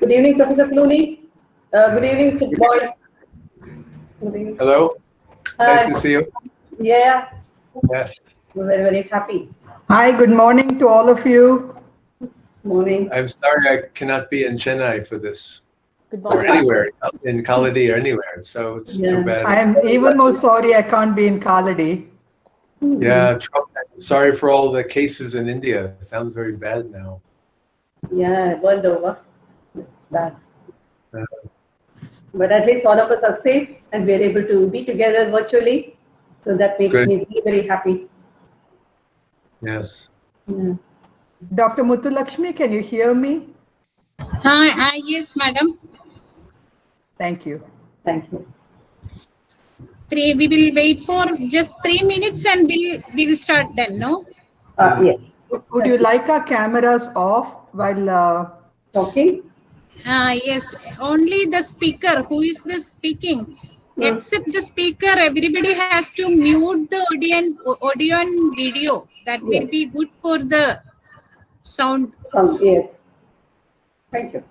Good evening, Professor Clooney. Good evening, Boy. Hello. Nice to see you. Yeah. Yes. We're very, very happy. Hi, good morning to all of you. Morning. I'm sorry I cannot be in Chennai for this. Good Or morning. anywhere, in Kaladi or anywhere. So it's too bad. I'm even more sorry I can't be in Kaladi. Yeah, sorry for all the cases in India. It sounds very bad now. Yeah, world over. It's bad. But at least all of us are safe and we're able to be together virtually. So that makes me very, very happy. Yes. Yeah. Dr. Muthulakshmi, can you hear me? Hi, yes, madam. Thank you. Thank you. We will wait for just 3 minutes and we will start then, no? Yes. Would you like our cameras off while talking? Yes, only the speaker who is the speaking. Except the speaker, everybody has to mute the audio and video. That will be good for the sound. Yes. Thank you.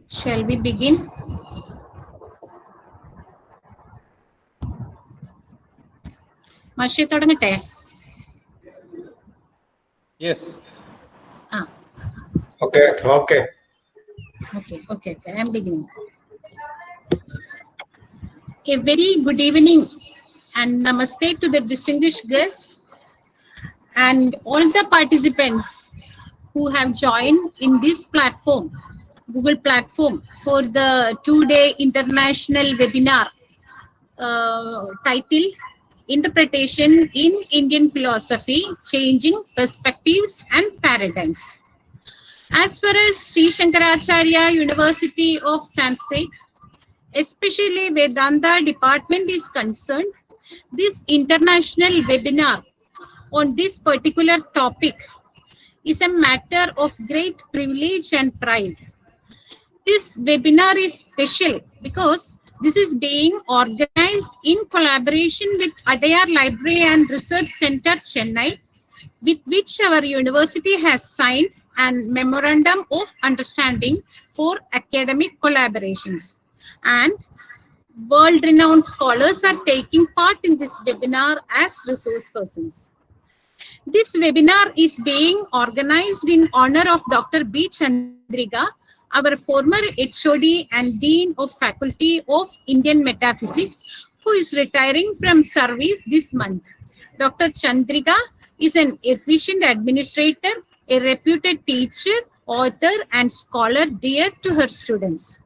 Shall we begin? Yes. Okay. Okay. I'm beginning. A very good evening and namaste to the distinguished guests and all the participants who have joined in this platform, Google platform, for the 2-day international webinar titled Interpretation in Indian Philosophy, Changing Perspectives and Paradigms. As far as Sree Sankaracharya University of Sanskrit, especially Vedanta department is concerned, this international webinar on this particular topic is a matter of great privilege and pride. This webinar is special because this is being organized in collaboration with Adayar Library and Research Center, Chennai, with which our university has signed a memorandum of understanding for academic collaborations. And world-renowned scholars are taking part in this webinar as resource persons. This webinar is being organized in honor of Dr. B. Chandrika, our former HOD and Dean of Faculty of Indian Metaphysics, who is retiring from service this month. Dr. Chandrika is an efficient administrator, a reputed teacher, author, and scholar dear to her students.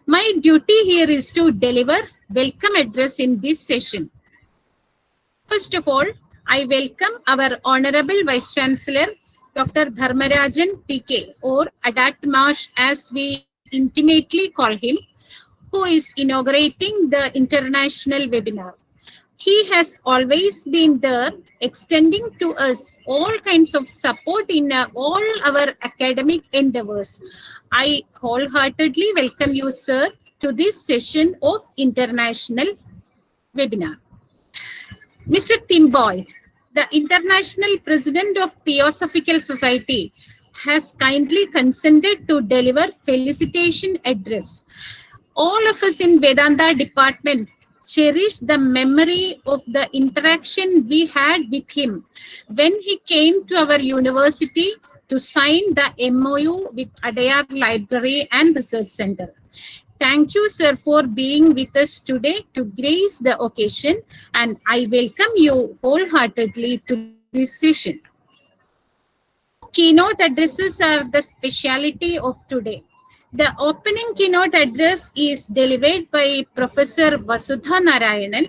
My duty here is to deliver welcome address in this session. First of all, I welcome our Honorable Vice Chancellor, Dr. Dharmarajan PK, or Adat Marsh as we intimately call him, who is inaugurating the international webinar. He has always been there, extending to us all kinds of support in all our academic endeavors. I wholeheartedly welcome you, sir, to this session of international webinar. Mr. Tim Boyle, the International President of Theosophical Society, has kindly consented to deliver felicitation address. All of us in Vedanta department cherish the memory of the interaction we had with him when he came to our university to sign the MOU with Adayar Library and Research Center. Thank you, sir, for being with us today to grace the occasion, and I welcome you wholeheartedly to this session. Keynote addresses are the speciality of today. The opening keynote address is delivered by Professor Vasudha Narayanan,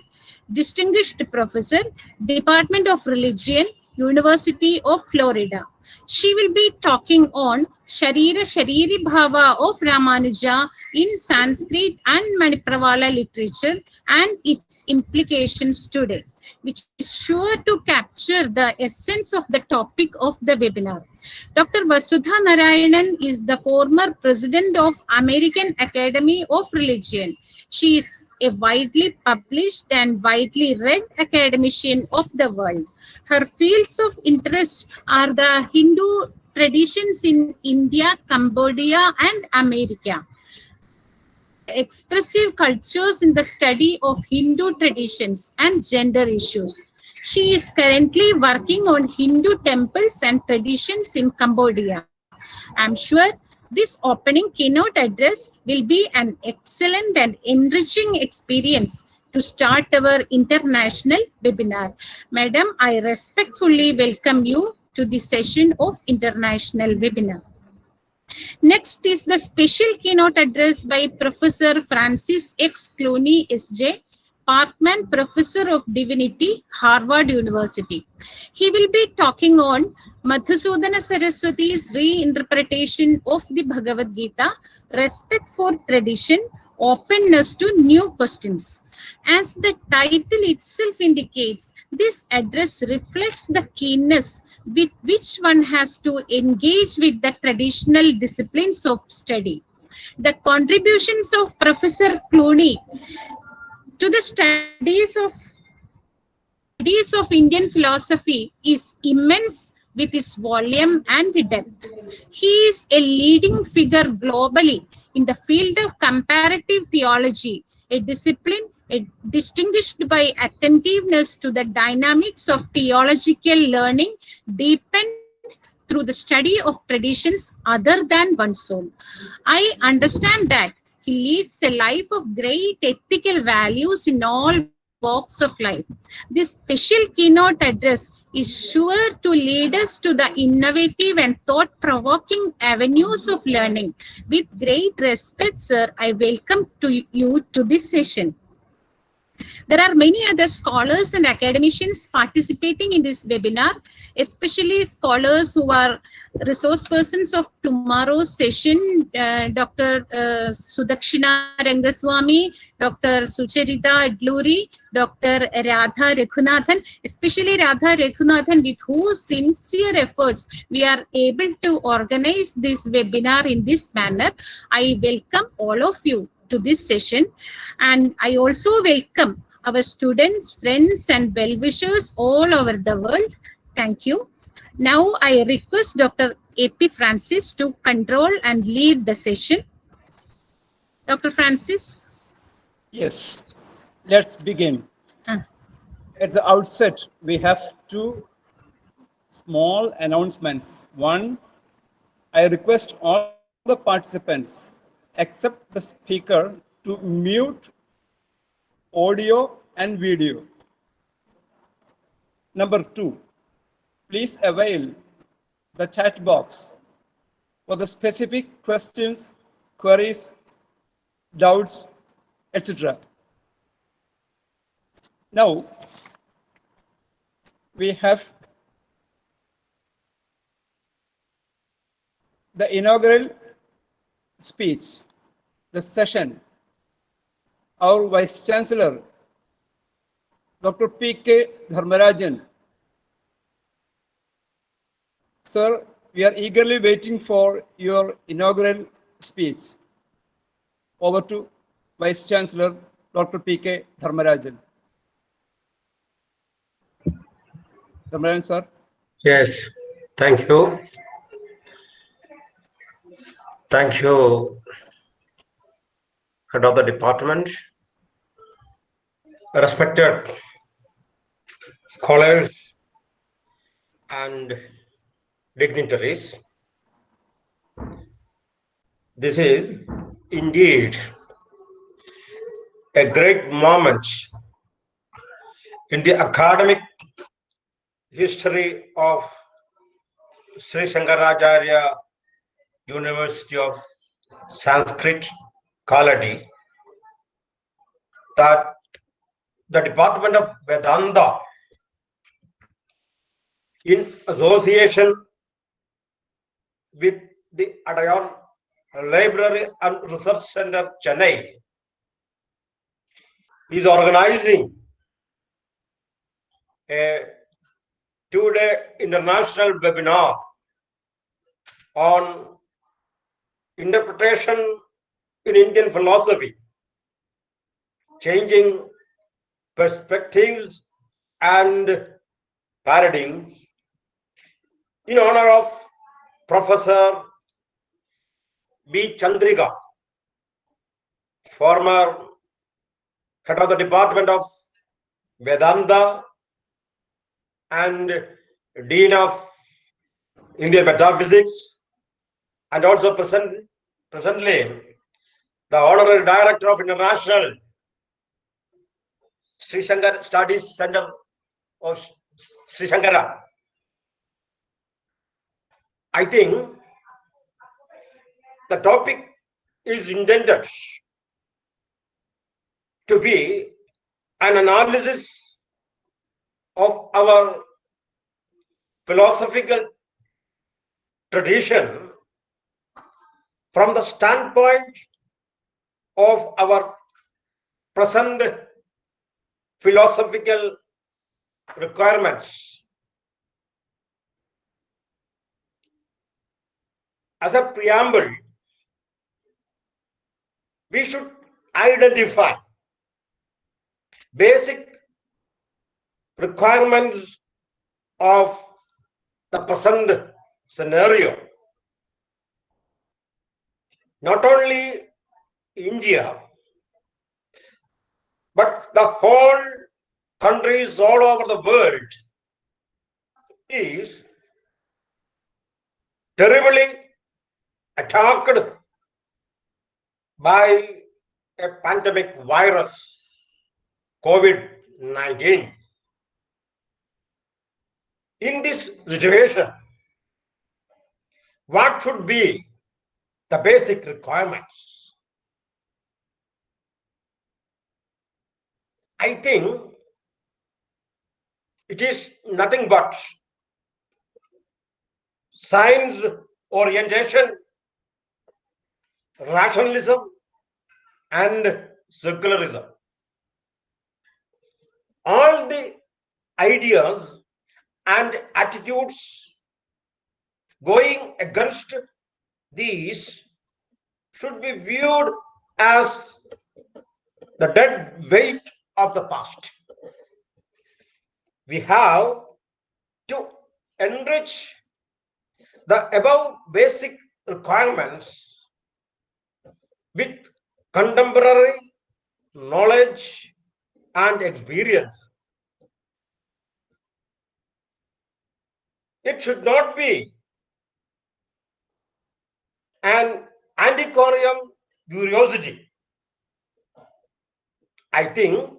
Distinguished Professor, Department of Religion, University of Florida. She will be talking on Sharira Shariri Bhava of Ramanuja in Sanskrit and Manipravala literature and its implications today, which is sure to capture the essence of the topic of the webinar. Dr. Vasudha Narayanan is the former president of American Academy of Religion. She is a widely published and widely read academician of the world. Her fields of interest are the Hindu traditions in India, Cambodia, and America. Expressive cultures in the study of Hindu traditions and gender issues. She is currently working on Hindu temples and traditions in Cambodia. I'm sure this opening keynote address will be an excellent and enriching experience to start our international webinar. Madam, I respectfully welcome you to the session of international webinar. Next is the special keynote address by Professor Francis X. Clooney, S.J., Parkman Professor of Divinity, Harvard University. He will be talking on Madhusudana Saraswati's reinterpretation of the Bhagavad Gita, respect for tradition, openness to new questions. As the title itself indicates, this address reflects the keenness with which one has to engage with the traditional disciplines of study. The contributions of Professor Clooney to the studies of Indian philosophy is immense with its volume and depth. He is a leading figure globally in the field of comparative theology, a discipline distinguished by attentiveness to the dynamics of theological learning deepened through the study of traditions other than one's own. I understand that he leads a life of great ethical values in all walks of life. This special keynote address is sure to lead us to the innovative and thought-provoking avenues of learning. With great respect, sir, I welcome you to this session. There are many other scholars and academicians participating in this webinar, especially scholars who are resource persons of tomorrow's session, Dr. Sudakshina Rangaswamy, Dr. Sucharita Adluri, Dr. Radha Raghunathan, especially Radha Raghunathan, with whose sincere efforts we are able to organize this webinar in this manner. I welcome all of you to this session, and I also welcome our students, friends, and well-wishers all over the world. Thank you. Now I request Dr. A.P. Francis to control and lead the session. Dr. Francis? Yes, let's begin. At the outset, we have two small announcements. One, I request all the participants except the speaker to mute audio and video. Number two, please avail the chat box for the specific questions, queries, doubts, etc. Now, we have the inaugural speech, the session. Our Vice Chancellor, Dr. P.K. Dharmarajan. Sir, we are eagerly waiting for your inaugural speech. Over to Vice Chancellor Dr. P.K. Dharmarajan. Dharmarajan, sir. Yes, thank you. Thank you, head of the department, respected scholars and dignitaries. This is indeed a great moment in the academic history of Sree Sankaracharya University of Sanskrit, Kaladi, that the Department of Vedanta, in association with the Adayan Library and Research Center, Chennai, is organizing a two-day international webinar on interpretation in Indian philosophy, changing perspectives and paradigms, in honor of Professor B. Chandrika, former head of the Department of Vedanta and Dean of Indian Metaphysics, and also presently the Honorary Director of International Sri Shankar Studies Center of Sri Shankara. I think the topic is intended to be an analysis of our philosophical tradition from the standpoint of our present philosophical requirements. As a preamble, we should identify basic requirements of the present scenario. Not only India, but the whole countries all over the world is terribly attacked by a pandemic virus, COVID-19. In this situation, what should be the basic requirements? I think it is nothing but science orientation, rationalism, and secularism. All the ideas and attitudes going against these should be viewed as the dead weight of the past. We have to enrich the above basic requirements with contemporary knowledge and experience. It should not be an antiquarian curiosity. I think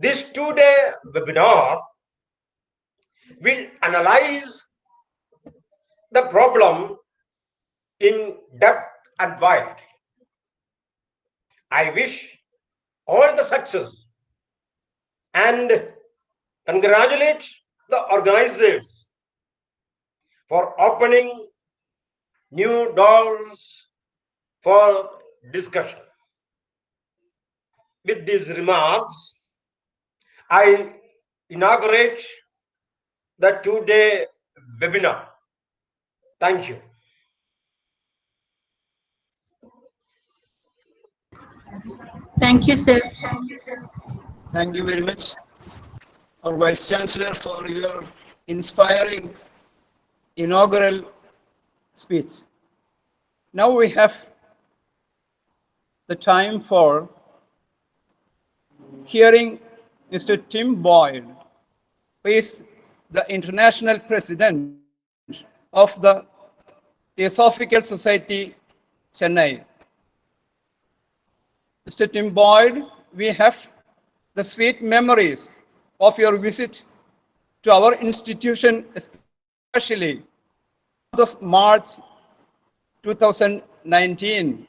this two-day webinar will analyze the problem in depth and wide. I wish all the success and congratulate the organizers for opening new doors for discussion. With these remarks, I inaugurate the two-day webinar. Thank you. Thank you, sir. Thank you very much, our Vice Chancellor, for your inspiring inaugural speech. Now we have the time for hearing Mr. Tim Boyd, who is the International President of the Theosophical Society, Chennai. Mr. Tim Boyd, we have the sweet memories of your visit to our institution, especially of March 2019,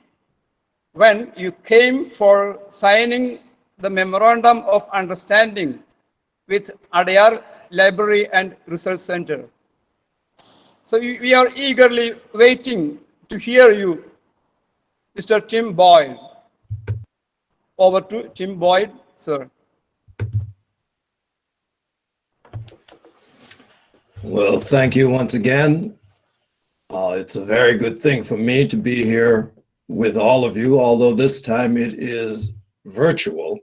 when you came for signing the Memorandum of Understanding with Adyar Library and Research Center. So we are eagerly waiting to hear you, Mr. Tim Boyd. Over to Tim Boyd, sir. Well, thank you once again. It's a very good thing for me to be here with all of you, although this time it is virtual.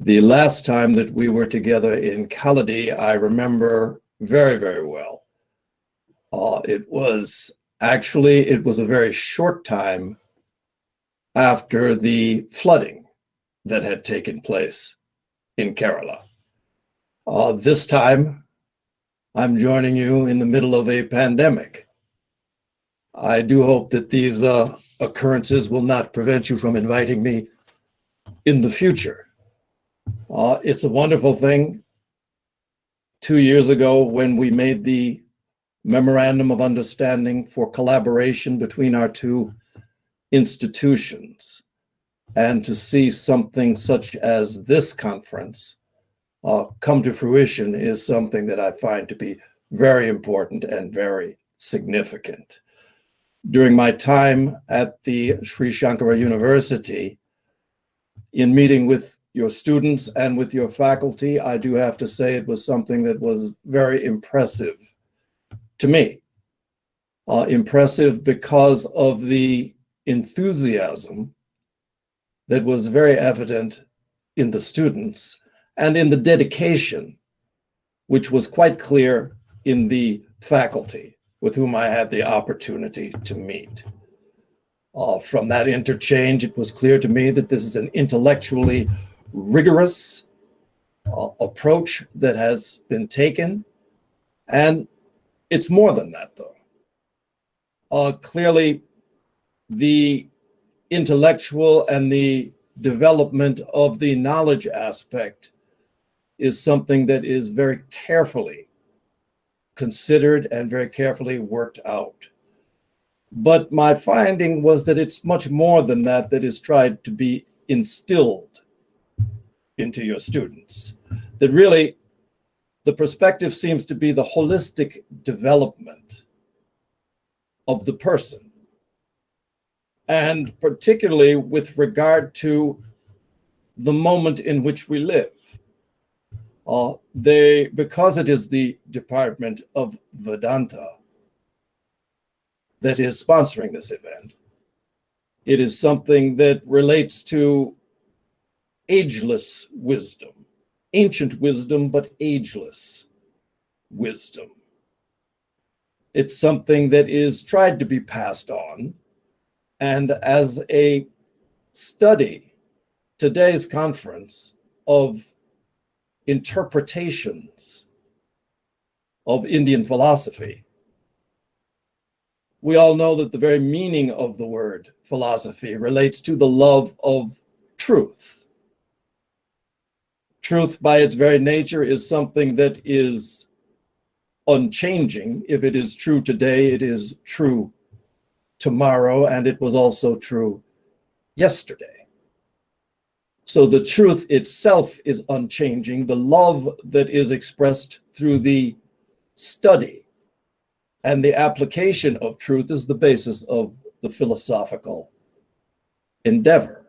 The last time that we were together in Kaladi, I remember very, very well. It was a very short time after the flooding that had taken place in Kerala. This time, I'm joining you in the middle of a pandemic. I do hope that these occurrences will not prevent you from inviting me in the future. It's a wonderful thing. 2 years ago, when we made the Memorandum of Understanding for collaboration between our two institutions, and to see something such as this conference come to fruition is something that I find to be very important and very significant. During my time at the Sri Shankara University, in meeting with your students and with your faculty, I do have to say it was something that was very impressive to me. Impressive because of the enthusiasm that was very evident in the students and in the dedication, which was quite clear in the faculty with whom I had the opportunity to meet. From that interchange, it was clear to me that this is an intellectually rigorous approach that has been taken, and it's more than that, though. Clearly, the intellectual and the development of the knowledge aspect is something that is very carefully considered and very carefully worked out. But my finding was that it's much more than that that is tried to be instilled into your students. That really, the perspective seems to be the holistic development of the person. And particularly with regard to the moment in which we live. Because it is the Department of Vedanta that is sponsoring this event, it is something that relates to ageless wisdom, ancient wisdom, but ageless wisdom. It's something that is tried to be passed on. And as a study, today's conference of interpretations of Indian philosophy, we all know that the very meaning of the word philosophy relates to the love of truth. Truth by its very nature is something that is unchanging. If it is true today, it is true tomorrow, and it was also true yesterday. So the truth itself is unchanging. The love that is expressed through the study and the application of truth is the basis of the philosophical endeavor.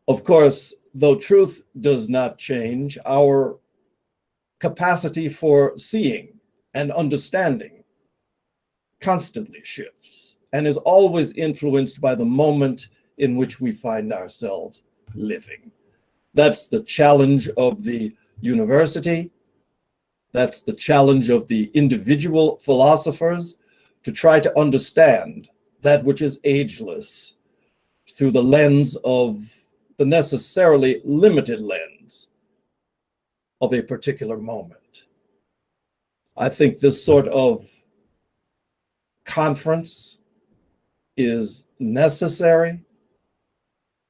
Of course, though truth does not change, our capacity for seeing and understanding constantly shifts and is always influenced by the moment in which we find ourselves living. That's the challenge of the university. That's the challenge of the individual philosophers, to try to understand that which is ageless through the lens of the necessarily limited lens of a particular moment. I think this sort of conference is necessary,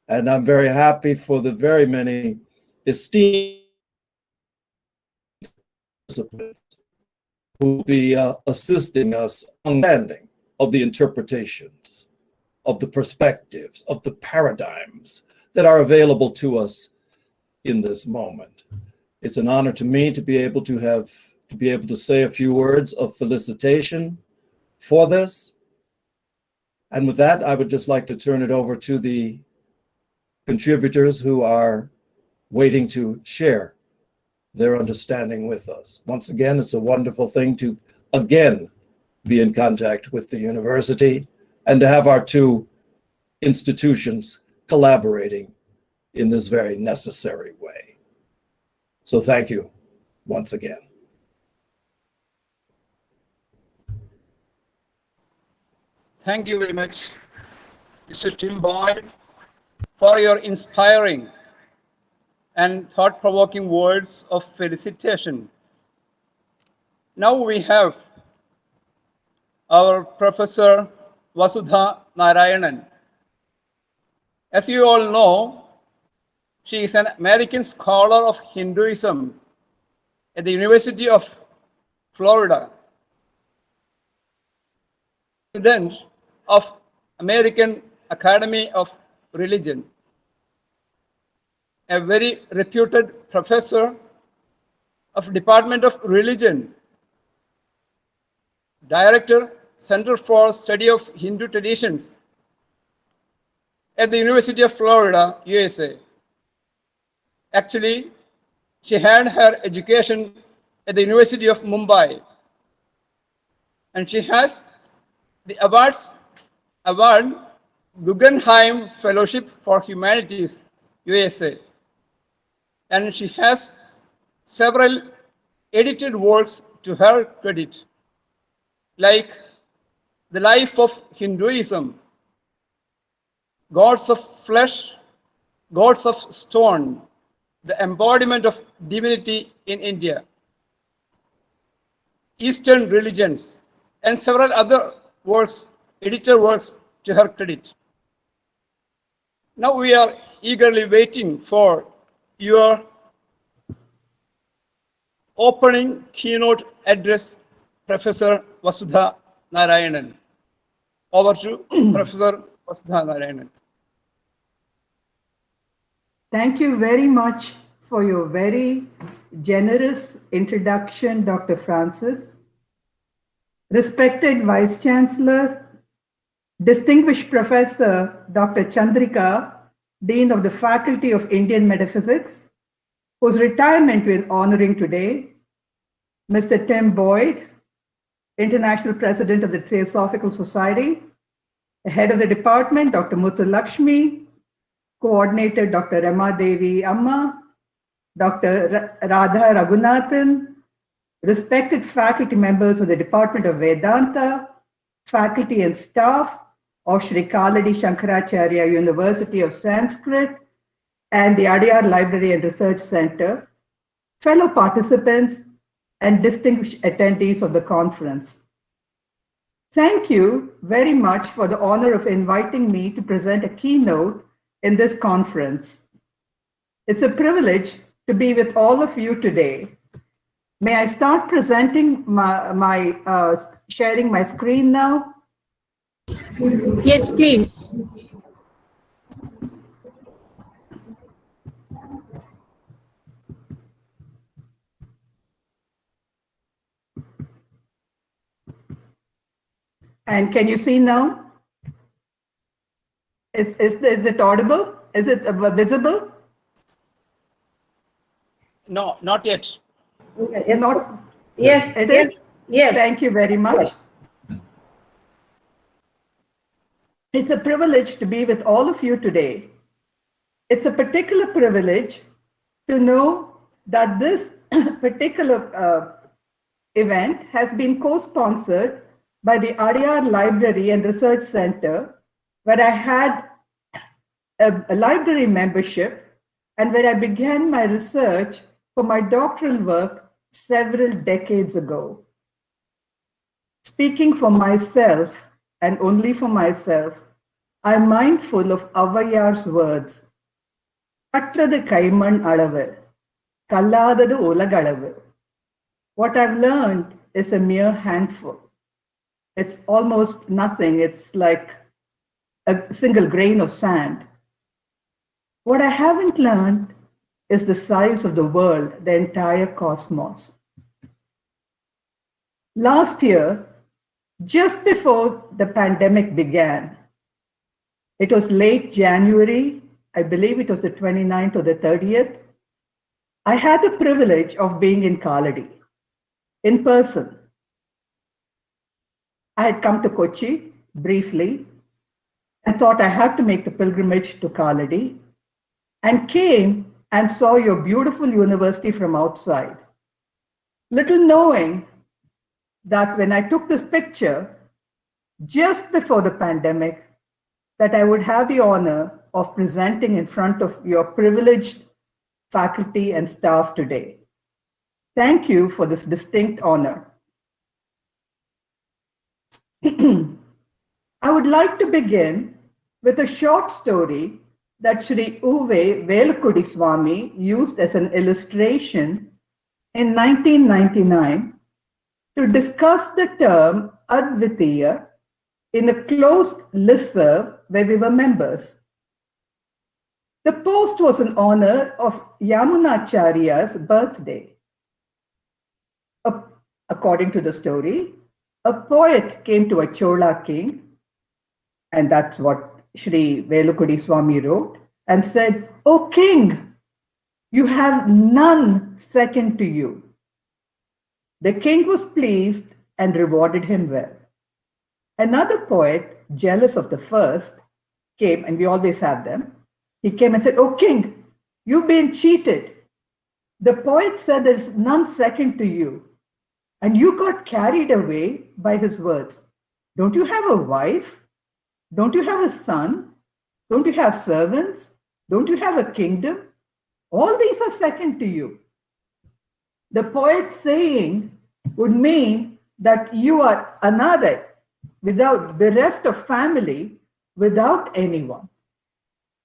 and I'm very happy for the very many esteemed participants who will be assisting us in understanding of the interpretations, of the perspectives, of the paradigms that are available to us in this moment. It's an honor to me to be able to say a few words of felicitation for this. And with that, I would just like to turn it over to the contributors who are waiting to share their understanding with us. Once again, it's a wonderful thing to again be in contact with the university and to have our two institutions collaborating in this very necessary way. So thank you once again. Thank you very much, Mr. Tim Boyd, for your inspiring and thought-provoking words of felicitation. Now we have our Professor Vasudha Narayanan. As you all know, she is an American scholar of Hinduism at the University of Florida, president of American Academy of Religion, a very reputed professor of Department of Religion, Director, Center for Study of Hindu Traditions at the University of Florida, USA. Actually, she had her education at the University of Mumbai, and she has the award Guggenheim Fellowship for Humanities, USA. And she has several edited works to her credit, like The Life of Hinduism, Gods of Flesh, Gods of Stone, The Embodiment of Divinity in India, Eastern Religions, and several other works, edited works to her credit. Now we are eagerly waiting for your opening keynote address, Professor Vasudha Narayanan. Over to Professor Vasudha Narayanan. Thank you very much for your very generous introduction, Dr. Francis. Respected Vice Chancellor, distinguished Professor Dr. Chandrika, Dean of the Faculty of Indian Metaphysics, whose retirement we're honoring today, Mr. Tim Boyd, International President of the Theosophical Society, the Head of the Department, Dr. Muthu Lakshmi, Coordinator, Dr. Rama Devi Amma, Dr. Radha Raghunathan, respected faculty members of the Department of Vedanta, faculty and staff of Sree Sankaracharya University of Sanskrit and the Adyar Library and Research Center, fellow participants and distinguished attendees of the conference. Thank you very much for the honor of inviting me to present a keynote in this conference. It's a privilege to be with all of you today. May I start presenting sharing my screen now? Yes, please. And can you see now? Is it audible? Is it visible? No, not yet. Okay, yes, Not, yes, it yes, is? yes. Thank you very much. It's a privilege to be with all of you today. It's a particular privilege to know that this particular event has been co-sponsored by the Adyar Library and Research Center, where I had a library membership and where I began my research for my doctoral work several decades ago. Speaking for myself and only for myself, I'm mindful of Avayar's words. Katrathu kaiman alavu, kalladadu ulagalavu. What I've learned is a mere handful. It's almost nothing. It's like a single grain of sand. What I haven't learned is the size of the world, the entire cosmos. Last year, just before the pandemic began, it was late January, I believe it was the 29th or the 30th, I had the privilege of being in Kaladi, in person. I had come to Kochi briefly and thought I had to make the pilgrimage to Kaladi, and came and saw your beautiful university from outside. Little knowing that when I took this picture just before the pandemic, that I would have the honor of presenting in front of your privileged faculty and staff today. Thank you for this distinct honor. I would like to begin with a short story that Sri Uve Velukudi Swami used as an illustration in 1999 to discuss the term Advitiya in a closed listserv where we were members. The post was in honor of Yamunacharya's birthday. According to the story, a poet came to a Chola king, and that's what Sri Velukudi Swami wrote, and said, "O king, you have none second to you." The king was pleased and rewarded him well. Another poet, jealous of the first, came, and we always have them. He came and said, "O king, you've been cheated. The poet said there's none second to you, and you got carried away by his words. Don't you have a wife? Don't you have a son? Don't you have servants? Don't you have a kingdom? All these are second to you." The poet saying would mean that you are another, bereft of family, without anyone.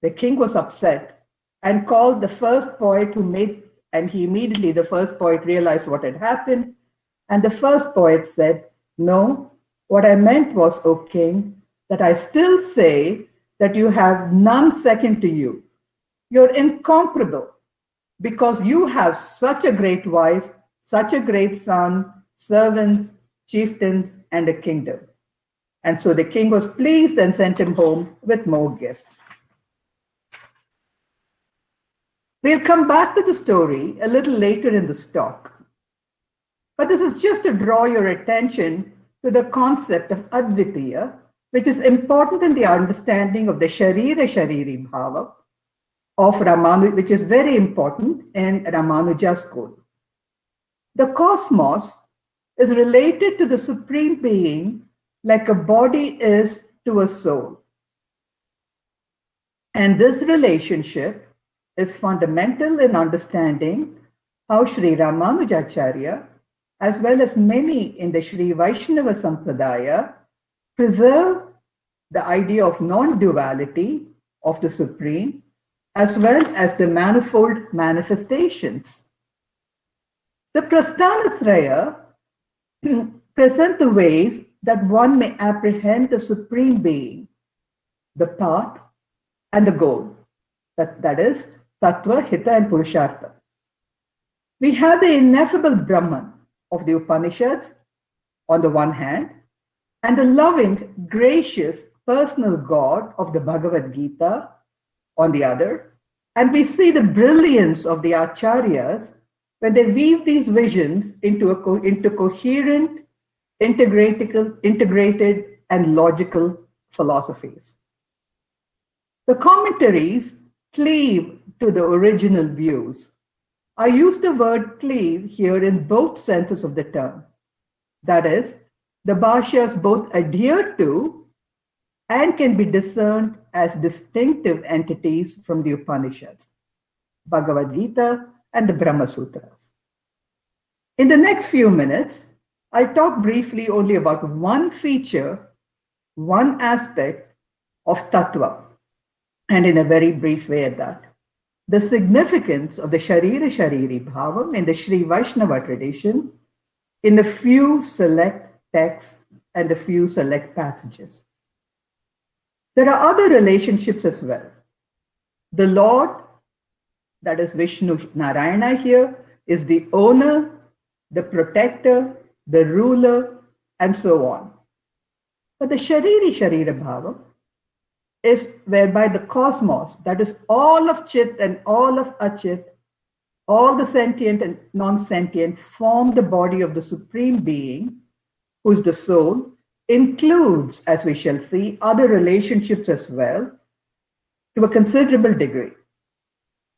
The king was upset and called the first poet and immediately the first poet realized what had happened. And the first poet said, "No, what I meant was, O king, that I still say that you have none second to you. You're incomparable because you have such a great wife, such a great son, servants, chieftains, and a kingdom." And so the king was pleased and sent him home with more gifts. We'll come back to the story a little later in the talk. But this is just to draw your attention to the concept of Advitiya, which is important in the understanding of the Sharira Shariri Bhava of Ramanuja, which is very important in Ramanuja's school. The cosmos is related to the Supreme Being like a body is to a soul. And this relationship is fundamental in understanding how Sri Ramanujacharya, as well as many in the Sri Vaishnava Sampradaya, preserve the idea of non-duality of the Supreme, as well as the manifold manifestations. The Prasthanatraya present the ways that one may apprehend the Supreme Being, the path, and the goal. That is, Tattva, Hita, and Purushartha. We have the ineffable Brahman of the Upanishads on the one hand, and the loving, gracious, personal God of the Bhagavad Gita on the other. And we see the brilliance of the Acharyas when they weave these visions into coherent, integrated, and logical philosophies. The commentaries cleave to the original views. I use the word cleave here in both senses of the term. That is, the Bhashyas both adhere to and can be discerned as distinctive entities from the Upanishads, Bhagavad Gita, and the Brahma Sutras. In the next few minutes, I'll talk briefly only about one feature, one aspect of Tattva, and in a very brief way at that. The significance of the Sharira Shariri Bhavam in the Sri Vaishnava tradition in a few select texts and a few select passages. There are other relationships as well. The Lord, that is Vishnu Narayana here, is the owner, the protector, the ruler, and so on. But the Shariri Sharira Bhava is whereby the cosmos, that is all of Chit and all of Achit, all the sentient and non-sentient, form the body of the Supreme Being, who is the soul, includes, as we shall see, other relationships as well, to a considerable degree.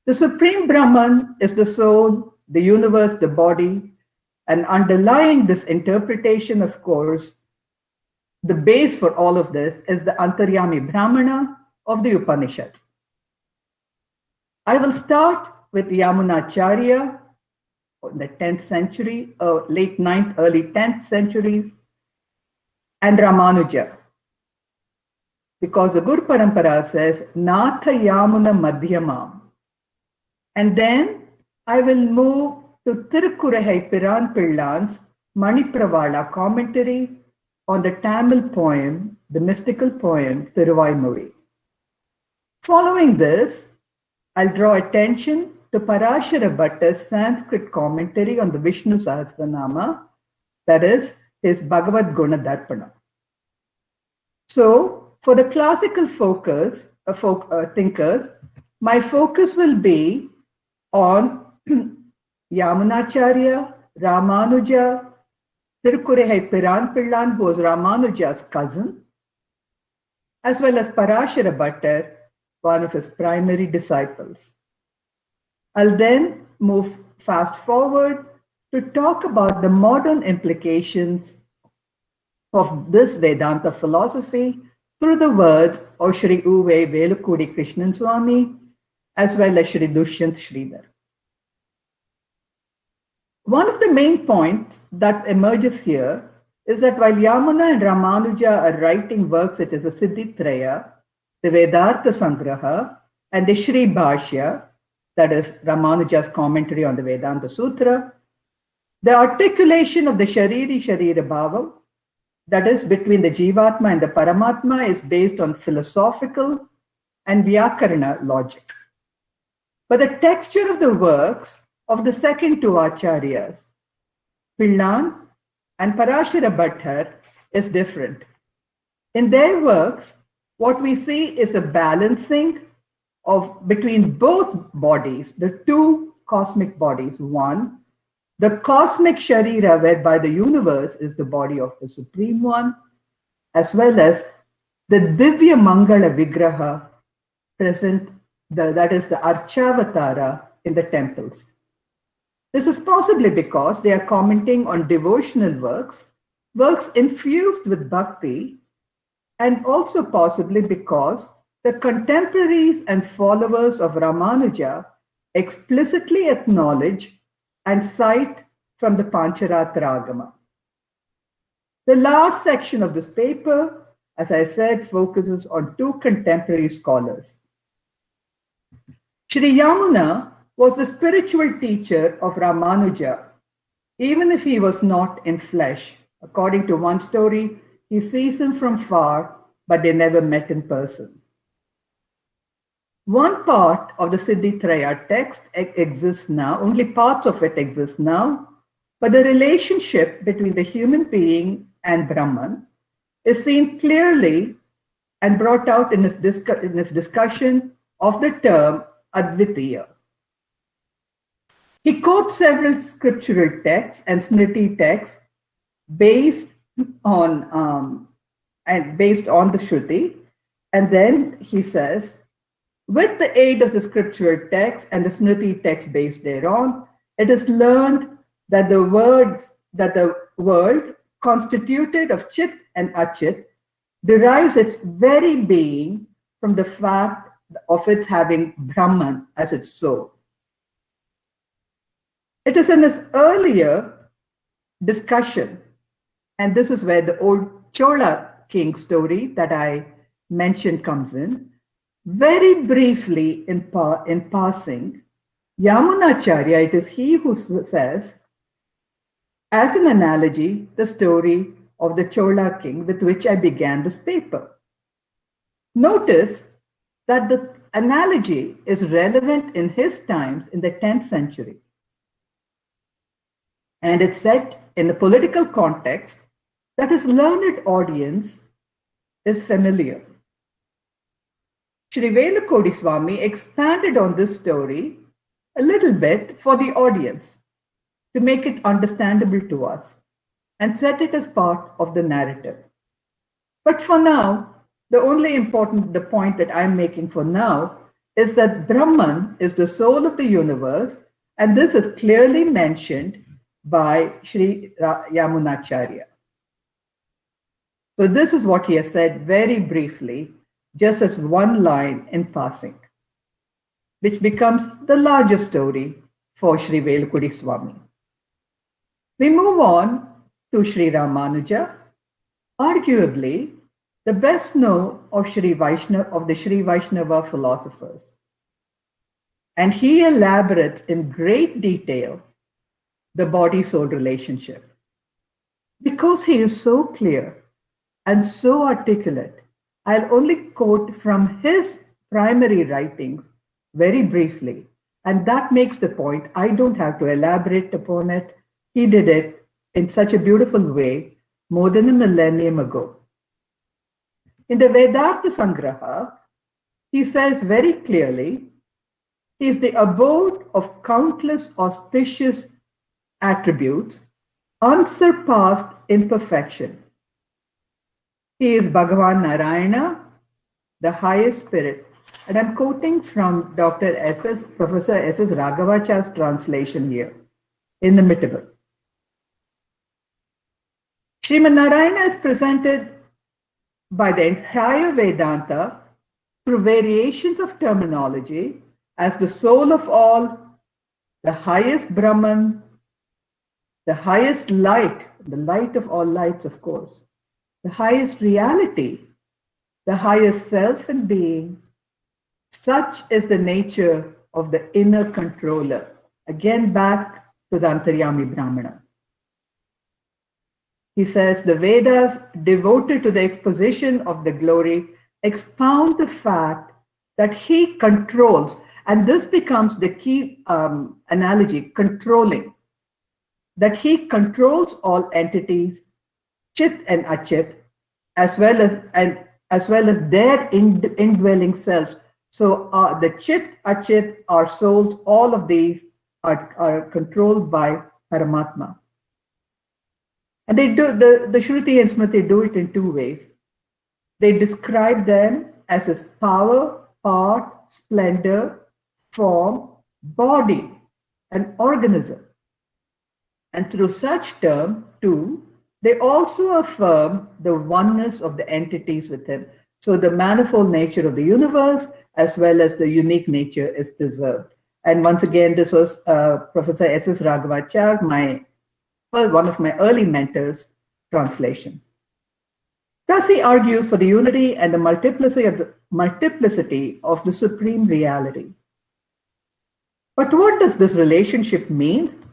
The Supreme Brahman is the soul, the universe, the body, and underlying this interpretation, of course, the base for all of this is the Antaryami Brahmana of the Upanishads. I will start with Yamunacharya in the 10th century, late 9th, early 10th centuries, and Ramanuja. Because the Guru Parampara says, Natha Yamuna Madhyamam. And then I will move to Tirukkurahai Piran Pillan's Manipravala commentary on the Tamil poem, the mystical poem, Thiruvaimozhi. Following this, I'll draw attention to Parashara Bhatta's Sanskrit commentary on the Vishnu Sahasranama, that is, his Bhagavad Guna Darpana. So, for the classical thinkers, my focus will be on Yamunacharya, Ramanuja, Tirukkurahai Piran Pillan, who was Ramanuja's cousin, as well as Parashara Bhattar, one of his primary disciples. I'll then move fast forward to talk about the modern implications of this Vedanta philosophy through the words of Sri Uve Velukudi Krishnan Swami, as well as Sri Dushyant Sridhar. One of the main points that emerges here is that while Yamuna and Ramanuja are writing works such as the Siddhitraya, the Vedartha Sangraha, and the Sri Bhashya, that is Ramanuja's commentary on the Vedanta Sutra, the articulation of the Shariri Sharira Bhava, that is between the Jivatma and the Paramatma, is based on philosophical and Vyakarana logic. But the texture of the works of the second two Acharyas, Pillan and Parashara Bhattar, is different. In their works, what we see is a balancing of between both bodies, the two cosmic bodies. One, the cosmic Sharira, whereby the universe is the body of the Supreme One, as well as the Divya Mangala Vigraha present, that is the Archavatara in the temples. This is possibly because they are commenting on devotional works, works infused with bhakti, and also possibly because the contemporaries and followers of Ramanuja explicitly acknowledge and cite from the Pancharatra Agama. The last section of this paper, as I said, focuses on two contemporary scholars. Sri Yamuna was the spiritual teacher of Ramanuja, even if he was not in flesh. According to one story, he sees him from far, but they never met in person. One part of the Siddhitraya text exists now, only parts of it exist now, but the relationship between the human being and Brahman is seen clearly and brought out in his discussion of the term Advitiya. He quotes several scriptural texts and Smriti texts based on the Shruti, and then he says, with the aid of the scriptural text and the Smriti text based thereon, it is learned that the world constituted of Chit and Achit derives its very being from the fact of its having Brahman as its soul. It is in this earlier discussion, and this is where the old Chola king story that I mentioned comes in. Very briefly, in passing, Yamunacharya, it is he who says, as an analogy, the story of the Chola king with which I began this paper. Notice that the analogy is relevant in his times in the 10th century. And it's set in a political context that his learned audience is familiar. Sri Velukodi Swami expanded on this story a little bit for the audience to make it understandable to us and set it as part of the narrative. But for now, the point that I'm making for now is that Brahman is the soul of the universe, and this is clearly mentioned by Sri Yamunacharya. So this is what he has said very briefly, just as one line in passing, which becomes the larger story for Sri Velukodi Swami. We move on to Sri Ramanuja, arguably the best known of the Sri Vaishnava philosophers. And he elaborates in great detail the body-soul relationship. Because he is so clear and so articulate, I'll only quote from his primary writings very briefly, and that makes the point. I don't have to elaborate upon it. He did it in such a beautiful way more than a millennium ago. In the Vedanta Sangraha, he says very clearly, he is the abode of countless auspicious attributes, unsurpassed in perfection. He is Bhagavan Narayana, the highest spirit. And I'm quoting from Professor S.S. Raghavachar's translation here, inimitable. Srimad Narayana is presented by the entire Vedanta through variations of terminology as the soul of all, the highest Brahman, the highest light, the light of all lights, of course, the highest reality, the highest self and being. Such is the nature of the inner controller. Again, back to the Antaryami Brahmana. He says, the Vedas devoted to the exposition of the glory expound the fact that he controls, and this becomes the key analogy, controlling, that he controls all entities, Chit and Achit, as well as their indwelling selves. So the Chit, Achit, our souls, all of these are controlled by Paramatma. And they do the Shruti and Smriti do it in two ways. They describe them as his power, part, splendor, form, body, and organism. And through such term, too, they also affirm the oneness of the entities with him. So the manifold nature of the universe, as well as the unique nature, is preserved. And once again, this was Professor S.S. Raghavachar, one of my early mentors, translation. Thus he argues for the unity and the multiplicity of the supreme reality. But what does this relationship mean?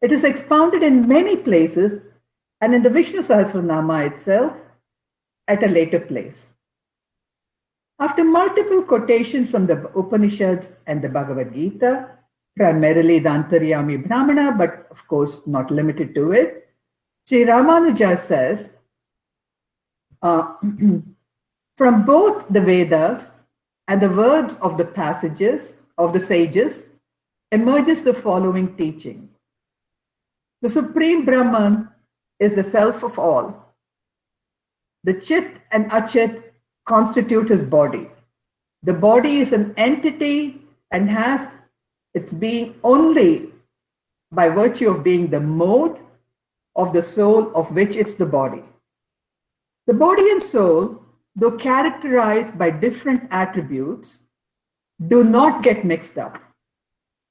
It is expounded in many places and in the Vishnu Sahasranama itself at a later place. After multiple quotations from the Upanishads and the Bhagavad Gita, primarily the Antaryami Brahmana, but of course not limited to it, Sri Ramanuja says, from both the Vedas and the words of the passages of the sages, emerges the following teaching. The Supreme Brahman is the self of all. The Chit and Achit constitute his body. The body is an entity and has its being only by virtue of being the mode of the soul of which it's the body. The body and soul, though characterized by different attributes, do not get mixed up.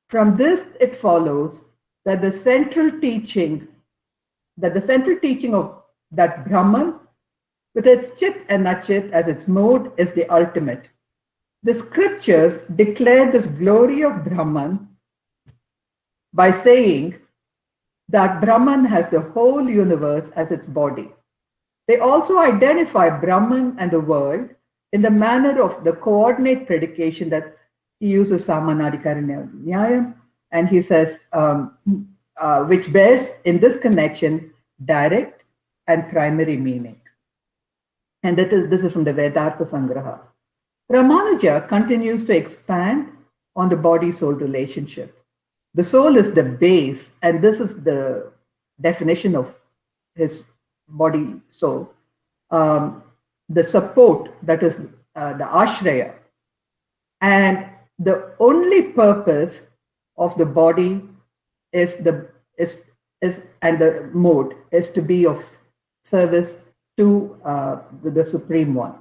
From this, it follows that the central teaching of that Brahman, with its Chit and Achit as its mode, is the ultimate. The scriptures declare this glory of Brahman by saying that Brahman has the whole universe as its body. They also identify Brahman and the world in the manner of the coordinate predication that he uses Samanadhikaranya Nyayam, and he says, which bears in this connection direct and primary meaning. And this is from the Vedanta Sangraha. Ramanuja continues to expand on the body-soul relationship. The soul is the base, and this is the definition of his body-soul. The support, that is the ashraya. And the only purpose of the body is and the mode is to be of service to the Supreme One.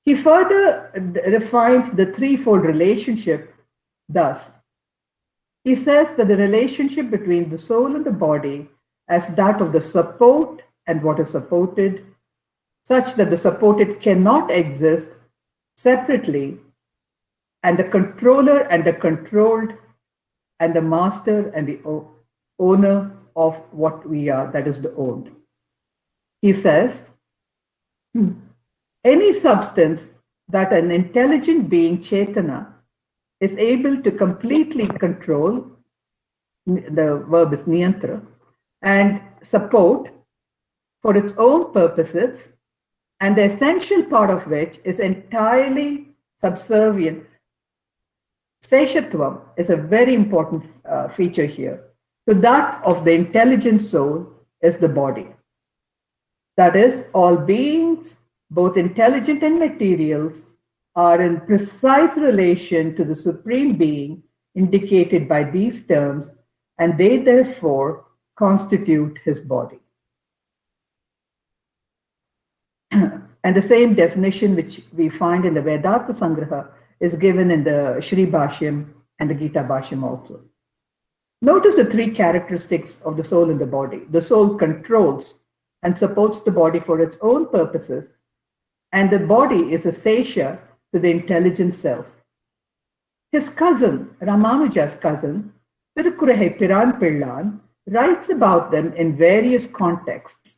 He further refines the threefold relationship thus. He says that the relationship between the soul and the body as that of the support and what is supported, such that the supported cannot exist separately, and the controller and the controlled, and the master and the owner of what we are, that is the owned. He says, any substance that an intelligent being, Chetana, is able to completely control, the verb is niyantra, and support for its own purposes, and the essential part of which is entirely subservient. Seshatvam is a very important feature here. So that of the intelligent soul is the body. That is, all beings, both intelligent and materials, are in precise relation to the Supreme Being indicated by these terms, and they therefore constitute his body. And the same definition which we find in the Vedanta Sangraha is given in the Sree Bhashyam and the Gita Bhashyam also. Notice the three characteristics of the soul in the body. The soul controls and supports the body for its own purposes, and the body is a sesha to the intelligent self. His cousin, Ramanuja's cousin, Tirukkurai Piran Pillan, writes about them in various contexts.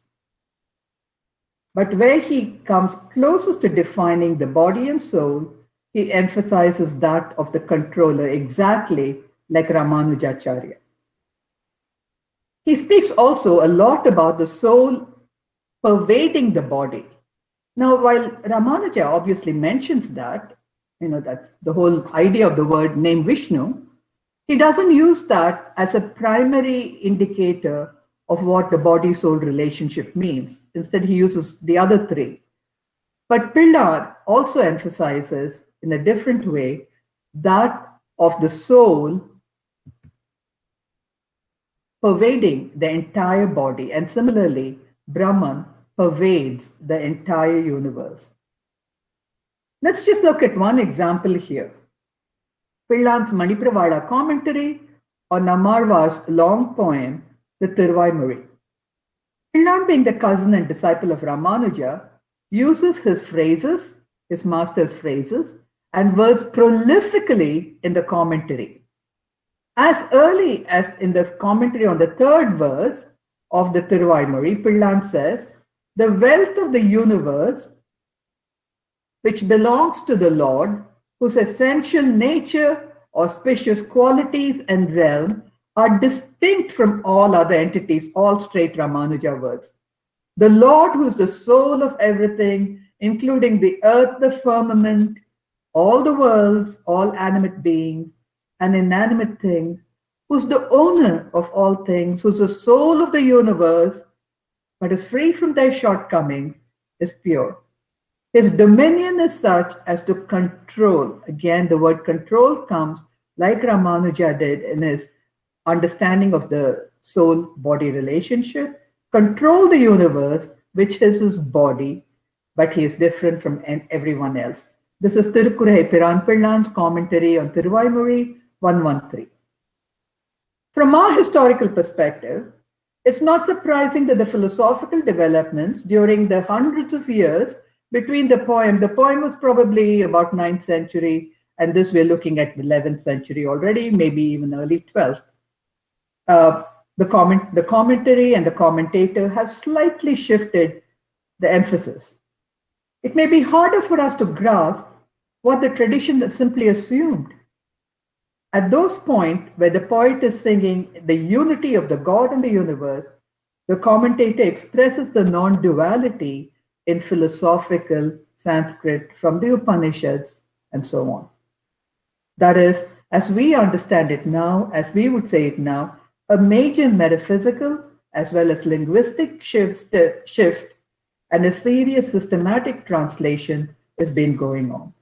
But where he comes closest to defining the body and soul, he emphasizes that of the controller, exactly like Ramanujacharya. He speaks also a lot about the soul pervading the body. Now, while Ramanuja obviously mentions that, that's the whole idea of the word name Vishnu, he doesn't use that as a primary indicator of what the body-soul relationship means. Instead, he uses the other three. But Pillar also emphasizes in a different way that of the soul pervading the entire body, and similarly, Brahman pervades the entire universe. Let's just look at one example here. Pillan's Manipravada commentary on Nammalvar's long poem, the Tiruvaimurai. Pillan, being the cousin and disciple of Ramanuja, uses his phrases, his master's phrases, and words prolifically in the commentary. As early as in the commentary on the third verse of the Tiruvaimurai, Pillan says, the wealth of the universe, which belongs to the Lord, whose essential nature, auspicious qualities, and realm are distinct from all other entities, all straight Ramanuja words. The Lord, who is the soul of everything, including the earth, the firmament, all the worlds, all animate beings, and inanimate things, who's the owner of all things, who's the soul of the universe, but is free from their shortcomings, is pure. His dominion is such as to control. Again, the word control comes like Ramanuja did in his understanding of the soul-body relationship, control the universe, which is his body, but he is different from everyone else. This is Tirukkurai Piran Pillan's commentary on Thiruvaimozhi 113. From our historical perspective, it's not surprising that the philosophical developments during the hundreds of years between the poem was probably about 9th century, and this we're looking at the 11th century already, maybe even early 12th. The commentary and the commentator have slightly shifted the emphasis. It may be harder for us to grasp what the tradition simply assumed. At those points where the poet is singing the unity of the God and the universe, the commentator expresses the non-duality in philosophical Sanskrit from the Upanishads and so on. That is, as we understand it now, as we would say it now, a major metaphysical as well as linguistic shift and a serious systematic translation has been going on.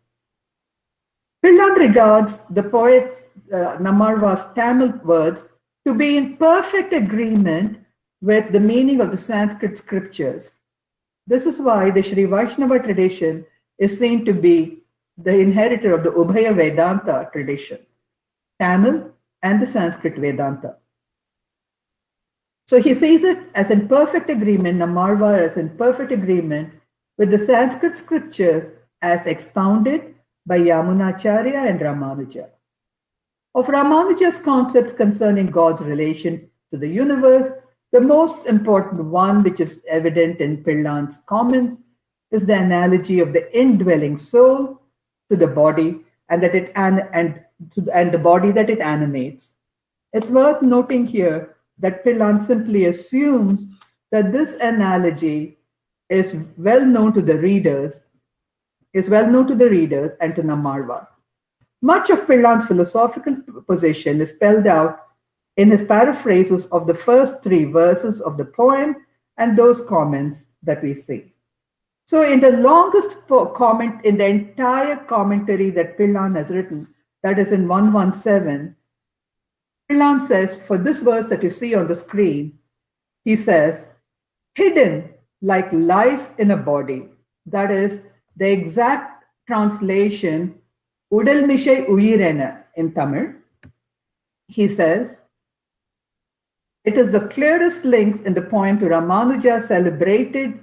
Pillan regards the poet Nammalvar's Tamil words to be in perfect agreement with the meaning of the Sanskrit scriptures. This is why the Sri Vaishnava tradition is seen to be the inheritor of the Ubhaya Vedanta tradition, Tamil and the Sanskrit Vedanta. So he sees it as in perfect agreement, Nammalvar as in perfect agreement with the Sanskrit scriptures as expounded by Yamunacharya and Ramanuja. Of Ramanuja's concepts concerning God's relation to the universe, the most important one, which is evident in Pillan's comments, is the analogy of the indwelling soul to the body and the body that it animates. It's worth noting here that Pillan simply assumes that this analogy is well known to the readers and to Nammalvar. Much of Pillan's philosophical position is spelled out in his paraphrases of the first 3 verses of the poem and those comments that we see. So in the longest comment in the entire commentary that Pillan has written, that is in 117, Pillan says, for this verse that you see on the screen, he says, hidden like life in a body. That is the exact translation, Udal Mishai Uyirena in Tamil. He says, it is the clearest links in the poem to Ramanuja celebrated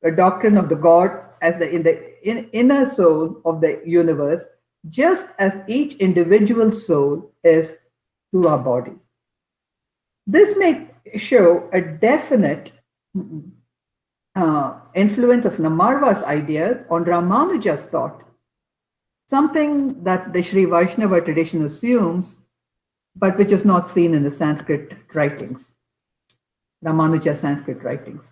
the doctrine of the God as in the inner soul of the universe, just as each individual soul is to our body. This may show a definite influence of Nammalvar's ideas on Ramanuja's thought, something that the Sri Vaishnava tradition assumes, but which is not seen in the Sanskrit writings, Ramanuja Sanskrit writings.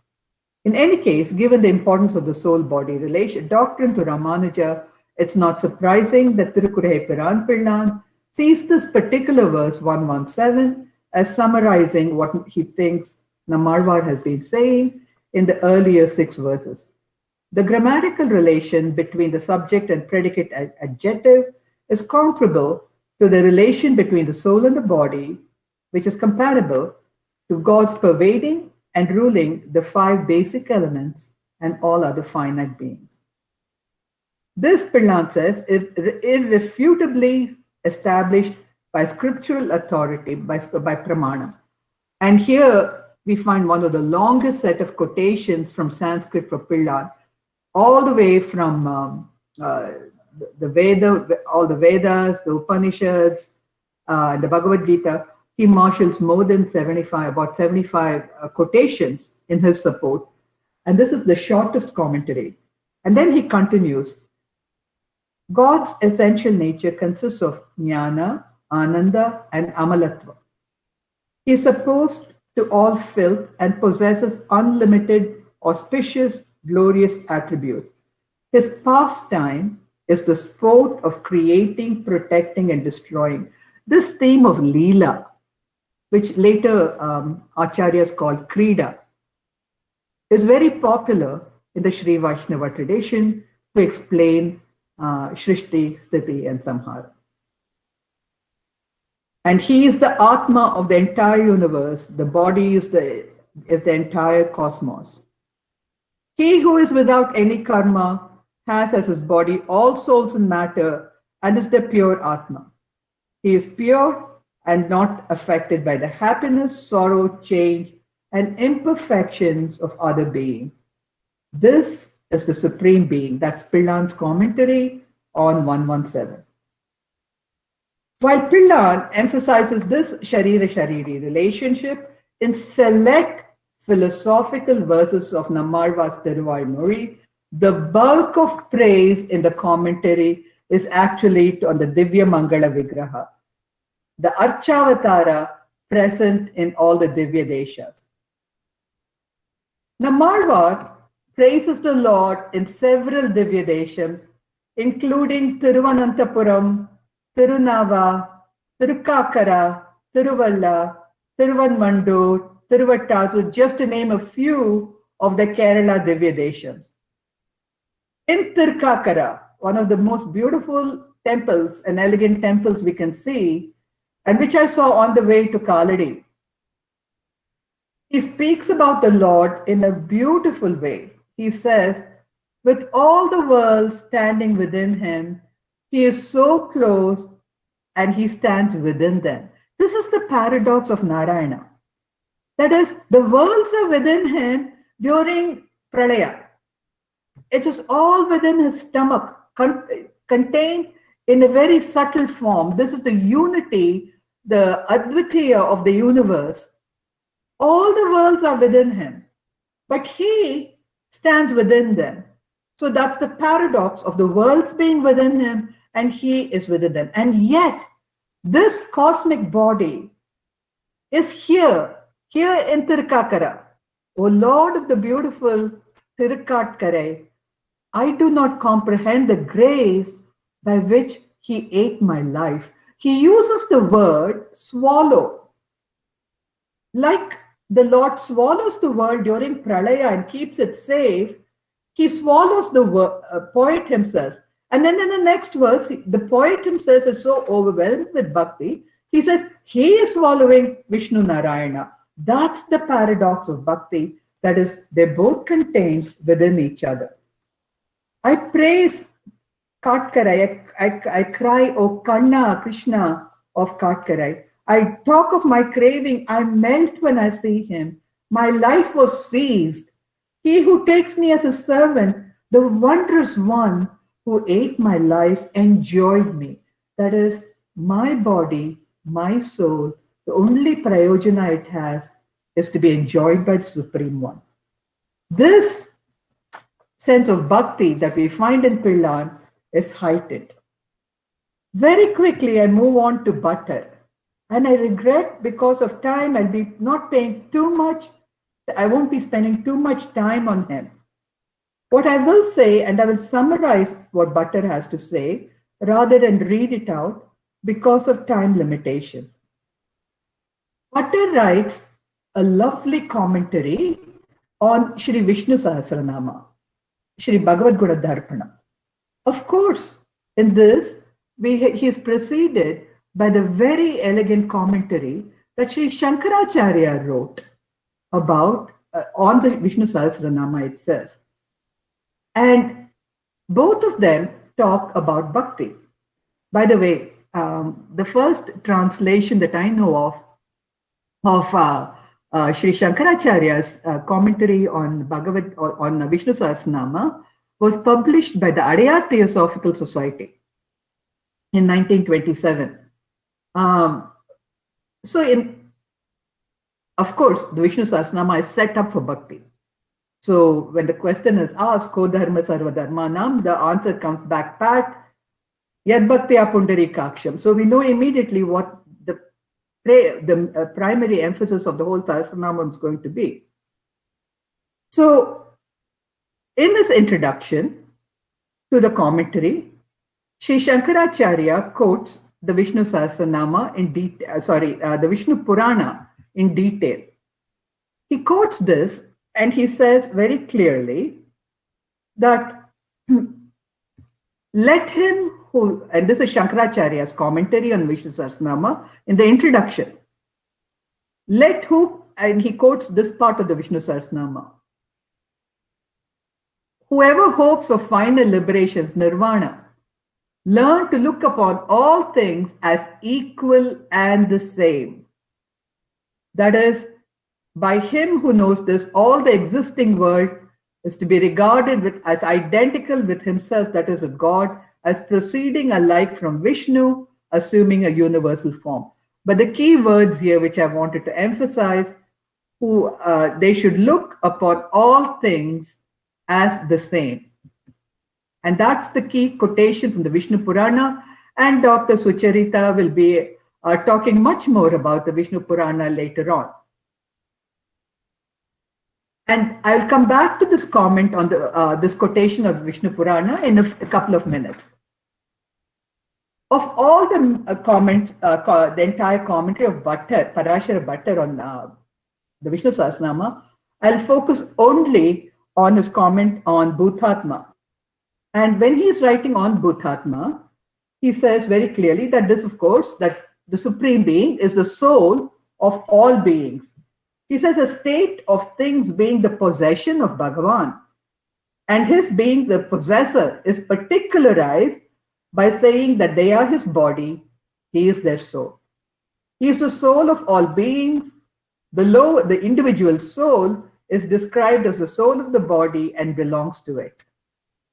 In any case, given the importance of the soul-body relation doctrine to Ramanuja, it's not surprising that Tirukkurai Piran Pillan sees this particular verse 117 as summarizing what he thinks Nammalvar has been saying in the earlier 6 verses. The grammatical relation between the subject and predicate adjective is comparable to the relation between the soul and the body, which is comparable to God's pervading and ruling the 5 basic elements and all other finite beings. This, Pillan says, is irrefutably established by scriptural authority, by pramana. And here we find one of the longest set of quotations from Sanskrit for Pillan, all the way from the Vedas, the Upanishads, the Bhagavad Gita. He marshals more than 75 quotations in his support. And this is the shortest commentary. And then he continues, God's essential nature consists of jnana, ananda, and amalatva. He is opposed to all filth and possesses unlimited, auspicious, glorious attributes. His pastime is the sport of creating, protecting, and destroying. This theme of Leela, which later Acharyas called Krida, is very popular in the Sri Vaishnava tradition to explain Shrishti, Sthiti, and Samhara. And he is the Atma of the entire universe. The body is the entire cosmos. He who is without any karma has as his body all souls and matter and is the pure Atma. He is pure and not affected by the happiness, sorrow, change, and imperfections of other beings. This is the Supreme Being. That's Pillan's commentary on 117. While Pillan emphasizes this Sharira-Shariri relationship in select philosophical verses of Nammalvar's Thiruvaimozhi, the bulk of praise in the commentary is actually on the Divya Mangala Vigraha, the Archavatara present in all the Divya Deshas. Nammalvar praises the Lord in several Divya Deshams, including Thiruvananthapuram, Tirunava, Tirukakara, Tiruvalla, Tiruvanmandur, Tiruvattattur, just to name a few of the Kerala Divya Deshams. In Tirukakara, one of the most beautiful temples and elegant temples we can see, and which I saw on the way to Kaladi, he speaks about the Lord in a beautiful way. He says, with all the world standing within him, he is so close and he stands within them. This is the paradox of Narayana. That is, the worlds are within him during Pralaya. It is all within his stomach, contained in a very subtle form. This is the unity, the Advitiya of the universe. All the worlds are within him, but he stands within them. So that's the paradox of the worlds being within him and he is within them. And yet, this cosmic body is here in Tirukakara. O Lord of the beautiful Tirukkatkare, I do not comprehend the grace by which he ate my life. He uses the word swallow. Like the Lord swallows the world during Pralaya and keeps it safe, he swallows the poet himself. And then in the next verse, the poet himself is so overwhelmed with bhakti, he says, he is swallowing Vishnu Narayana. That's the paradox of bhakti. That is, they're both contained within each other. I praise Katkarai. I cry, O Kanna, Krishna of Katkarai. I talk of my craving. I melt when I see him. My life was seized. He who takes me as a servant, the wondrous one who ate my life, enjoyed me. That is, my body, my soul, the only prayojana it has is to be enjoyed by the Supreme One. This sense of bhakti that we find in Pillan is heightened. Very quickly, I move on to butter. And I regret, because of time, I'll be not paying too much. I won't be spending too much time on him. What I will say, and I will summarize what Bhatter has to say, rather than read it out, because of time limitations. Bhatter writes a lovely commentary on Sri Vishnu Sahasranama, Sri Bhagavad Guna Darpana. Of course, in this, he is preceded by the very elegant commentary that Sri Sankaracharya wrote about on the Vishnu Sahasranama itself. And both of them talk about bhakti. By the way, the first translation that I know of Sri Sankaracharya's commentary on on Vishnu Sahasranama was published by the Adyar Theosophical Society in 1927. Of course, the Vishnu Sahasranama is set up for bhakti. So when the question is asked, Ko dharma sarva dharmanam, the answer comes back pat, yad bhaktya pundarikaksham. So we know immediately what the primary emphasis of the whole Sahasranama is going to be. So in this introduction to the commentary, Sri Sankaracharya quotes the Vishnu Sahasranama in detail, the Vishnu Purana in detail. He quotes this and he says very clearly that let him who, and this is Sankaracharya's commentary on Vishnu Sahasranama in the introduction, let who, and he quotes this part of the Vishnu Sahasranama, whoever hopes for final liberations, nirvana, learn to look upon all things as equal and the same. That is, by him who knows this, all the existing world is to be regarded as identical with himself, that is with God, as proceeding alike from Vishnu, assuming a universal form. But the key words here, which I wanted to emphasize, they should look upon all things as the same. And that's the key quotation from the Vishnu Purana. And Dr. Sucharita will be talking much more about the Vishnu Purana later on. And I'll come back to this comment on this quotation of Vishnu Purana in a couple of minutes. Of all the comments, the entire commentary of Bhattar, Parashara Bhattar on the Vishnu Sahasranama, I'll focus only on his comment on Bhutatma. And when he's writing on Bhutatma, he says very clearly that this, of course, that the Supreme Being is the soul of all beings. He says a state of things being the possession of Bhagavan, and his being the possessor is particularized by saying that they are his body, he is their soul. He is the soul of all beings. Below, the individual soul is described as the soul of the body and belongs to it.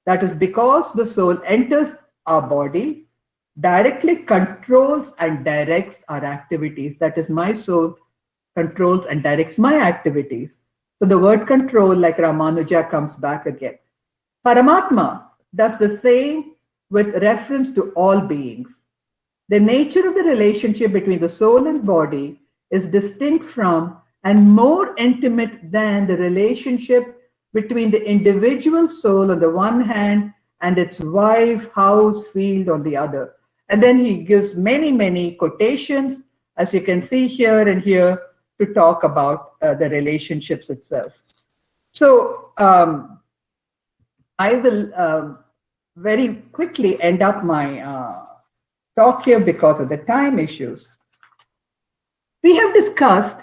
That is because the soul enters our body, directly controls and directs our activities. That is, my soul controls and directs my activities. So the word control, like Ramanuja, comes back again. Paramatma does the same with reference to all beings. The nature of the relationship between the soul and body is distinct from and more intimate than the relationship between the individual soul on the one hand and its wife, house, field on the other. And then he gives many, many quotations, as you can see here and here, to talk about the relationships itself. So I will very quickly end up my talk here because of the time issues. We have discussed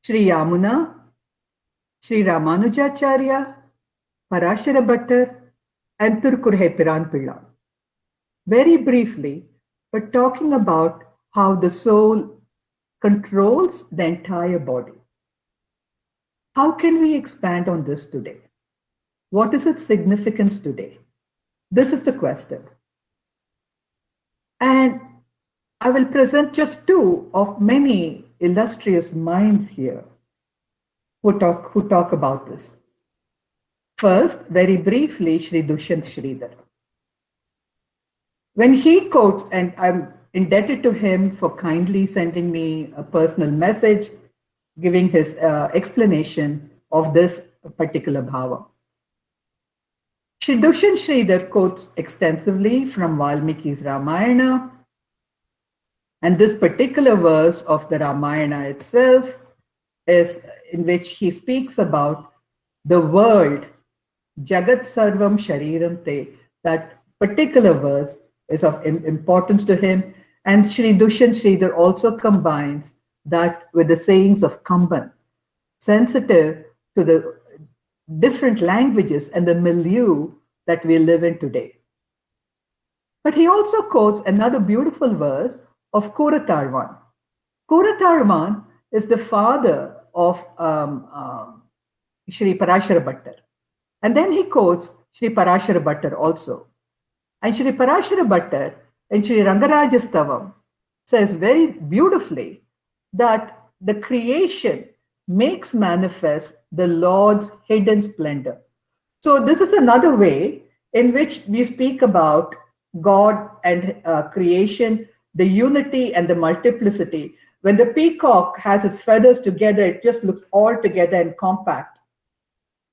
Sri Yamuna, Sri Ramanujacharya, Parashara Bhattar, and Thirukkurai Piran Pilla. Very briefly, but talking about how the soul controls the entire body. How can we expand on this today? What is its significance today? This is the question. And I will present just two of many illustrious minds here who talk about this. First, very briefly, Sri Dushyant Sridhar. When he quotes, and I'm indebted to him for kindly sending me a personal message, giving his explanation of this particular bhava. Sri Dushyant Sridhar quotes extensively from Valmiki's Ramayana, and this particular verse of the Ramayana itself is in which he speaks about the world, Jagat Sarvam Shariram Te. That particular verse is of importance to him. And Sri Dushyant Sridhar also combines that with the sayings of Kamban, sensitive to the different languages and the milieu that we live in today. But he also quotes another beautiful verse of Koratarvan. Koratarvan is the father of Sri Parashara Bhattar. And then he quotes Sri Parashara Bhattar also. And Sri Parashara Bhattar and Sri Rangarajastavam says very beautifully that the creation makes manifest the Lord's hidden splendor. So this is another way in which we speak about God and creation, the unity and the multiplicity. When the peacock has its feathers together, it just looks all together and compact.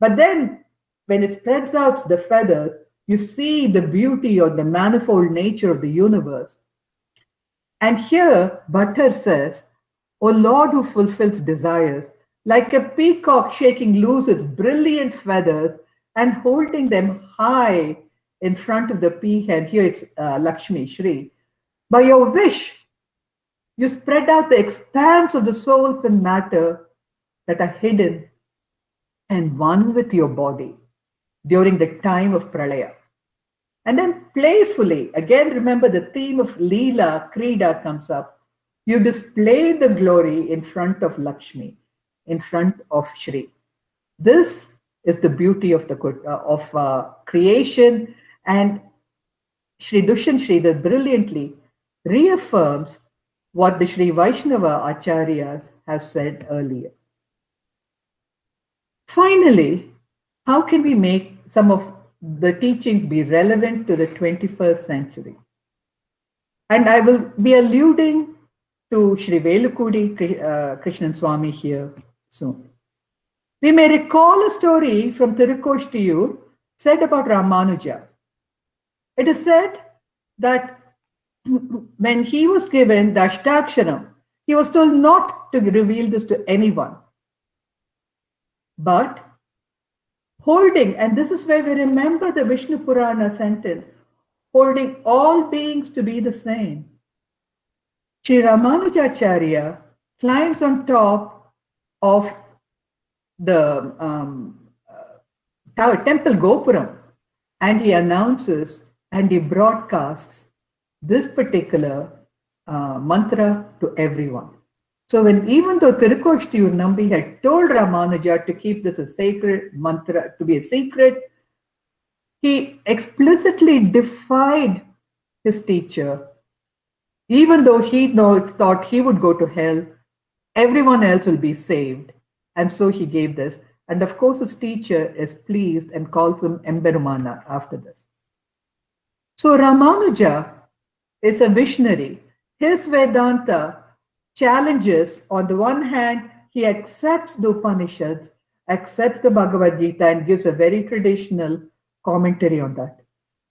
But then when it spreads out the feathers, you see the beauty or the manifold nature of the universe. And here, Bhatter says, O Lord who fulfills desires, like a peacock shaking loose its brilliant feathers and holding them high in front of the peahen, here it's Lakshmi, Sree. By your wish, you spread out the expanse of the souls and matter that are hidden and one with your body during the time of Pralaya. And then playfully, again, remember the theme of Leela, Krida comes up. You display the glory in front of Lakshmi, in front of Sree. This is the beauty of the creation, and Sri Dushyant Sridhar brilliantly reaffirms what the Sri Vaishnava Acharyas have said earlier. Finally, how can we make some of the teachings be relevant to the 21st century? And I will be alluding to Sri Velukudi Krishnan Swami here soon. We may recall a story from Tirukoštiyur said about Ramanuja. It is said that when he was given the Ashtaksharam, he was told not to reveal this to anyone. But holding, and this is where we remember the Vishnu Purana sentence, holding all beings to be the same. Sri Ramanujacharya climbs on top of the temple Gopuram, and he announces and he broadcasts this particular mantra to everyone. So even though Tirukoštiyur Nambi had told Ramanuja to keep this a sacred mantra, to be a secret, he explicitly defied his teacher. Even though he thought he would go to hell, everyone else will be saved. And so he gave this. And of course, his teacher is pleased and calls him Emberumana after this. So Ramanuja is a visionary. His Vedanta challenges, on the one hand, he accepts the Upanishads, accepts the Bhagavad Gita, and gives a very traditional commentary on that.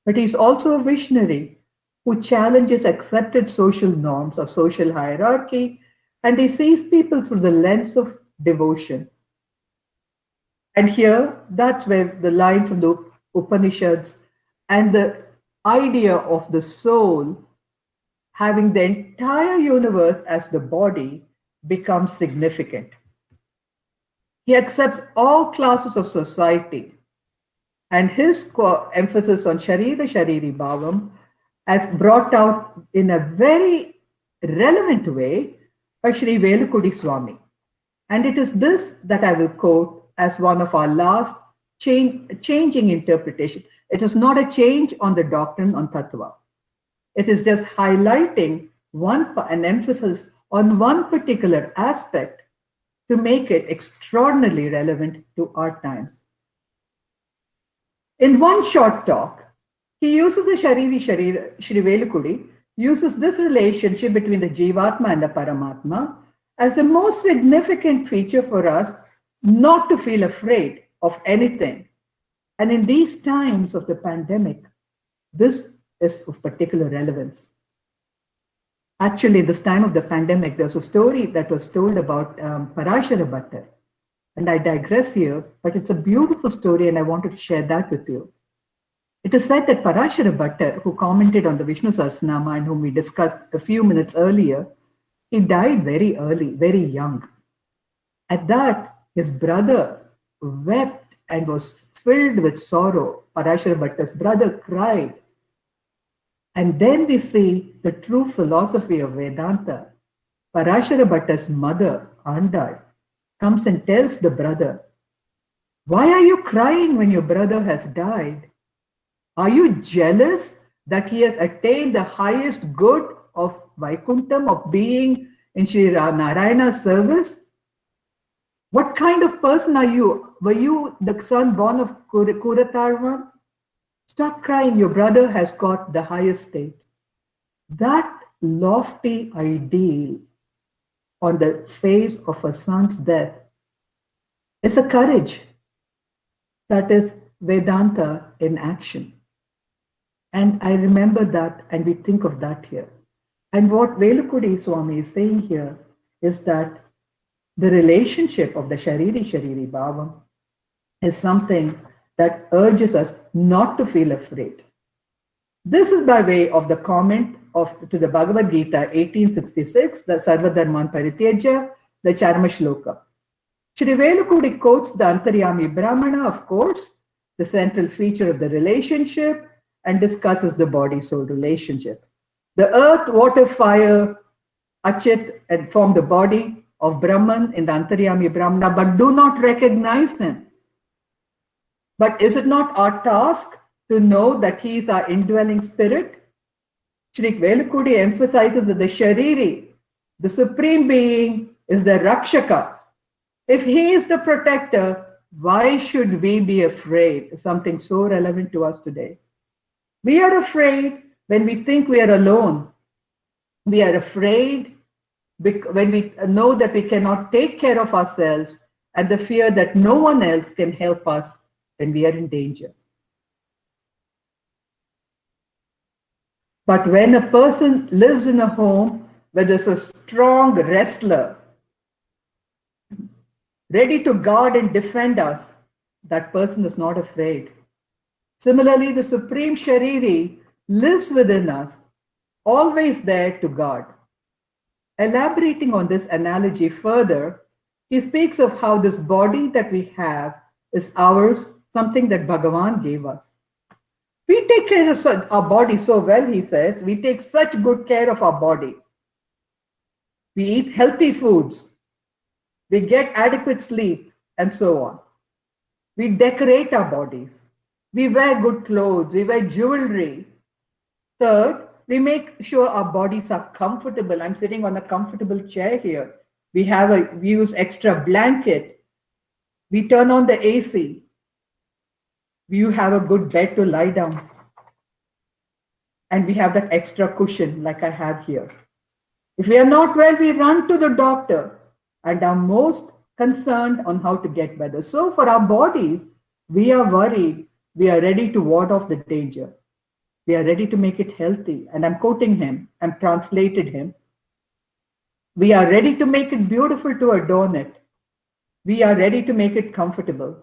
But he's also a visionary who challenges accepted social norms or social hierarchy, and he sees people through the lens of devotion. And here, that's where the line from the Upanishads and the idea of the soul having the entire universe as the body becomes significant. He accepts all classes of society, and his emphasis on Sharira Shariri Bhavam as brought out in a very relevant way by Sri Velukudi Swami. And it is this that I will quote as one of our last changing interpretation. It is not a change on the doctrine on Tattva. It is just highlighting an emphasis on one particular aspect to make it extraordinarily relevant to our times. In one short talk, he uses the Sri Velukudi uses this relationship between the Jivatma and the Paramatma as the most significant feature for us not to feel afraid of anything. And in these times of the pandemic, this is of particular relevance. Actually, this time of the pandemic, there's a story that was told about Parashara Bhatter. And I digress here, but it's a beautiful story and I wanted to share that with you. It is said that Parashara Bhatter, who commented on the Vishnu Sahasranama and whom we discussed a few minutes earlier, he died very early, very young. At that, his brother wept and was filled with sorrow. Parashara Bhattar's brother cried. And then we see the true philosophy of Vedanta. Parashara Bhattar's mother, Andal, comes and tells the brother, "Why are you crying when your brother has died? Are you jealous that he has attained the highest good of Vaikuntham, of being in Sri Narayana's service? What kind of person are you? Were you the son born of Kuratarvan? Stop crying, your brother has got the highest state." That lofty ideal on the face of a son's death is a courage that is Vedanta in action. And I remember that, and we think of that here. And what Velukudi Swami is saying here is that the relationship of the Shariri Bhavam is something that urges us not to feel afraid. This is by way of the comment to the Bhagavad Gita 1866, the Sarvadharman Parityaja, the Charma Shloka. Shri Velukudi quotes the Antaryami Brahmana, of course, the central feature of the relationship, and discusses the body-soul relationship. The earth, water, fire, Achit, and form the body of Brahman in the Antaryami Brahmana, but do not recognize him. But is it not our task to know that he is our indwelling spirit? Shri Velukudi emphasizes that the Shariri, the supreme being, is the Rakshaka. If he is the protector, why should we be afraid? Something so relevant to us today. We are afraid when we think we are alone. We are afraid when we know that we cannot take care of ourselves, and the fear that no one else can help us when we are in danger. But when a person lives in a home where there's a strong wrestler ready to guard and defend us, that person is not afraid. Similarly, the Supreme Shariri lives within us, always there to guard. Elaborating on this analogy further, he speaks of how this body that we have is ours, something that Bhagavan gave us. We take care of our body so well, he says. We take such good care of our body. We eat healthy foods. We get adequate sleep, and so on. We decorate our bodies. We wear good clothes. We wear jewelry. Third, we make sure our bodies are comfortable. I'm sitting on a comfortable chair here. We use extra blanket. We turn on the AC. You have a good bed to lie down. And we have that extra cushion like I have here. If we are not well, we run to the doctor and are most concerned on how to get better. So for our bodies, we are worried. We are ready to ward off the danger. We are ready to make it healthy. And I'm quoting him. I'm translated him. We are ready to make it beautiful, to adorn it. We are ready to make it comfortable.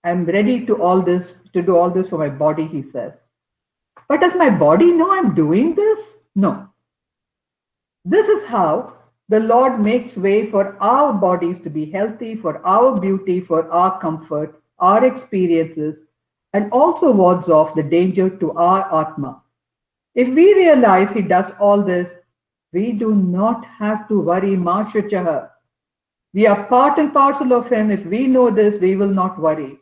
I'm ready to do all this for my body, he says. But does my body know I'm doing this? No. This is how the Lord makes way for our bodies to be healthy, for our beauty, for our comfort, our experiences, and also wards off the danger to our Atma. If we realize he does all this, we do not have to worry Marshachaha. We are part and parcel of him. If we know this, we will not worry.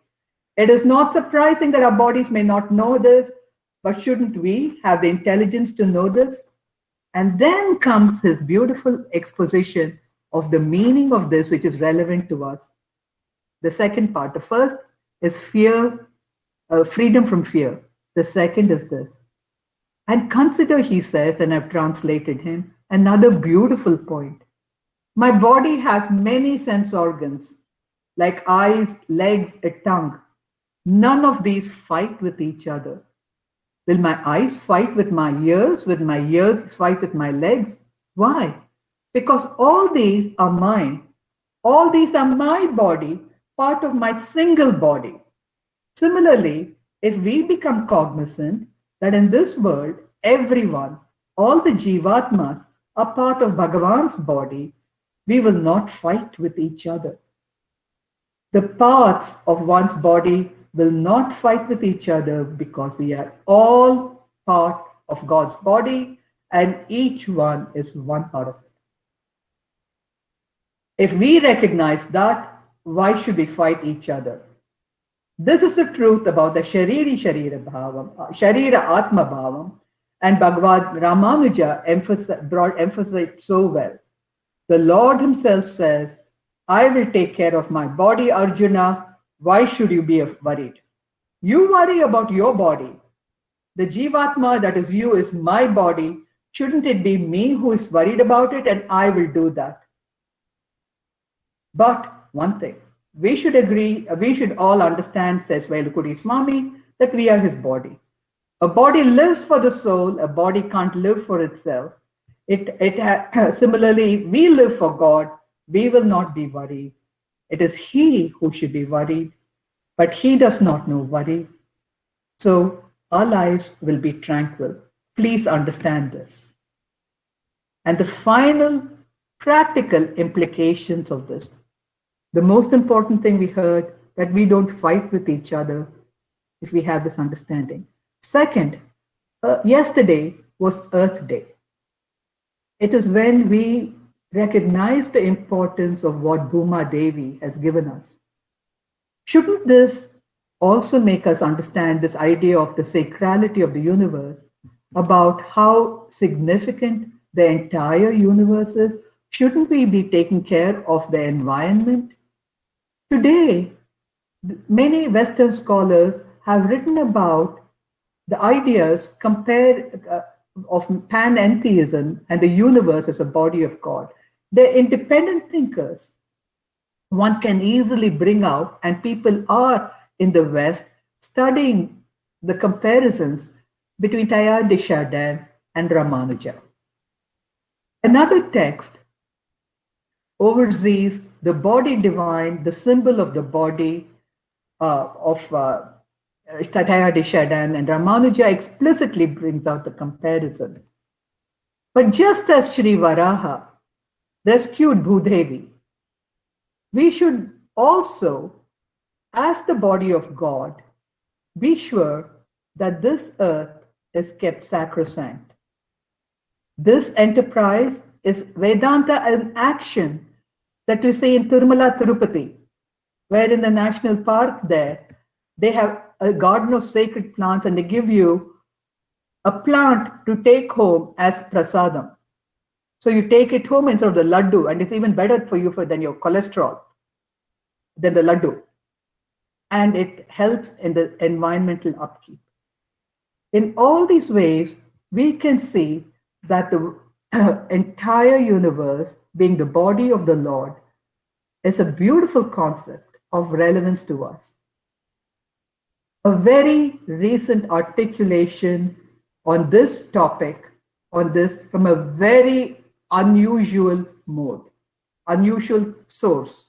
It is not surprising that our bodies may not know this, but shouldn't we have the intelligence to know this? And then comes his beautiful exposition of the meaning of this, which is relevant to us. The second part, the first is fear, freedom from fear. The second is this. And consider, he says, and I've translated him, another beautiful point. My body has many sense organs, like eyes, legs, a tongue. None of these fight with each other. Will my eyes fight with my ears? Will my ears fight with my legs? Why? Because all these are mine. All these are my body, part of my single body. Similarly, if we become cognizant that in this world, everyone, all the Jivatmas are part of Bhagavan's body, we will not fight with each other. The parts of one's body will not fight with each other because we are all part of God's body and each one is one part of it. If we recognize that, why should we fight each other? This is the truth about the Sharira Atma Bhavam, and Bhagavad Ramanuja emphasized so well. The Lord himself says, I will take care of my body, Arjuna. Why should you be worried? You worry about your body. The Jivatma, that is you, is my body. Shouldn't it be me who is worried about it? And I will do that. But one thing, we should all understand, says Velukudi Swami, that we are his body. A body lives for the soul, a body can't live for itself. Similarly, we live for God. We will not be worried. It is He who should be worried, but He does not know worry. So our lives will be tranquil. Please understand this. And the final practical implications of this. The most important thing we heard, that we don't fight with each other if we have this understanding. Second, yesterday was Earth Day. It is when we recognize the importance of what Bhuma Devi has given us. Shouldn't this also make us understand this idea of the sacrality of the universe, about how significant the entire universe is? Shouldn't we be taking care of the environment? Today, many Western scholars have written about the ideas of panentheism and the universe as a body of God. They're independent thinkers. One can easily bring out, and people are in the West studying the comparisons between Teilhard de Chardin and Ramanuja. Another text oversees the body divine, the symbol of the body of Teilhard de Chardin, and Ramanuja explicitly brings out the comparison. But just as Sri Varaha rescued Bhudevi, we should also, as the body of God, be sure that this earth is kept sacrosanct. This enterprise is Vedanta in action that we see in Tirumala, Tirupati, where in the national park there, they have a garden of sacred plants, and they give you a plant to take home as prasadam. So you take it home instead of the laddu, and it's even better for you than your cholesterol, than the laddu. And it helps in the environmental upkeep. In all these ways, we can see that the entire universe, being the body of the Lord, is a beautiful concept of relevance to us. A very recent articulation on this topic, from a very unusual mode, unusual source.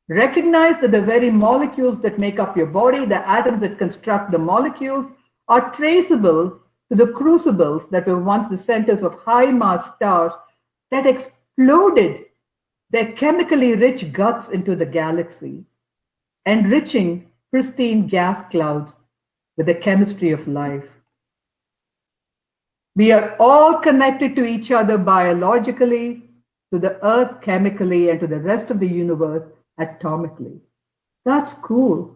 Recognize that the very molecules that make up your body, the atoms that construct the molecules, are traceable to the crucibles that were once the centers of high mass stars that exploded their chemically rich guts into the galaxy, enriching pristine gas clouds with the chemistry of life. We are all connected to each other biologically, to the earth chemically, and to the rest of the universe atomically. That's cool.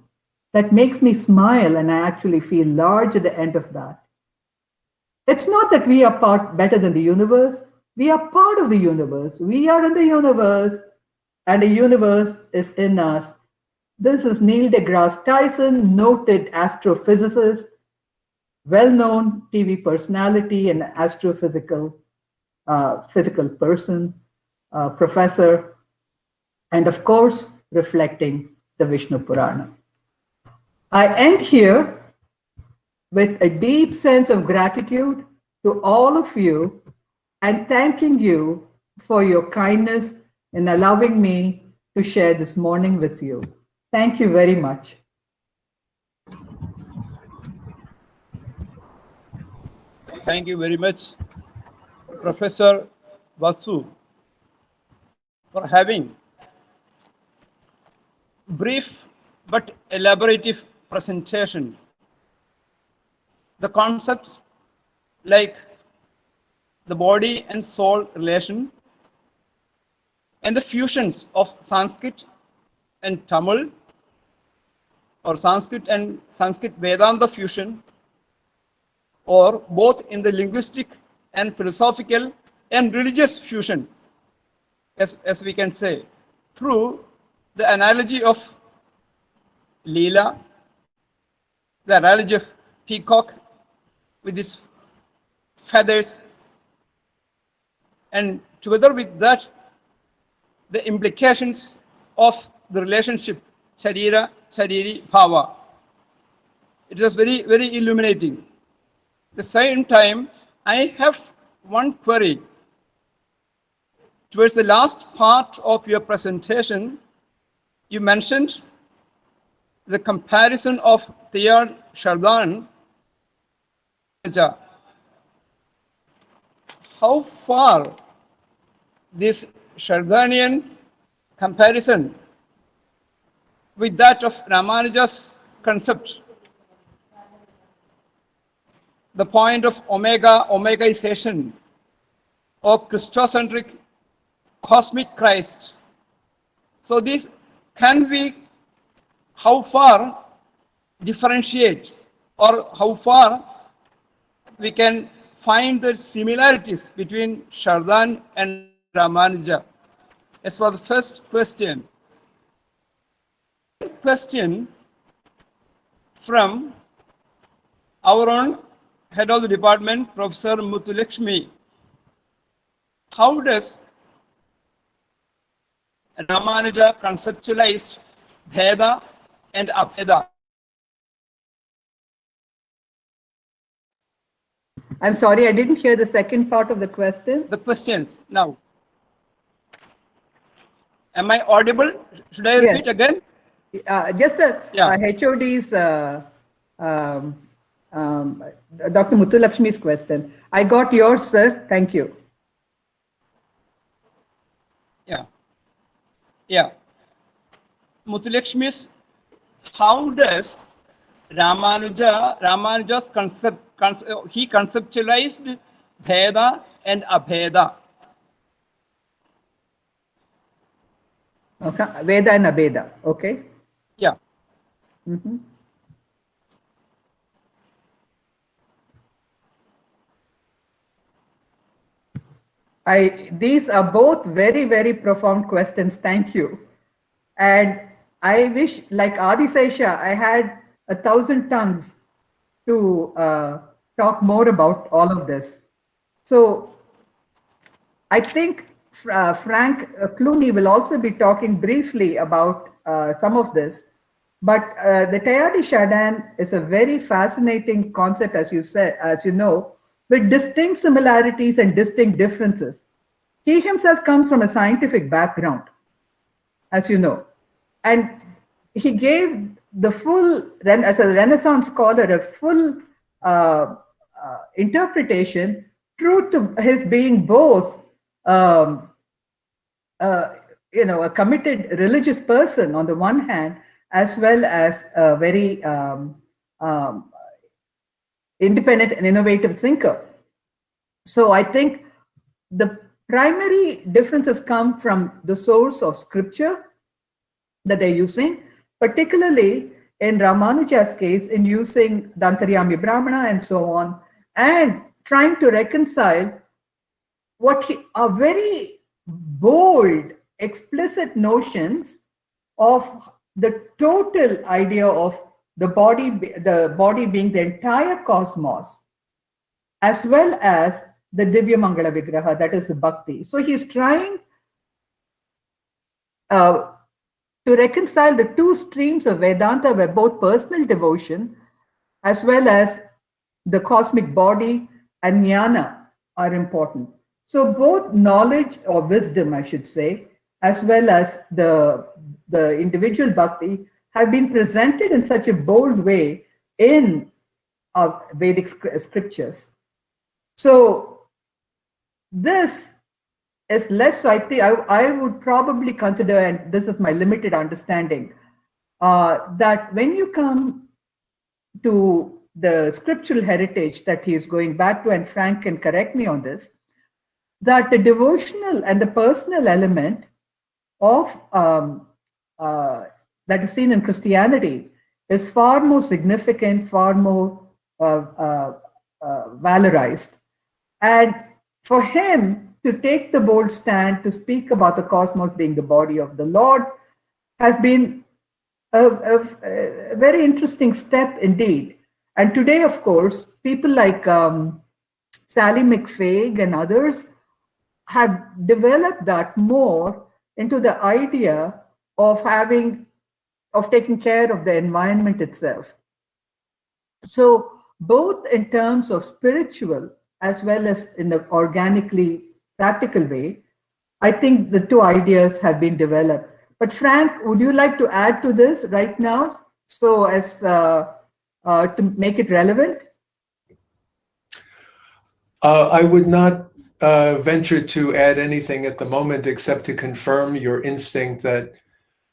That makes me smile, and I actually feel large at the end of that. It's not that we are better than the universe. We are part of the universe. We are in the universe, and the universe is in us. This is Neil deGrasse Tyson, noted astrophysicist, well-known TV personality and astrophysical physical person, professor, and of course, reflecting the Vishnu Purana. I end here with a deep sense of gratitude to all of you, and thanking you for your kindness in allowing me to share this morning with you. Thank you very much. Thank you very much, Professor Vasu, for having brief but elaborative presentation. The concepts like the body and soul relation, and the fusions of Sanskrit and Tamil, or Sanskrit and Sanskrit Vedanta fusion, or both in the linguistic and philosophical and religious fusion, as we can say, through the analogy of Leela, the analogy of peacock with its feathers, and together with that, the implications of the relationship Sharira, Shariri, Bhava. It was very illuminating. At the same time, I have one query towards the last part of your presentation, you mentioned the comparison of Theod Chardin. How far this Chardinian comparison with that of Ramanuja's concept, the point of omegaization or Christocentric cosmic Christ. So this can we, how far differentiate, or how far we can find the similarities between Chardin and Ramanuja? As for the first question. Question from our own head of the department, Professor Muthulakshmi. How does Ramanuja conceptualize Bheda and Abheda? I'm sorry, I didn't hear the second part of the question. The question now. Am I audible? Should I Yes. repeat again? Just the Yeah. HOD's, Dr. Muthulakshmi's question. I got yours, sir. Thank you. Yeah. Yeah. Muthulakshmi's, how does Ramanuja's he conceptualized Bheda and Abheda? Okay. Veda and Abheda. Okay. Yeah. Mhm. These are both very, very profound questions. Thank you. And I wish, like Adisesha, I had 1,000 tongues to talk more about all of this. So I think Frank Clooney will also be talking briefly about some of this. But the Teilhard de Chardin is a very fascinating concept, as you said, as you know, with distinct similarities and distinct differences. He himself comes from a scientific background, as you know, and he gave the full, as a Renaissance scholar, a full interpretation, true to his being both, a committed religious person on the one hand, as well as a very independent and innovative thinker. So I think the primary differences come from the source of scripture that they're using, particularly in Ramanuja's case, in using the Antaryami Brahmana and so on, and trying to reconcile what are very bold, explicit notions of the total idea of the body being the entire cosmos, as well as the Divya Mangala Vigraha, that is the Bhakti. So he's trying to reconcile the two streams of Vedanta, where both personal devotion as well as the cosmic body and jnana are important. So both knowledge or wisdom, I should say, as well as the individual bhakti have been presented in such a bold way in Vedic scriptures. So this is less, so I think I would probably consider, and this is my limited understanding, that when you come to the scriptural heritage that he is going back to, and Frank can correct me on this, that the devotional and the personal element of that is seen in Christianity is far more significant, far more valorized. And for him to take the bold stand to speak about the cosmos being the body of the Lord has been a very interesting step indeed. And today, of course, people like Sally McFaig and others have developed that more into the idea of taking care of the environment itself. So both in terms of spiritual as well as in the organically practical way, I think the two ideas have been developed. But Frank, would you like to add to this right now, so as to make it relevant? I would not venture to add anything at the moment, except to confirm your instinct that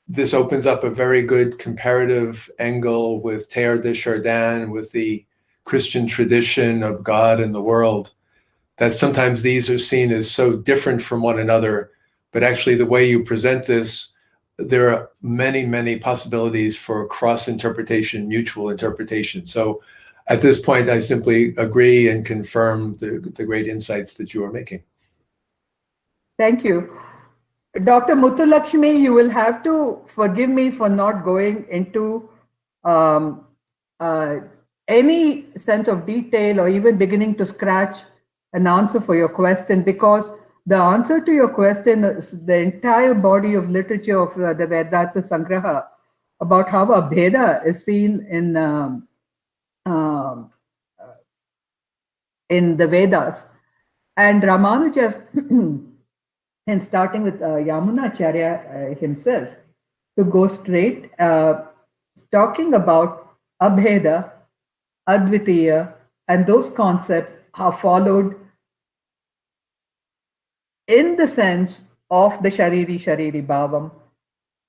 this opens up a very good comparative angle with Teilhard de Chardin, with the Christian tradition of God and the world, that sometimes these are seen as so different from one another, but actually the way you present this, there are many, many possibilities for cross-interpretation, mutual interpretation. So at this point, I simply agree and confirm the great insights that you are making. Thank you. Dr. Muthulakshmi, you will have to forgive me for not going into any sense of detail or even beginning to scratch an answer for your question, because the answer to your question is the entire body of literature of the Vedanta Sangraha about how Abheda is seen in the Vedas. And Ramanuja, and starting with Yamunacharya himself, to go straight, talking about Abheda, Advitiya, and those concepts are followed in the sense of the Shariri Bhavam,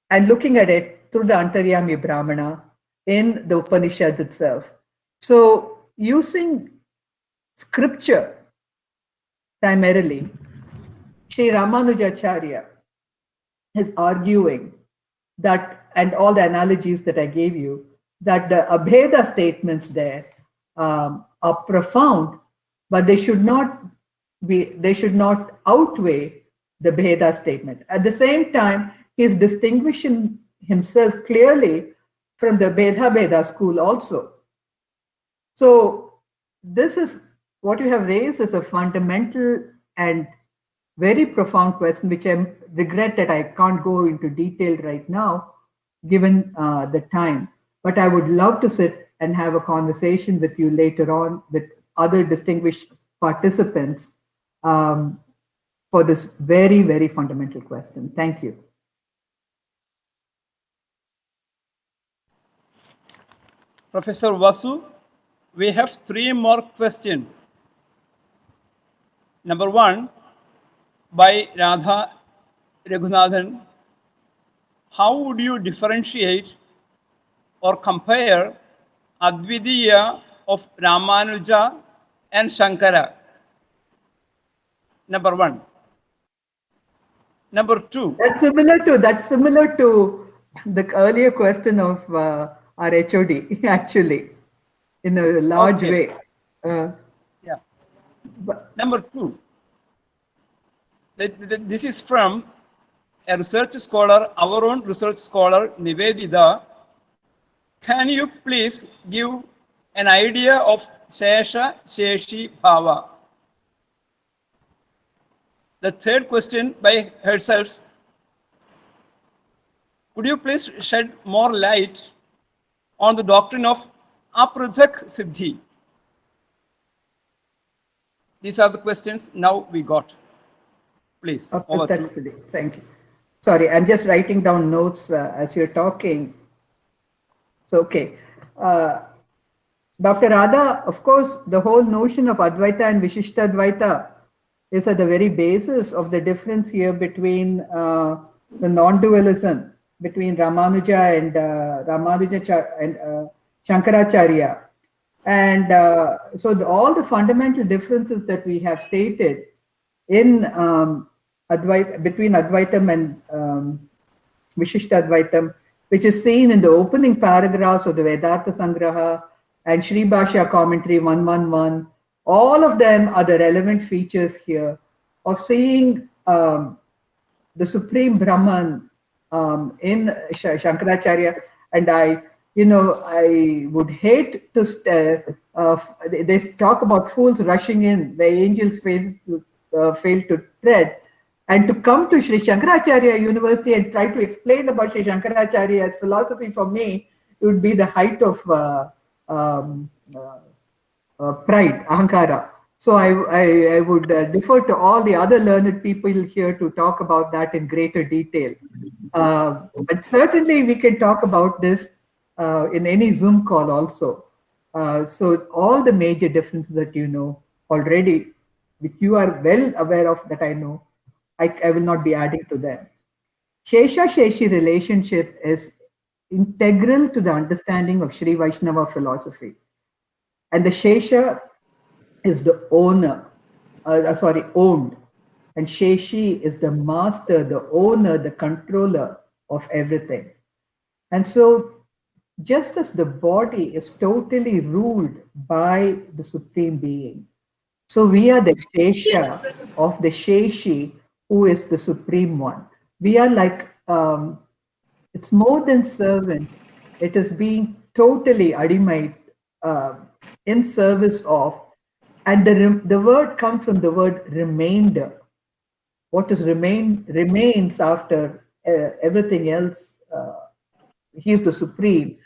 and looking at it through the Antaryami Brahmana in the Upanishads itself. So using scripture primarily, Sri Ramanujacharya is arguing that, and all the analogies that I gave you, that the Abheda statements there are profound, but they should not outweigh the Bheda statement. At the same time, he is distinguishing himself clearly from the Bheda school also. So this is what you have raised is a fundamental and very profound question, which I regret that I can't go into detail right now, given the time. But I would love to sit and have a conversation with you later on with other distinguished participants for this very, very fundamental question. Thank you. Professor Vasu, we have 3 more questions. Number 1, by Radha Raghunathan. How would you differentiate or compare Advidiya of Ramanuja and Shankara? Number 1. Number 2. That's similar to the earlier question of our HOD, actually, in a large way. Yeah. Number 2. This is from a research scholar, our own research scholar, Nivedita. Can you please give an idea of Shesha Sheshi Bhava? The third question by herself. Would you please shed more light on the doctrine of Apruthak Siddhi? These are the questions now we got. Please, over to you. Thank you. Sorry, I'm just writing down notes as you're talking. So, okay. Dr. Radha, of course, the whole notion of Advaita and Vishishtadvaita is at the very basis of the difference here between the non-dualism between Ramanuja and Sankaracharya. And so all the fundamental differences that we have stated in between Advaitam and Vishishtadvaitam, which is seen in the opening paragraphs of the Vedanta Sangraha and Sree Bhashya Commentary 111, all of them are the relevant features here of seeing the Supreme Brahman in Sankaracharya. And I would hate to, they talk about fools rushing in where angels fail to tread. And to come to Sri Sankaracharya University and try to explain about Sri Sankaracharya's philosophy, for me, it would be the height of pride, ahankara. So I would defer to all the other learned people here to talk about that in greater detail. But certainly we can talk about this in any Zoom call also. So all the major differences that you know already, which you are well aware of that I know, I will not be adding to them. Shesha-Sheshi relationship is integral to the understanding of Sri Vaishnava philosophy. And the Shesha is the owner, owned. And Sheshi is the master, the owner, the controller of everything. And so just as the body is totally ruled by the Supreme Being, so we are the Shesha of the Sheshi, who is the Supreme One. We are like, it's more than servant. It is being totally adimite, in service of, and the word comes from the word remainder. What is remains after everything else. He is the Supreme.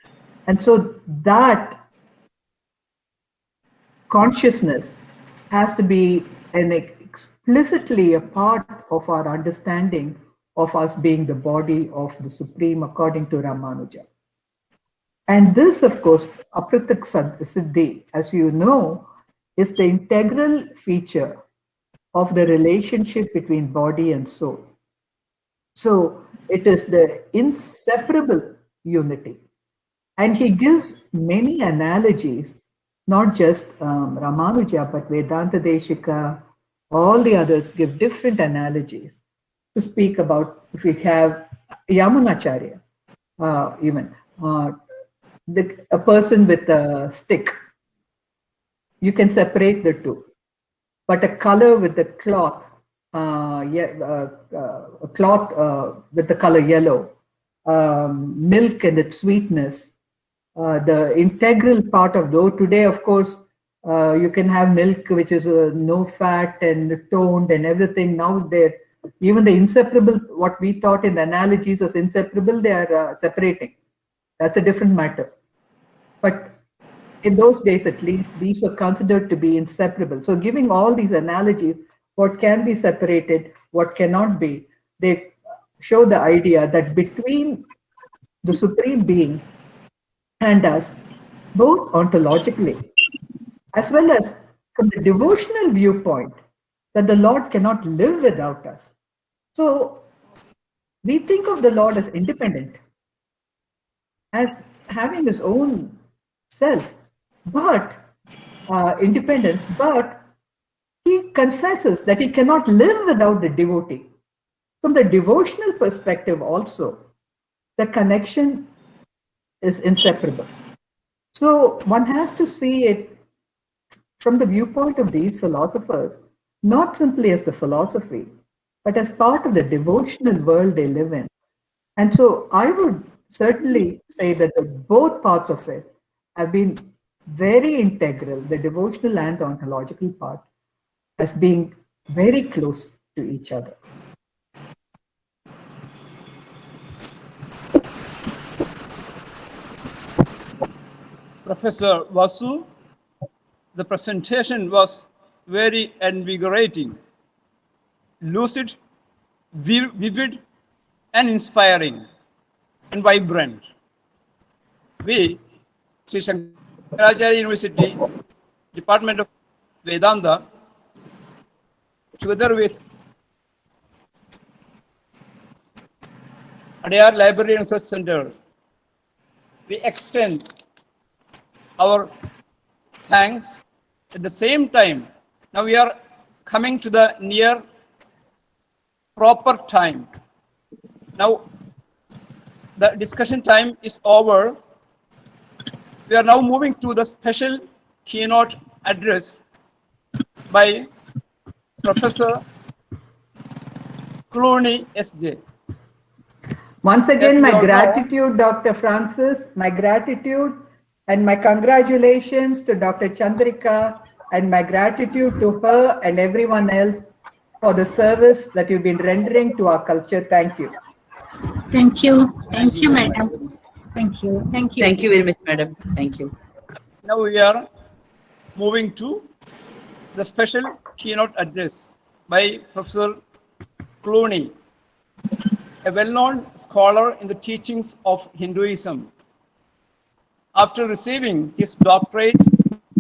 And so that consciousness has to be explicitly a part of our understanding of us being the body of the Supreme according to Ramanuja. And this, of course, Apratak Siddhi, as you know, is the integral feature of the relationship between body and soul. So it is the inseparable unity. And he gives many analogies, not just Ramanuja, but Vedanta Deshika, all the others give different analogies to speak about. If we have Yamunacharya, even a person with a stick, you can separate the two. But a color with the cloth, a cloth with the color yellow, milk and its sweetness, the integral part of though today, of course, you can have milk which is no fat and toned and everything. Now they're even the inseparable, what we taught in the analogies as inseparable, they are separating. That's a different matter. But in those days, at least, these were considered to be inseparable. So giving all these analogies, what can be separated, what cannot be, they show the idea that between the Supreme Being and us, both ontologically, as well as from the devotional viewpoint, that the Lord cannot live without us. So we think of the Lord as independent, as having his own self, but independence, but he confesses that he cannot live without the devotee. From the devotional perspective also, the connection is inseparable. So one has to see it from the viewpoint of these philosophers, not simply as the philosophy, but as part of the devotional world they live in. And so I would certainly say that both parts of it have been very integral, the devotional and the ontological part, as being very close to each other. Professor Vasu, the presentation was very invigorating, lucid, vivid, and inspiring, and vibrant. We, Sri Sankaracharya University, Department of Vedanta, together with Adyar Library and Research Center, we extend our thanks. At the same time, now we are coming to the near proper time. Now the discussion time is over. We are now moving to the special keynote address by Professor Clooney S.J. Once again, Yes, my Lord. gratitude, Dr. Francis, my gratitude and my congratulations to Dr. Chandrika, and my gratitude to her and everyone else for the service that you've been rendering to our culture. Thank you. Thank you. Thank you, madam. Thank you. Thank you. Thank you very much, madam. Thank you. Now we are moving to the special keynote address by Professor Clooney, a well-known scholar in the teachings of Hinduism. After receiving his doctorate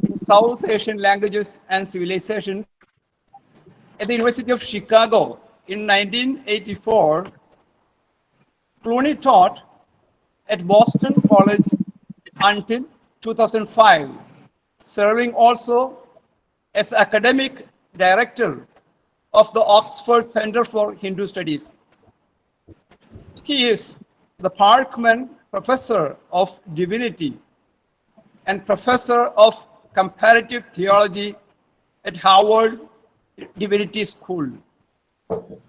in South Asian languages and civilizations at the University of Chicago in 1984, Clooney taught at Boston College until 2005, serving also as academic director of the Oxford Center for Hindu Studies. He is the Parkman Professor of Divinity and Professor of Comparative Theology at Harvard Divinity School.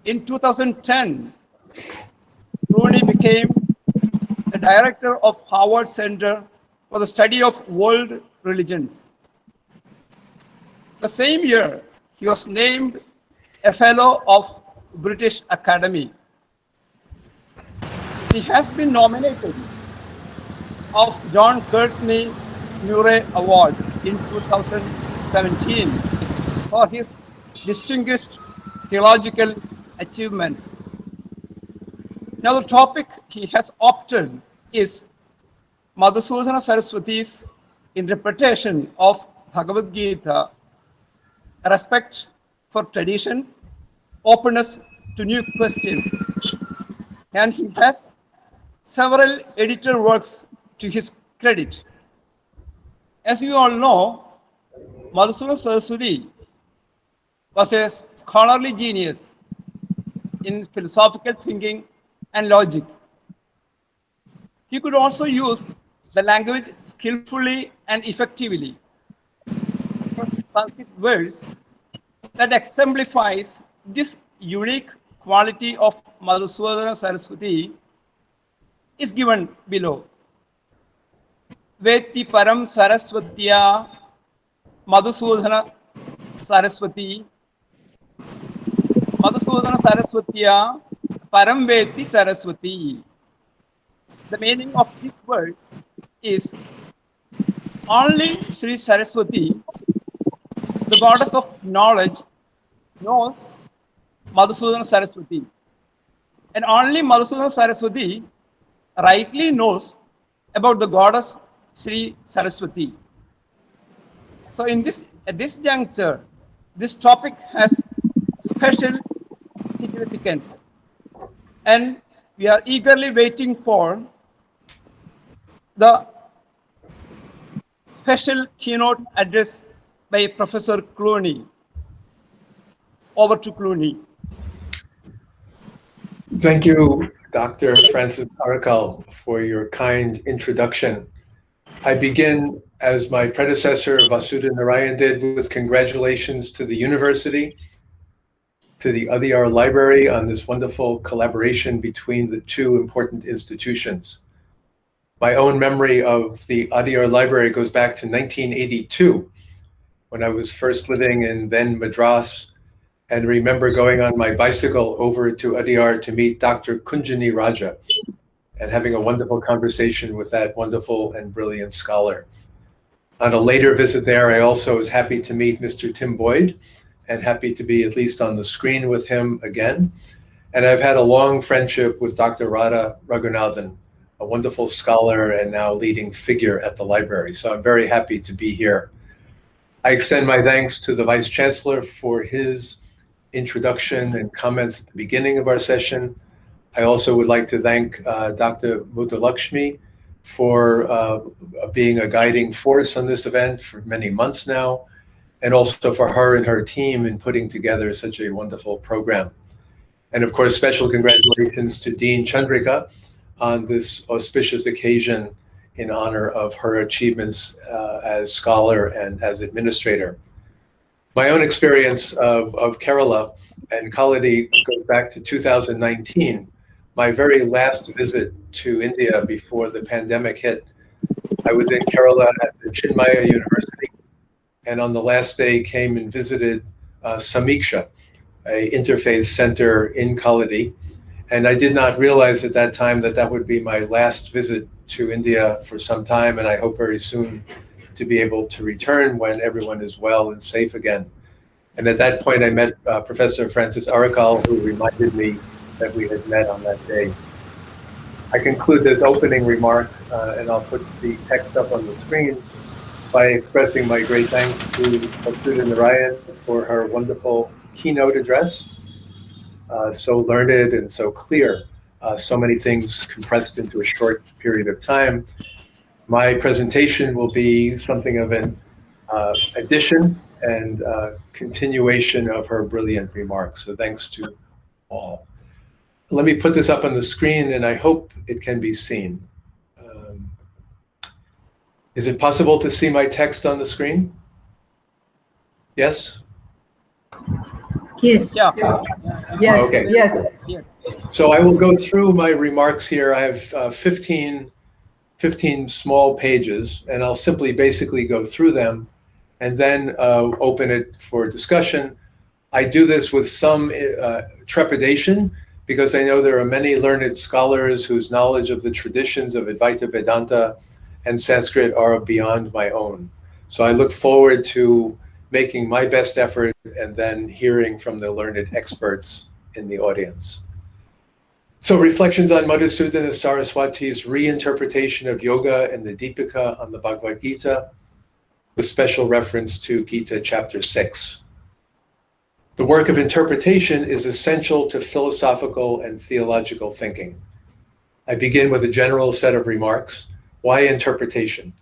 In 2010, Clooney became the director of Harvard Center for the Study of World Religions. The same year, he was named a Fellow of British Academy. He has been nominated of John Courtney Murray Award in 2017 for his distinguished theological achievements. Now the topic he has opted is Madhusudana Saraswati's interpretation of Bhagavad Gita, respect for tradition, openness to new questions. And he has several editor works to his credit. As you all know, Madhusudana Saraswati was a scholarly genius in philosophical thinking and logic. He could also use the language skillfully and effectively. Sanskrit verse that exemplifies this unique quality of Madhusudana Saraswati is given below. Veti param Saraswatya Madhusudana Saraswati Madhusudana Saraswatya param veti Saraswati. The meaning of this verse is only Sree Saraswati, the goddess of knowledge, knows Madhusudana Saraswati. And only Madhusudana Saraswati rightly knows about the goddess Sree Saraswati. So at this juncture, this topic has special significance. And we are eagerly waiting for the special keynote address by Professor Clooney. Over to Clooney. Thank you, Dr. Francis Arakal, for your kind introduction. I begin, as my predecessor, Vasudha Narayan, did, with congratulations to the university, to the Adiyar Library on this wonderful collaboration between the two important institutions. My own memory of the Adiyar Library goes back to 1982, when I was first living in then Madras, and remember going on my bicycle over to Adiyar to meet Dr. Kunjani Raja and having a wonderful conversation with that wonderful and brilliant scholar. On a later visit there, I also was happy to meet Mr. Tim Boyd and happy to be at least on the screen with him again. And I've had a long friendship with Dr. Radha Raghunathan, a wonderful scholar and now leading figure at the library. So I'm very happy to be here. I extend my thanks to the Vice Chancellor for his introduction and comments at the beginning of our session. I also would like to thank Dr. Muthulakshmi for being a guiding force on this event for many months now, and also for her and her team in putting together such a wonderful program. And of course, special congratulations to Dean Chandrika on this auspicious occasion in honor of her achievements as scholar and as administrator. My own experience of Kerala and Kaladi goes back to 2019, my very last visit to India before the pandemic hit. I was in Kerala at the Chinmaya University, and on the last day came and visited Samiksha, a interfaith center in Kaladi. And I did not realize at that time that that would be my last visit to India for some time, and I hope very soon to be able to return when everyone is well and safe again. And at that point, I met Professor Francis Arakal, who reminded me that we had met on that day. I conclude this opening remark, and I'll put the text up on the screen, by expressing my great thanks to Vasudha Narayan for her wonderful keynote address. So learned and so clear, so many things compressed into a short period of time. My presentation will be something of an addition and continuation of her brilliant remarks. So thanks to all. Let me put this up on the screen, and I hope it can be seen. Is it possible to see my text on the screen? Yes? Yes. Yeah. Yes, Okay. yes. So I will go through my remarks here. I have 15 small pages, and I'll simply basically go through them and then open it for discussion. I do this with some trepidation because I know there are many learned scholars whose knowledge of the traditions of Advaita Vedanta and Sanskrit are beyond my own. So I look forward to making my best effort and then hearing from the learned experts in the audience. So reflections on Madhusudana Saraswati's reinterpretation of yoga and the Deepika on the Bhagavad Gita, with special reference to Gita chapter 6. The work of interpretation is essential to philosophical and theological thinking. I begin with a general set of remarks. Why interpretation?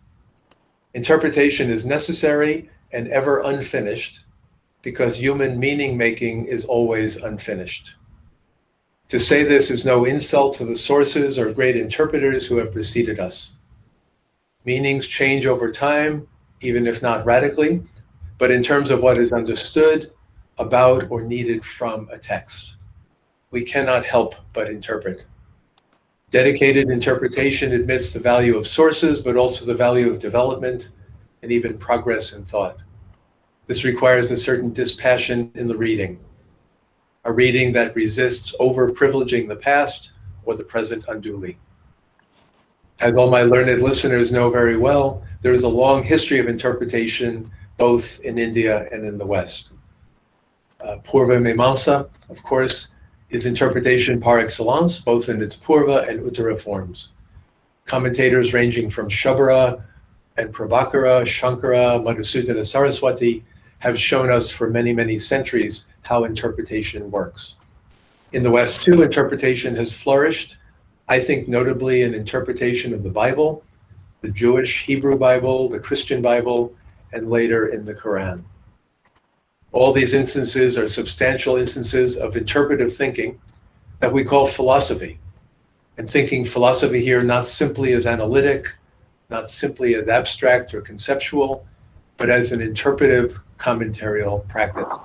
Interpretation is necessary and ever unfinished because human meaning making is always unfinished. To say this is no insult to the sources or great interpreters who have preceded us. Meanings change over time, even if not radically, but in terms of what is understood about or needed from a text. We cannot help but interpret. Dedicated interpretation admits the value of sources, but also the value of development and even progress in thought. This requires a certain dispassion in the reading, a reading that resists over-privileging the past or the present unduly. As all my learned listeners know very well, there is a long history of interpretation both in India and in the West. Purva Mimamsa, of course, is interpretation par excellence, both in its Purva and Uttara forms. Commentators ranging from Shabara and Prabhakara, Shankara, Madhusudana Saraswati have shown us for many, many centuries how interpretation works. In the West, too, interpretation has flourished, I think notably in interpretation of the Bible, the Jewish Hebrew Bible, the Christian Bible, and later in the Quran. All these instances are substantial instances of interpretive thinking that we call philosophy. And thinking philosophy here not simply as analytic, not simply as abstract or conceptual, but as an interpretive commentarial practice.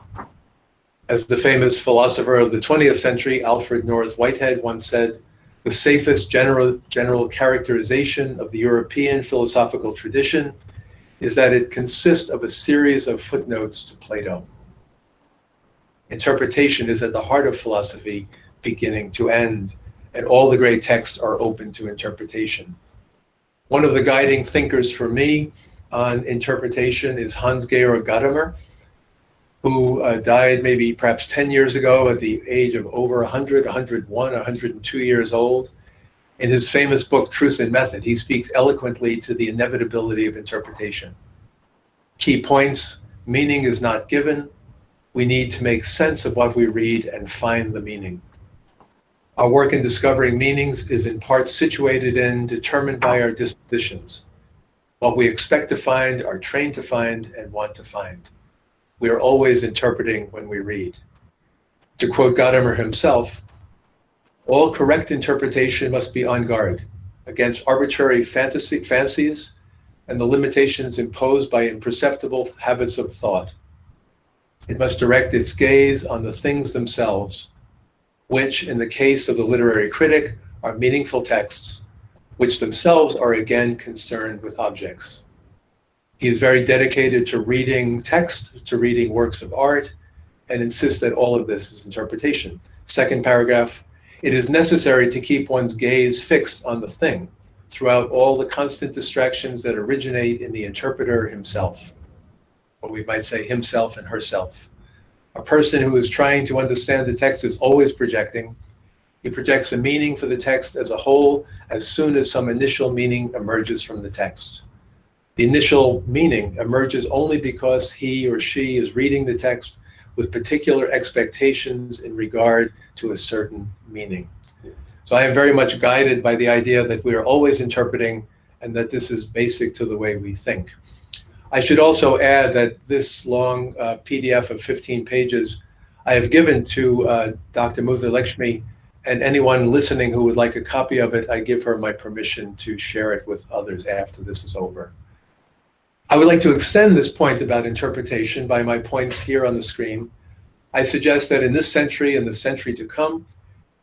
As the famous philosopher of the 20th century, Alfred North Whitehead, once said, the safest general characterization of the European philosophical tradition is that it consists of a series of footnotes to Plato. Interpretation is at the heart of philosophy, beginning to end, and all the great texts are open to interpretation. One of the guiding thinkers for me on interpretation is Hans-Georg Gadamer, who died maybe perhaps 10 years ago at the age of over 100, 101, 102 years old. In his famous book, Truth and Method, he speaks eloquently to the inevitability of interpretation. Key points: meaning is not given. We need to make sense of what we read and find the meaning. Our work in discovering meanings is in part situated in, determined by our dispositions. What we expect to find, are trained to find, and want to find. We are always interpreting when we read. To quote Gadamer himself, all correct interpretation must be on guard against arbitrary fancies and the limitations imposed by imperceptible habits of thought. It must direct its gaze on the things themselves, which, in the case of the literary critic, are meaningful texts, which themselves are again concerned with objects. He is very dedicated to reading text, to reading works of art, and insists that all of this is interpretation. Second paragraph, it is necessary to keep one's gaze fixed on the thing throughout all the constant distractions that originate in the interpreter himself, or we might say himself and herself. A person who is trying to understand the text is always projecting. He projects a meaning for the text as a whole as soon as some initial meaning emerges from the text. The initial meaning emerges only because he or she is reading the text with particular expectations in regard to a certain meaning. So I am very much guided by the idea that we are always interpreting and that this is basic to the way we think. I should also add that this long PDF of 15 pages I have given to Dr. Muthu Lakshmi, and anyone listening who would like a copy of it, I give her my permission to share it with others after this is over. I would like to extend this point about interpretation by my points here on the screen. I suggest that in this century and the century to come,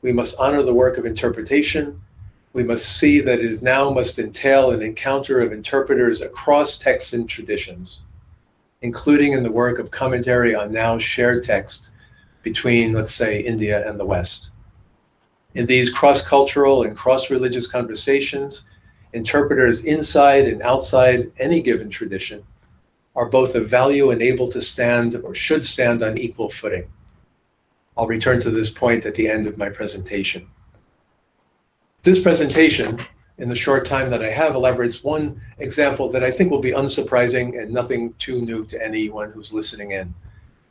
we must honor the work of interpretation. We must see that it now must entail an encounter of interpreters across texts and traditions, including in the work of commentary on now shared text between, let's say, India and the West. In these cross-cultural and cross-religious conversations, interpreters inside and outside any given tradition are both of value and able to stand or should stand on equal footing. I'll return to this point at the end of my presentation. This presentation, in the short time that I have, elaborates one example that I think will be unsurprising and nothing too new to anyone who's listening in,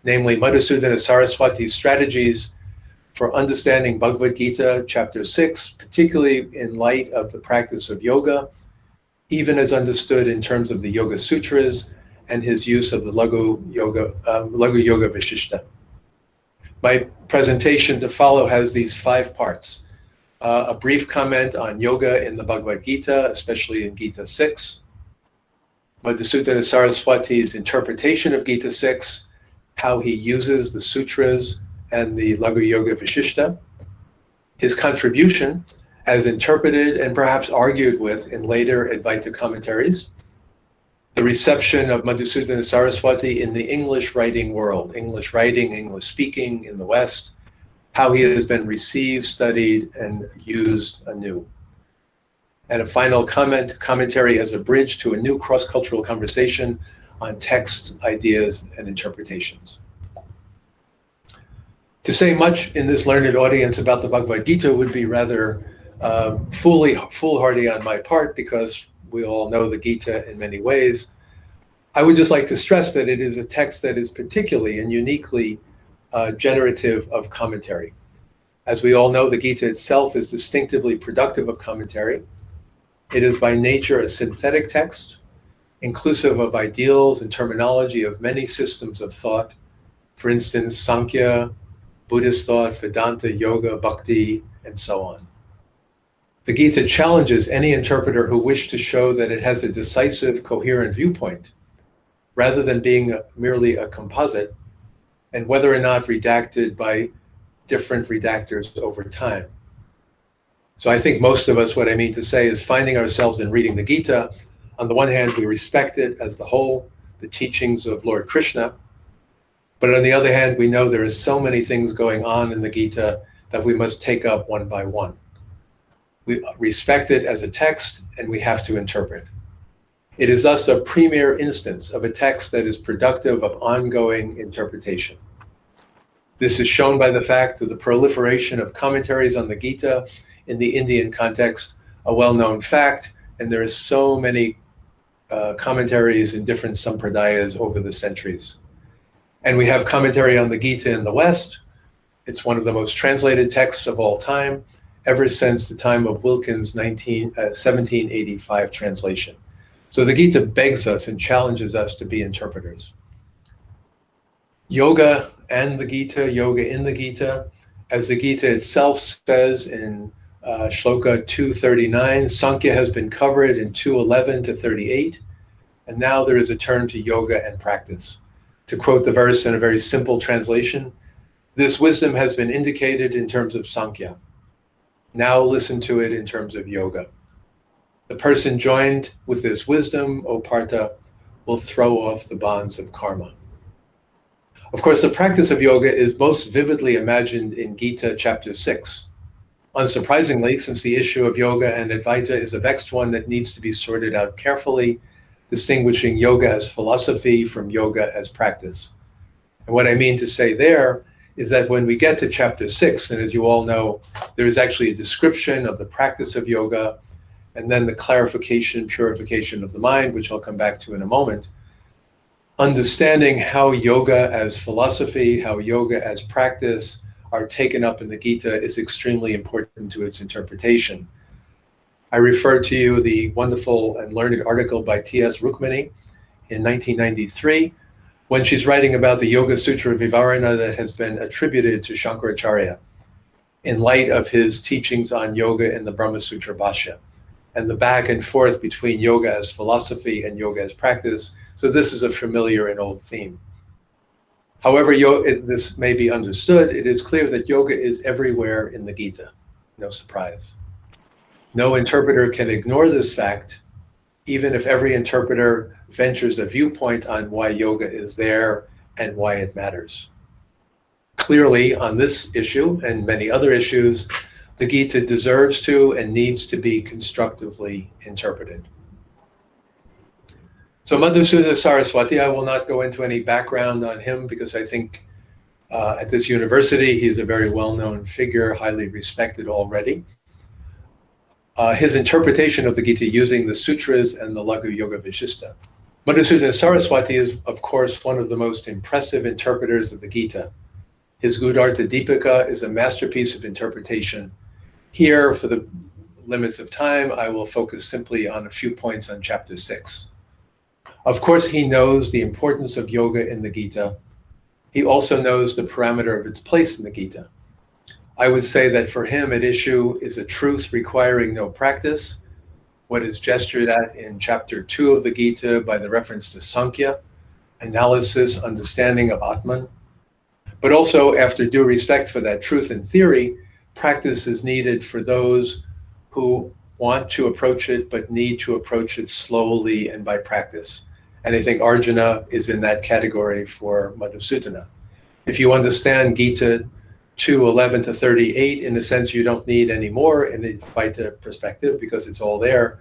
namely Madhusudana Saraswati's strategies for understanding Bhagavad Gita, chapter 6, particularly in light of the practice of yoga, even as understood in terms of the Yoga Sutras and his use of the Laghu Yoga Vishishta. My presentation to follow has these 5 parts. A brief comment on yoga in the Bhagavad Gita, especially in Gita 6. Madhusudana Saraswati's interpretation of Gita 6, how he uses the sutras and the Laghu Yoga Vishishta, his contribution as interpreted and perhaps argued with in later Advaita commentaries, the reception of Madhusudana Saraswati in the English writing world, English writing, English speaking in the West, how he has been received, studied, and used anew. And a final commentary as a bridge to a new cross-cultural conversation on texts, ideas, and interpretations. To say much in this learned audience about the Bhagavad Gita would be rather foolhardy on my part, because we all know the Gita in many ways. I would just like to stress that it is a text that is particularly and uniquely generative of commentary. As we all know, the Gita itself is distinctively productive of commentary. It is by nature a synthetic text, inclusive of ideals and terminology of many systems of thought. For instance, Sankhya, Buddhist thought, Vedanta, Yoga, Bhakti, and so on. The Gita challenges any interpreter who wishes to show that it has a decisive, coherent viewpoint, rather than being merely a composite, and whether or not redacted by different redactors over time. So I think most of us, what I mean to say, is finding ourselves in reading the Gita. On the one hand, we respect it as the whole, the teachings of Lord Krishna. But on the other hand, we know there is so many things going on in the Gita that we must take up one by one. We respect it as a text, and we have to interpret. It is thus a premier instance of a text that is productive of ongoing interpretation. This is shown by the fact of the proliferation of commentaries on the Gita in the Indian context, a well-known fact, and there are so many commentaries in different sampradayas over the centuries. And we have commentary on the Gita in the West. It's one of the most translated texts of all time, ever since the time of Wilkins' 1785 translation. So the Gita begs us and challenges us to be interpreters. Yoga and the Gita, yoga in the Gita, as the Gita itself says in Shloka 239, Sankhya has been covered in 211 to 38, and now there is a turn to yoga and practice. To quote the verse in a very simple translation, this wisdom has been indicated in terms of Sankhya. Now listen to it in terms of yoga. The person joined with this wisdom, O Partha, will throw off the bonds of karma. Of course, the practice of yoga is most vividly imagined in Gita chapter 6. Unsurprisingly, since the issue of yoga and Advaita is a vexed one that needs to be sorted out carefully, distinguishing yoga as philosophy from yoga as practice. And what I mean to say there is that when we get to chapter 6, and as you all know, there is actually a description of the practice of yoga, and then the clarification, purification of the mind, which I'll come back to in a moment. Understanding how yoga as philosophy, how yoga as practice are taken up in the Gita is extremely important to its interpretation. I referred to you the wonderful and learned article by T.S. Rukmini in 1993, when she's writing about the Yoga Sutra Vivarana that has been attributed to Sankaracharya in light of his teachings on yoga in the Brahma Sutra Bhashya, and the back and forth between yoga as philosophy and yoga as practice. So this is a familiar and old theme. However, this may be understood, it is clear that yoga is everywhere in the Gita. No surprise. No interpreter can ignore this fact, even if every interpreter ventures a viewpoint on why yoga is there and why it matters. Clearly, on this issue and many other issues, the Gita deserves to and needs to be constructively interpreted. So Madhusudana Saraswati, I will not go into any background on him because I think at this university he's a very well-known figure, highly respected already. His interpretation of the Gita using the sutras and the Laghu Yoga Vishishta. Madhusudana Saraswati is, of course, one of the most impressive interpreters of the Gita. His Gudartha Dipika is a masterpiece of interpretation. Here, for the limits of time, I will focus simply on a few points on chapter 6. Of course, he knows the importance of yoga in the Gita. He also knows the parameter of its place in the Gita. I would say that for him, at issue is a truth requiring no practice, what is gestured at in chapter 2 of the Gita by the reference to Sankhya, analysis, understanding of Atman. But also, after due respect for that truth in theory, practice is needed for those who want to approach it, but need to approach it slowly and by practice. And I think Arjuna is in that category for Madhusudana. If you understand Gita 2:11 to 38, in a sense, you don't need any more in the Advaita perspective because it's all there.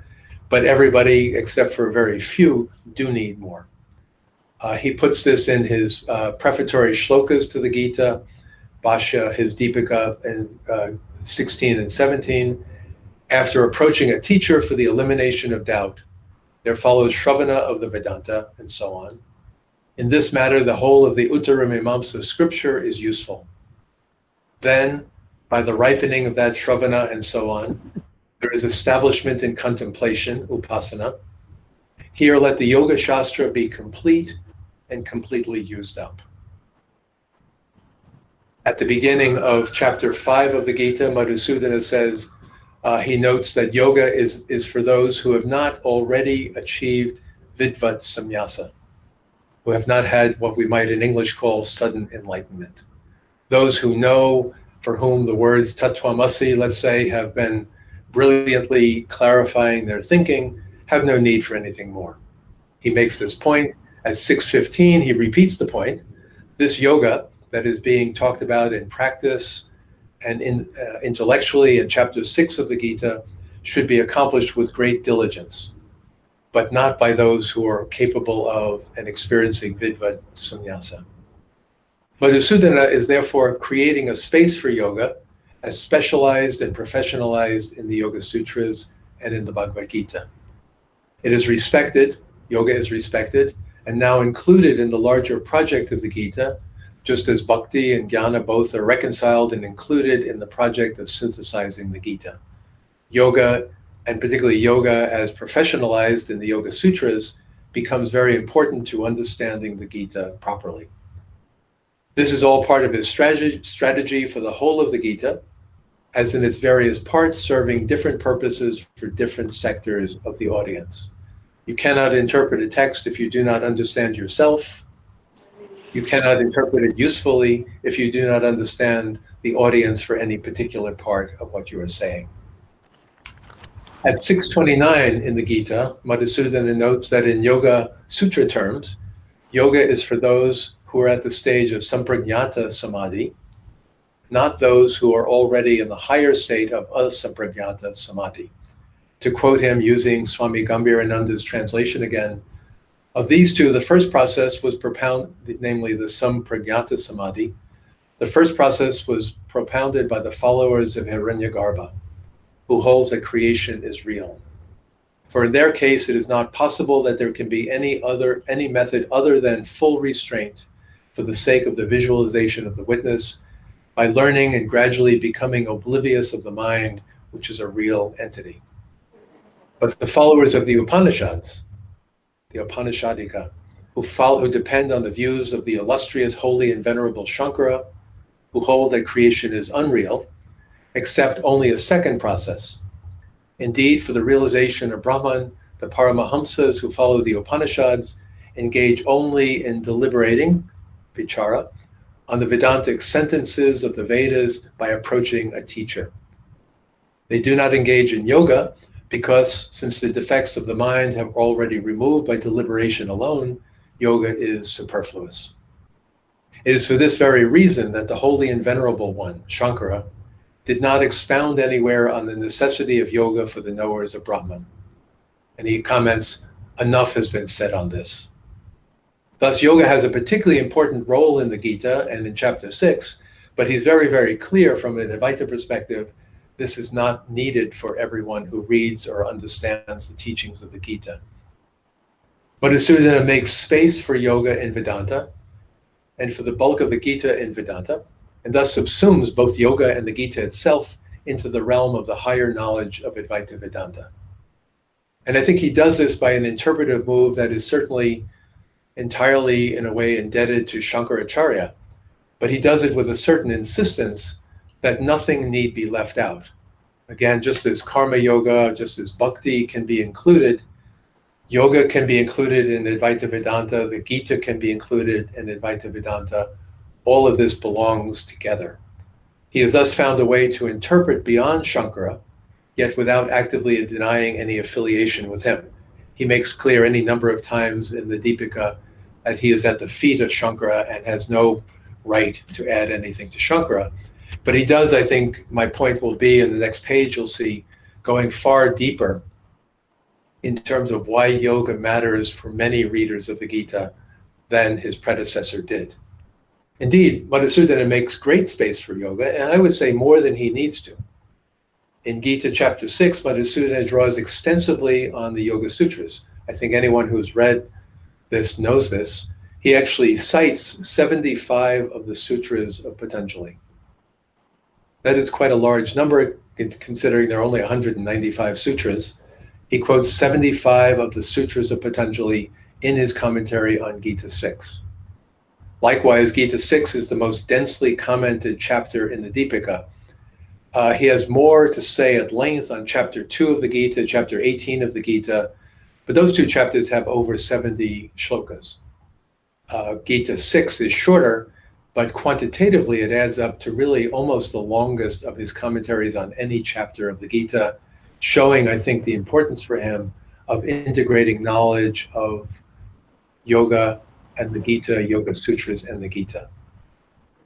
But everybody, except for very few, do need more. He puts this in his prefatory shlokas to the Gita, Bhashya, his Dipika, in 16 and 17. After approaching a teacher for the elimination of doubt, there follows Shravana of the Vedanta, and so on. In this matter, the whole of the Uttaramimamsa scripture is useful. Then, by the ripening of that Shravana and so on, there is establishment in contemplation, upasana. Here, let the Yoga Shastra be complete and completely used up. At the beginning of chapter 5 of the Gita, Madhusudana says, he notes that yoga is for those who have not already achieved vidvat samyasa, who have not had what we might in English call sudden enlightenment. Those who know, for whom the words tattvamasi, let's say, have been brilliantly clarifying their thinking, have no need for anything more. He makes this point. At 6:15, he repeats the point. This yoga that is being talked about in practice and intellectually in chapter 6 of the Gita should be accomplished with great diligence, but not by those who are capable of and experiencing vidvat sannyasa. Madhusudana is therefore creating a space for yoga as specialized and professionalized in the Yoga Sutras and in the Bhagavad Gita. It is respected, yoga is respected, and now included in the larger project of the Gita, just as Bhakti and Jnana both are reconciled and included in the project of synthesizing the Gita. Yoga, and particularly yoga as professionalized in the Yoga Sutras, becomes very important to understanding the Gita properly. This is all part of his strategy for the whole of the Gita, as in its various parts serving different purposes for different sectors of the audience. You cannot interpret a text if you do not understand yourself. You cannot interpret it usefully if you do not understand the audience for any particular part of what you are saying. At 6:29 in the Gita, Madhusudana notes that in Yoga Sutra terms, yoga is for those who are at the stage of samprajñata samadhi, not those who are already in the higher state of asamprajñata samadhi. To quote him using Swami Gambhirananda's translation again, Of these two, the first process was namely the Sampragyata Samadhi. The first process was propounded by the followers of Hiranyagarbha, who holds that creation is real. For in their case, it is not possible that there can be any method other than full restraint for the sake of the visualization of the witness, by learning and gradually becoming oblivious of the mind, which is a real entity. But the followers of the Upanishads, the Upanishadika, who depend on the views of the illustrious, holy, and venerable Shankara, who hold that creation is unreal, accept only a second process. Indeed, for the realization of Brahman, the Paramahamsas who follow the Upanishads engage only in deliberating, vichara, on the Vedantic sentences of the Vedas by approaching a teacher. They do not engage in yoga because, since the defects of the mind have already removed by deliberation alone, yoga is superfluous. It is for this very reason that the holy and venerable one, Shankara, did not expound anywhere on the necessity of yoga for the knowers of Brahman. And he comments, enough has been said on this. Thus, yoga has a particularly important role in the Gita and in chapter 6, but he's very, very clear from an Advaita perspective, this is not needed for everyone who reads or understands the teachings of the Gita. Madhusudana makes space for yoga in Vedanta and for the bulk of the Gita in Vedanta, and thus subsumes both yoga and the Gita itself into the realm of the higher knowledge of Advaita Vedanta. And I think he does this by an interpretive move that is certainly entirely, in a way, indebted to Sankaracharya, but he does it with a certain insistence that nothing need be left out. Again, just as karma yoga, just as bhakti can be included, yoga can be included in Advaita Vedanta, the Gita can be included in Advaita Vedanta. All of this belongs together. He has thus found a way to interpret beyond Shankara, yet without actively denying any affiliation with him. He makes clear any number of times in the Deepika that he is at the feet of Shankara and has no right to add anything to Shankara. But he does, I think, my point will be in the next page, you'll see, going far deeper in terms of why yoga matters for many readers of the Gita than his predecessor did. Indeed, Madhusudana makes great space for yoga, and I would say more than he needs to. In Gita chapter 6, Madhusudana draws extensively on the Yoga Sutras. I think anyone who's read this knows this. He actually cites 75 of the sutras of Patanjali. That is quite a large number, considering there are only 195 sutras. He quotes 75 of the sutras of Patanjali in his commentary on Gita 6. Likewise, Gita 6 is the most densely commented chapter in the Deepika. He has more to say at length on chapter 2 of the Gita, chapter 18 of the Gita, but those two chapters have over 70 shlokas. Gita 6 is shorter, but quantitatively it adds up to really almost the longest of his commentaries on any chapter of the Gita, showing, I think, the importance for him of integrating knowledge of yoga and the Gita, Yoga Sutras and the Gita.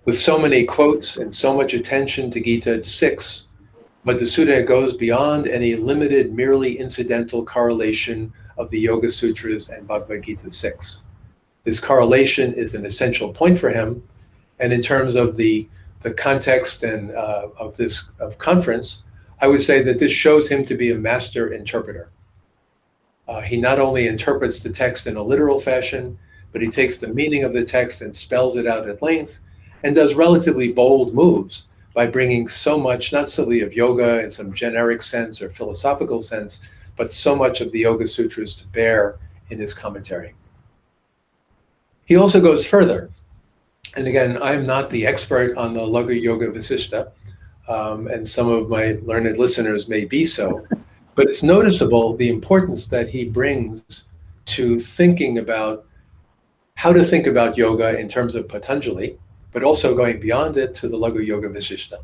With so many quotes and so much attention to Gita 6, Madhusudana goes beyond any limited, merely incidental correlation of the Yoga Sutras and Bhagavad Gita 6. This correlation is an essential point for him, and in terms of the context and of this conference, I would say that this shows him to be a master interpreter. He not only interprets the text in a literal fashion, but he takes the meaning of the text and spells it out at length, and does relatively bold moves by bringing so much, not simply of yoga in some generic sense or philosophical sense, but so much of the Yoga Sutras to bear in his commentary. He also goes further. And again, I'm not the expert on the Laghu Yoga Vasishta, and some of my learned listeners may be so, but it's noticeable the importance that he brings to thinking about how to think about yoga in terms of Patanjali, but also going beyond it to the Laghu Yoga Vasishta.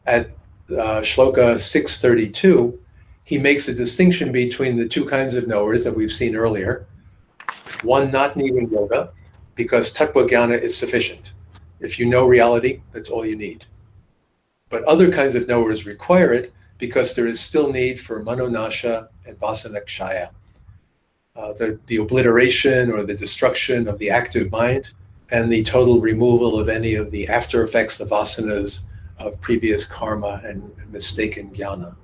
At Shloka 632, he makes a distinction between the two kinds of knowers that we've seen earlier. One not needing yoga, because tattva jnana is sufficient. If you know reality, that's all you need. But other kinds of knowers require it because there is still need for manonasha and vasanakshaya. the obliteration or the destruction of the active mind, and the total removal of any of the after effects, the vasanas of previous karma and mistaken jnana.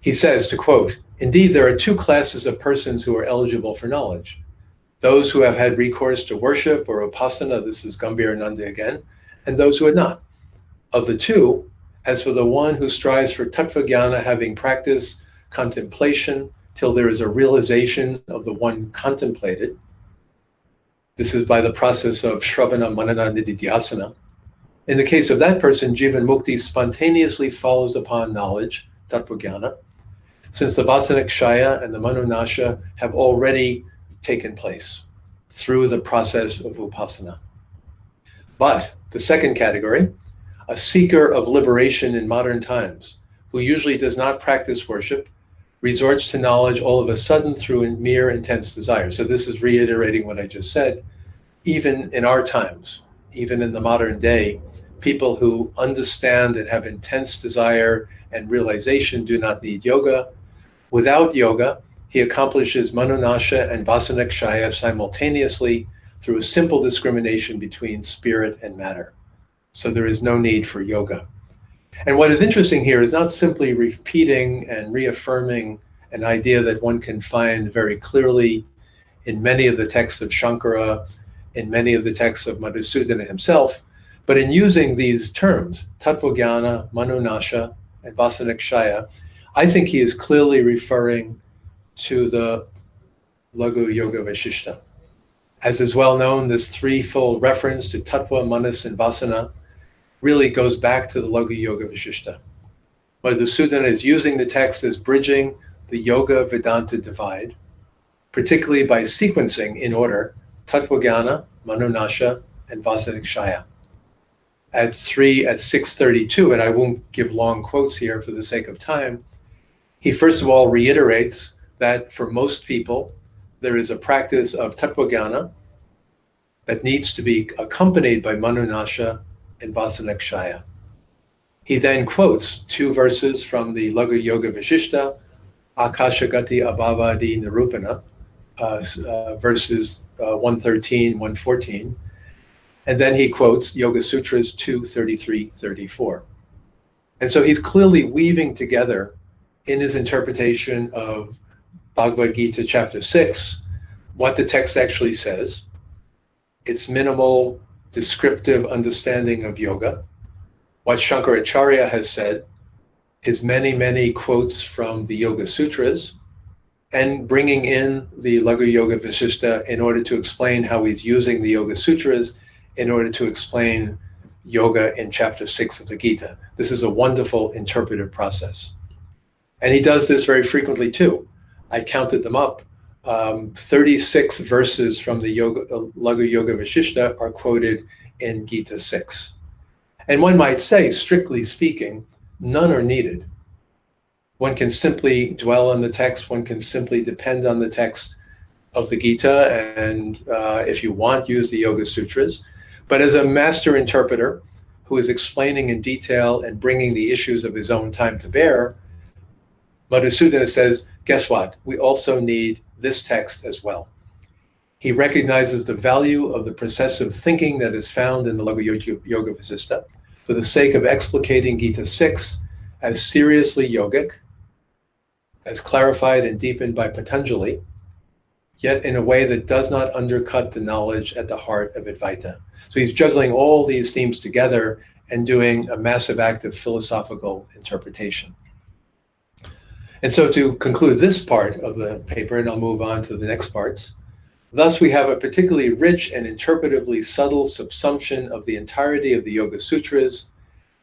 He says, to quote, "Indeed, there are two classes of persons who are eligible for knowledge. Those who have had recourse to worship or upasana," this is Gambhir Nanda again, "and those who had not. Of the two, as for the one who strives for tattva jnana, having practiced contemplation till there is a realization of the one contemplated," this is by the process of shravana, manana, nididhyasana. "In the case of that person, jivan mukti spontaneously follows upon knowledge, tattva jnana, since the vasanakshaya and the manonasha have already taken place through the process of upasana. But the second category, a seeker of liberation in modern times, who usually does not practice worship, resorts to knowledge all of a sudden through mere intense desire." So this is reiterating what I just said. Even in our times, even in the modern day, people who understand and have intense desire and realization do not need yoga. Without yoga, he accomplishes manonasha and vasanakshaya simultaneously through a simple discrimination between spirit and matter. So there is no need for yoga. And what is interesting here is not simply repeating and reaffirming an idea that one can find very clearly in many of the texts of Shankara, in many of the texts of Madhusudana himself, but in using these terms, tattvajnana, manonasha, and vasanakshaya, I think he is clearly referring to the Laghu Yoga Vashishta. As is well known, this threefold reference to tattva, manas, and vasana really goes back to the Laghu Yoga Vashishta. Madhusudana is using the text as bridging the Yoga Vedanta divide, particularly by sequencing in order tattvajnana, manonasha, and vasanakshaya. At 632, and I won't give long quotes here for the sake of time, he first of all reiterates that for most people, there is a practice of tattvajnana that needs to be accompanied by manonasha and vasanakshaya. He then quotes two verses from the Laghu Yoga Vashishta, Akashagati Abhavadi Nirupana, verses 113, 114. And then he quotes Yoga Sutras 2:33, 34. And so he's clearly weaving together in his interpretation of Bhagavad Gita chapter 6, what the text actually says, its minimal descriptive understanding of yoga, what Sankaracharya has said, his many, many quotes from the Yoga Sutras, and bringing in the Laghu Yoga Vashishta in order to explain how he's using the Yoga Sutras in order to explain yoga in chapter 6 of the Gita. This is a wonderful interpretive process. And he does this very frequently too. I counted them up. 36 verses from the Laghu Yoga Vashishta are quoted in Gita 6. And one might say, strictly speaking, none are needed. One can simply dwell on the text, one can simply depend on the text of the Gita, and if you want, use the Yoga Sutras. But as a master interpreter who is explaining in detail and bringing the issues of his own time to bear, Madhusudana says, guess what? We also need this text as well. He recognizes the value of the processive thinking that is found in the Laghu Yoga Vashishta for the sake of explicating Gita 6 as seriously yogic, as clarified and deepened by Patanjali, yet in a way that does not undercut the knowledge at the heart of Advaita. So he's juggling all these themes together and doing a massive act of philosophical interpretation. And so to conclude this part of the paper, and I'll move on to the next parts, thus we have a particularly rich and interpretively subtle subsumption of the entirety of the Yoga Sutras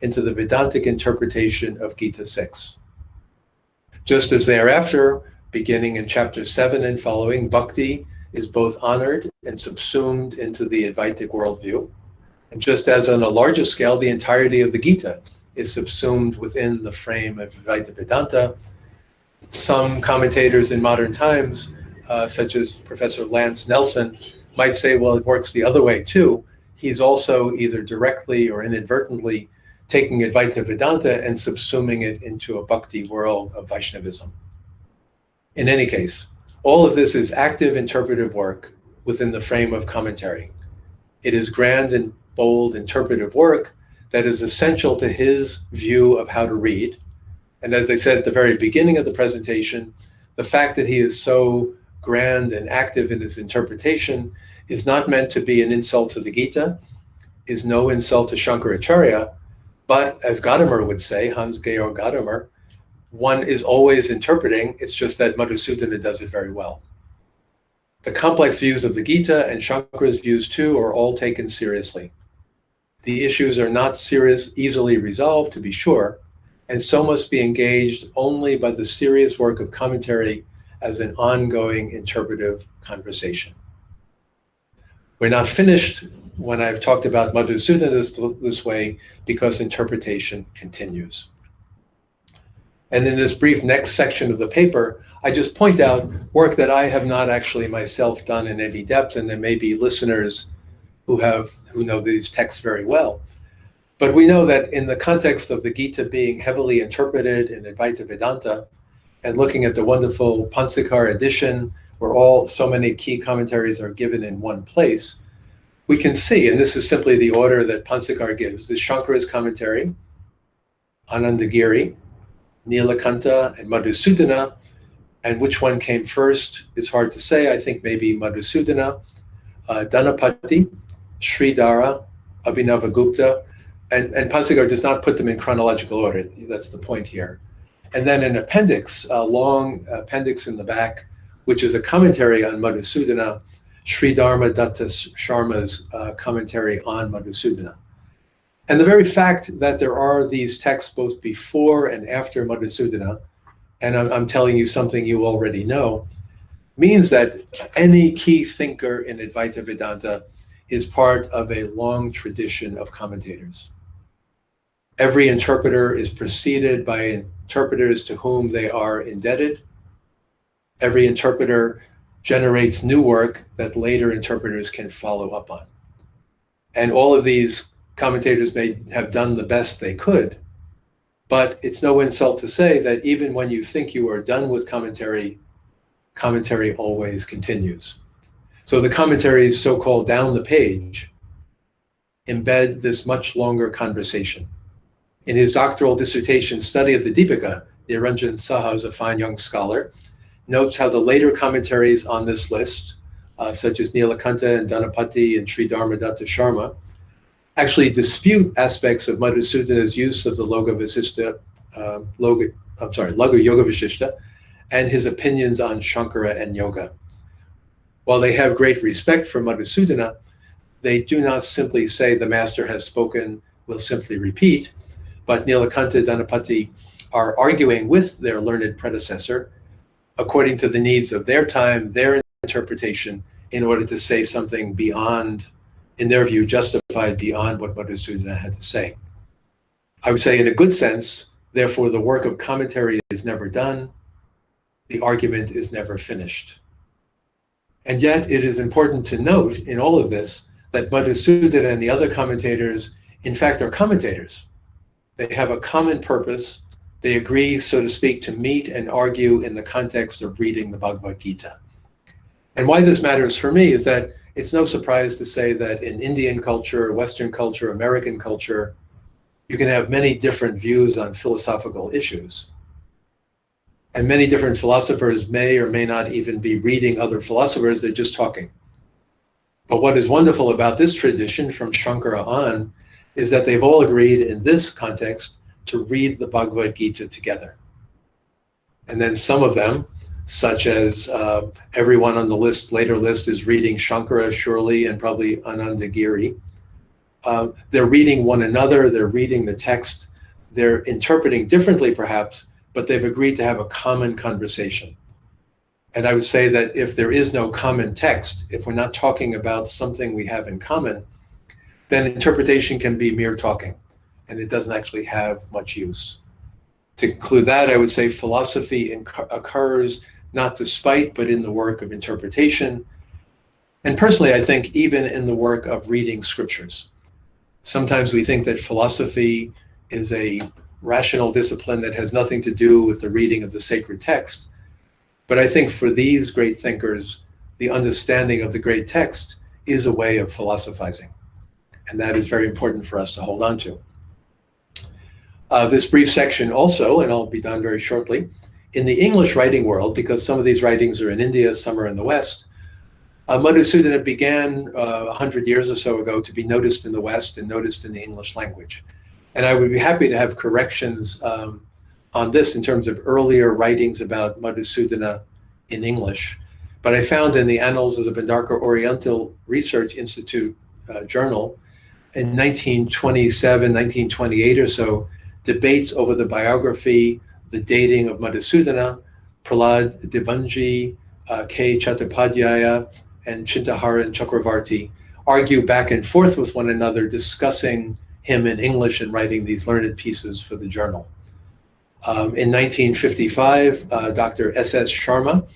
into the Vedantic interpretation of Gita 6. Just as thereafter, beginning in chapter 7 and following, Bhakti is both honored and subsumed into the Advaitic worldview. And just as on a larger scale, the entirety of the Gita is subsumed within the frame of Advaita Vedanta. Some commentators in modern times, such as Professor Lance Nelson, might say, well, it works the other way too. He's also either directly or inadvertently taking Advaita Vedanta and subsuming it into a Bhakti world of Vaishnavism. In any case, All of this is active interpretive work within the frame of commentary. It is grand and bold interpretive work that is essential to his view of how to read. And as I said at the very beginning of the presentation, the fact that he is so grand and active in his interpretation is not meant to be an insult to the Gita, is no insult to Sankaracharya, but as Gadamer would say, Hans-Georg Gadamer, one is always interpreting, it's just that Madhusudana does it very well. The complex views of the Gita and Shankara's views too are all taken seriously. The issues are not easily resolved, to be sure, and so must be engaged only by the serious work of commentary as an ongoing interpretive conversation. We're not finished when I've talked about Madhusudana this way because interpretation continues. And in this brief next section of the paper, I just point out work that I have not actually myself done in any depth, and there may be listeners who know these texts very well. But we know that in the context of the Gita being heavily interpreted in Advaita Vedanta, and looking at the wonderful Pansikar edition, where so many key commentaries are given in one place, we can see, and this is simply the order that Pansikar gives, the Shankara's commentary, Anandagiri, Nilakanta, and Madhusudana, and which one came first is hard to say. I think maybe Madhusudana, Dhanapati, Sridhara, Abhinavagupta, and Pansikar does not put them in chronological order. That's the point here. And then an appendix, a long appendix in the back, which is a commentary on Madhusudana, Sri Dharma Datta Sharma's commentary on Madhusudana. And the very fact that there are these texts both before and after Madhusudana, and I'm telling you something you already know, means that any key thinker in Advaita Vedanta is part of a long tradition of commentators. Every interpreter is preceded by interpreters to whom they are indebted. Every interpreter generates new work that later interpreters can follow up on. And all of these commentators may have done the best they could, but it's no insult to say that even when you think you are done with commentary, commentary always continues. So the commentaries, so-called down the page, embed this much longer conversation. In his doctoral dissertation study of the Deepika, Niranjan Saha, who's a fine young scholar, notes how the later commentaries on this list, such as Nilakanta and Dhanapati and Sri Dharma Datta Sharma, actually dispute aspects of Madhusudana's use of the Lagu Yoga Vishishta and his opinions on Shankara and yoga. While they have great respect for Madhusudana, they do not simply say the master has spoken, will simply repeat, but Nilakanta, Dhanapati are arguing with their learned predecessor according to the needs of their time, their interpretation, in order to say something beyond, in their view, justified beyond what Madhusudana had to say. I would say in a good sense, therefore, the work of commentary is never done, the argument is never finished. And yet it is important to note in all of this that Madhusudana and the other commentators, in fact, are commentators. They have a common purpose. They agree, so to speak, to meet and argue in the context of reading the Bhagavad Gita. And why this matters for me is that it's no surprise to say that in Indian culture, Western culture, American culture, you can have many different views on philosophical issues. And many different philosophers may or may not even be reading other philosophers, they're just talking. But what is wonderful about this tradition from Shankara on is that they've all agreed in this context to read the Bhagavad Gita together. And then some of them, such as everyone on the later list is reading Shankara surely and probably Anandagiri. They're reading one another, they're reading the text, they're interpreting differently perhaps, but they've agreed to have a common conversation. And I would say that if there is no common text, if we're not talking about something we have in common, then interpretation can be mere talking, and it doesn't actually have much use. To conclude that, I would say philosophy occurs not despite, but in the work of interpretation. And personally, I think even in the work of reading scriptures. Sometimes we think that philosophy is a rational discipline that has nothing to do with the reading of the sacred text. But I think for these great thinkers, the understanding of the great text is a way of philosophizing. And that is very important for us to hold on to. This brief section also, and I'll be done very shortly, in the English writing world, because some of these writings are in India, some are in the West, Madhusudana began 100 years or so ago to be noticed in the West and noticed in the English language. And I would be happy to have corrections on this in terms of earlier writings about Madhusudana in English. But I found in the Annals of the Bhandarkar Oriental Research Institute journal in 1927, 1928 or so, debates over the biography, the dating of Madhusudana, Prahlad Divanji, K. Chattopadhyaya, and Chintaharan Chakravarti argue back and forth with one another, discussing him in English and writing these learned pieces for the journal. In 1955, Dr. S.S. Sharma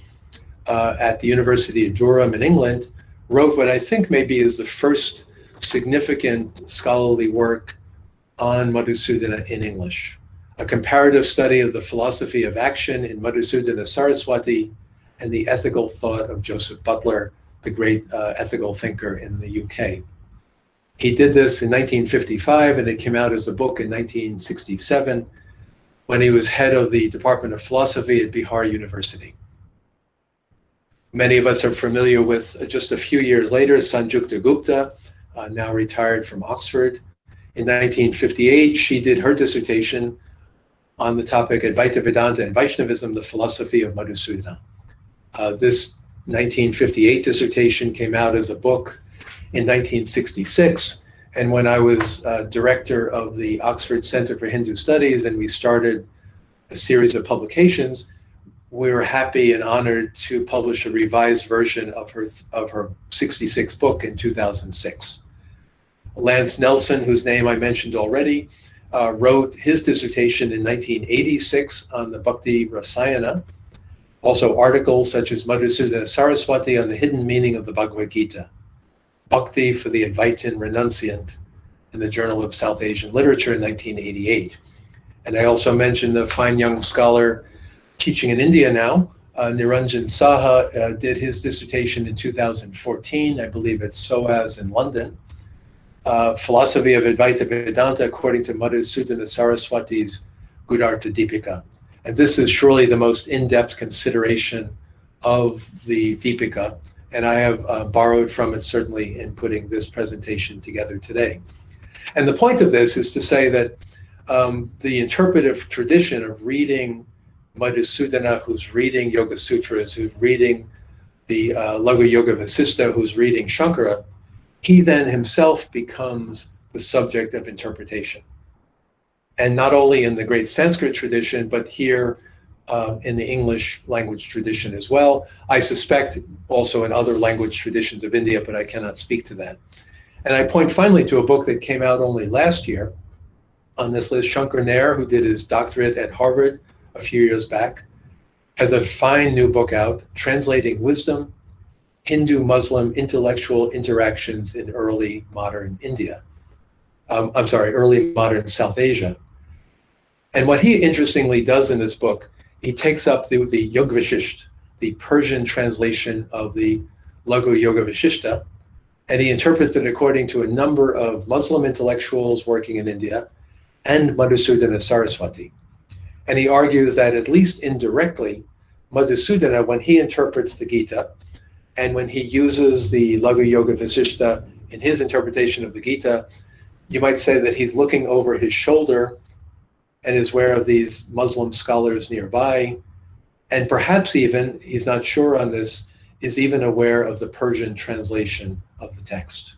at the University of Durham in England wrote what I think maybe is the first significant scholarly work on Madhusudana in English, a comparative study of the philosophy of action in Madhusudana Saraswati and the ethical thought of Joseph Butler, the great ethical thinker in the UK. He did this in 1955, and it came out as a book in 1967 when he was head of the Department of Philosophy at Bihar University. Many of us are familiar with, just a few years later, Sanjukta Gupta, now retired from Oxford. In 1958, she did her dissertation on the topic Advaita Vedanta and Vaishnavism, the philosophy of Madhusudana. This 1958 dissertation came out as a book in 1966. And when I was director of the Oxford Center for Hindu Studies and we started a series of publications, we were happy and honored to publish a revised version of her 66 book in 2006. Lance Nelson, whose name I mentioned already, wrote his dissertation in 1986 on the Bhakti Rasayana. Also articles such as Madhusudana Saraswati on the hidden meaning of the Bhagavad Gita, Bhakti for the Advaitin Renunciant in the Journal of South Asian Literature in 1988. And I also mentioned the fine young scholar teaching in India now, Niranjan Saha, did his dissertation in 2014, I believe at SOAS in London, Philosophy of Advaita Vedanta according to Madhusudana Saraswati's Gudartha Deepika. And this is surely the most in-depth consideration of the Deepika, and I have borrowed from it certainly in putting this presentation together today. And the point of this is to say that the interpretive tradition of reading Madhusudana, who's reading Yoga Sutras, who's reading the Laghu Yoga Vasista, who's reading Shankara, he then himself becomes the subject of interpretation. And not only in the great Sanskrit tradition, but here in the English language tradition as well. I suspect also in other language traditions of India, but I cannot speak to that. And I point finally to a book that came out only last year on this list. Shankar Nair, who did his doctorate at Harvard a few years back, has a fine new book out, Translating Wisdom, Hindu-Muslim Intellectual Interactions in Early Modern India. Early modern South Asia. And what he interestingly does in this book, he takes up the Yoga Vasishta, the Persian translation of the Laghu Yoga Vasishta, and he interprets it according to a number of Muslim intellectuals working in India and Madhusudana Saraswati. And he argues that at least indirectly, Madhusudana, when he interprets the Gita, and when he uses the Laghu Yoga Vasishta in his interpretation of the Gita, you might say that he's looking over his shoulder and is aware of these Muslim scholars nearby, and perhaps even, he's not sure on this, is even aware of the Persian translation of the text.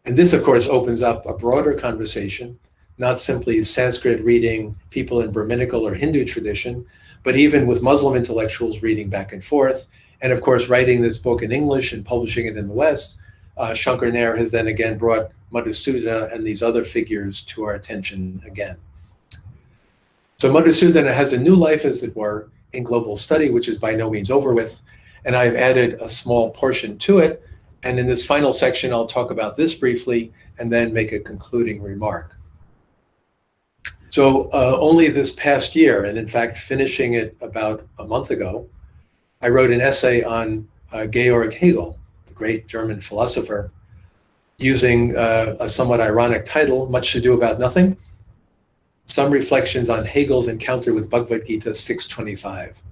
And this, of course, opens up a broader conversation, not simply Sanskrit reading people in Brahminical or Hindu tradition, but even with Muslim intellectuals reading back and forth. And of course, writing this book in English and publishing it in the West, Shankar Nair has then again brought Madhusudana and these other figures to our attention again. So Madhusudana has a new life, as it were, in global study, which is by no means over with. And I've added a small portion to it. And in this final section, I'll talk about this briefly and then make a concluding remark. So only this past year, and in fact, finishing it about a month ago, I wrote an essay on Georg Hegel, the great German philosopher, using a somewhat ironic title, Much to Do About Nothing, Some Reflections on Hegel's Encounter with Bhagavad Gita 625.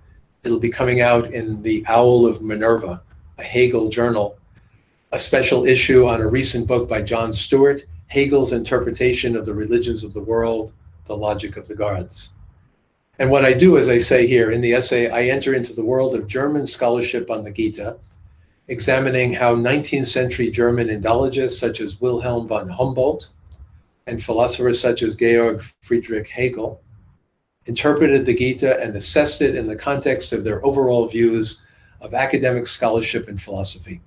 It'll be coming out in the Owl of Minerva, a Hegel journal, a special issue on a recent book by John Stewart, Hegel's Interpretation of the Religions of the World, The Logic of the Gods. And what I do, as I say here in the essay, I enter into the world of German scholarship on the Gita, examining how 19th century German Indologists such as Wilhelm von Humboldt and philosophers such as Georg Friedrich Hegel interpreted the Gita and assessed it in the context of their overall views of academic scholarship and philosophy.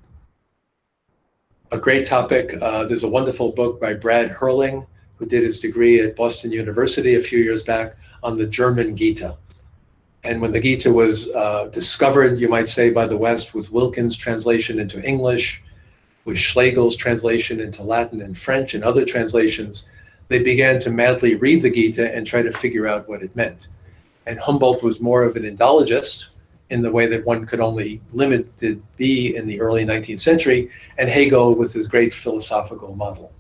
A great topic. There's a wonderful book by Brad Hurling, who did his degree at Boston University a few years back on the German Gita. And when the Gita was discovered, you might say, by the West, with Wilkins' translation into English, with Schlegel's translation into Latin and French and other translations, they began to madly read the Gita and try to figure out what it meant. And Humboldt was more of an Indologist in the way that one could only limited be in the early 19th century, and Hegel with his great philosophical model.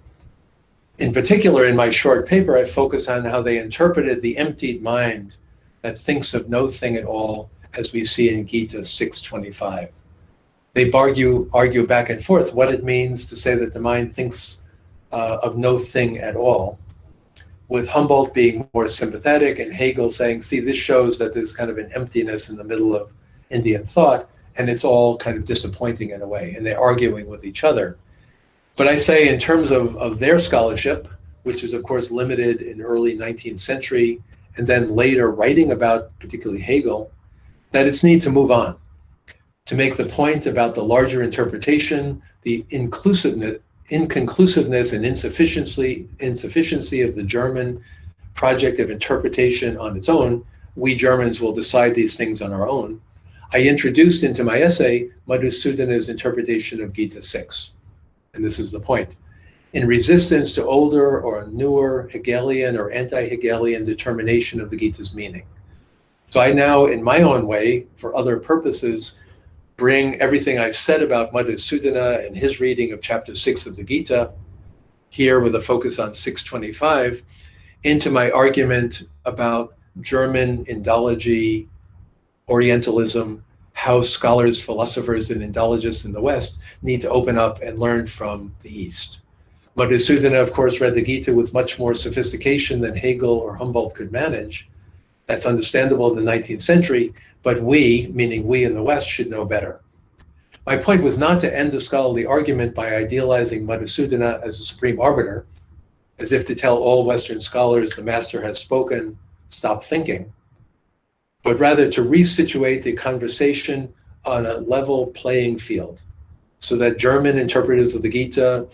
In particular, in my short paper, I focus on how they interpreted the emptied mind that thinks of no thing at all, as we see in Gita 625. They argue back and forth what it means to say that the mind thinks of no thing at all, with Humboldt being more sympathetic and Hegel saying, see, this shows that there's kind of an emptiness in the middle of Indian thought, and it's all kind of disappointing in a way, and they're arguing with each other. But I say in terms of their scholarship, which is of course limited in early 19th century, and then later writing about particularly Hegel, that it's need to move on, to make the point about the larger interpretation, the inconclusiveness and insufficiency of the German project of interpretation on its own. We Germans will decide these things on our own. I introduced into my essay Madhusudana's interpretation of Gita 6. And this is the point. In resistance to older or newer Hegelian or anti-Hegelian determination of the Gita's meaning. So I now, in my own way, for other purposes, bring everything I've said about Madhusudana and his reading of chapter 6 of the Gita, here with a focus on 625, into my argument about German Indology, Orientalism, how scholars, philosophers, and Indologists in the West need to open up and learn from the East. Madhusudana, of course, read the Gita with much more sophistication than Hegel or Humboldt could manage. That's understandable in the 19th century, but we, meaning we in the West, should know better. My point was not to end the scholarly argument by idealizing Madhusudana as a supreme arbiter, as if to tell all Western scholars the master has spoken, stop thinking, but rather to resituate the conversation on a level playing field so that German interpreters of the Gita,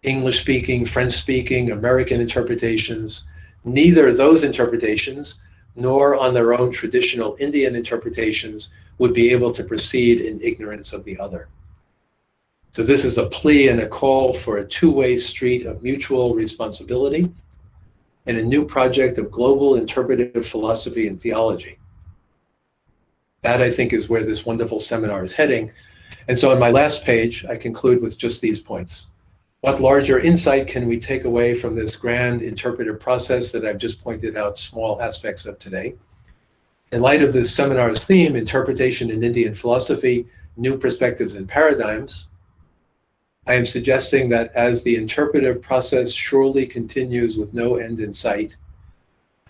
English-speaking, French-speaking, American interpretations, neither those interpretations nor on their own traditional Indian interpretations would be able to proceed in ignorance of the other. So this is a plea and a call for a two-way street of mutual responsibility and a new project of global interpretive philosophy and theology. That, I think, is where this wonderful seminar is heading. And so on my last page, I conclude with just these points. What larger insight can we take away from this grand interpretive process that I've just pointed out small aspects of today? In light of this seminar's theme, Interpretation in Indian Philosophy, New Perspectives and Paradigms, I am suggesting that as the interpretive process surely continues with no end in sight,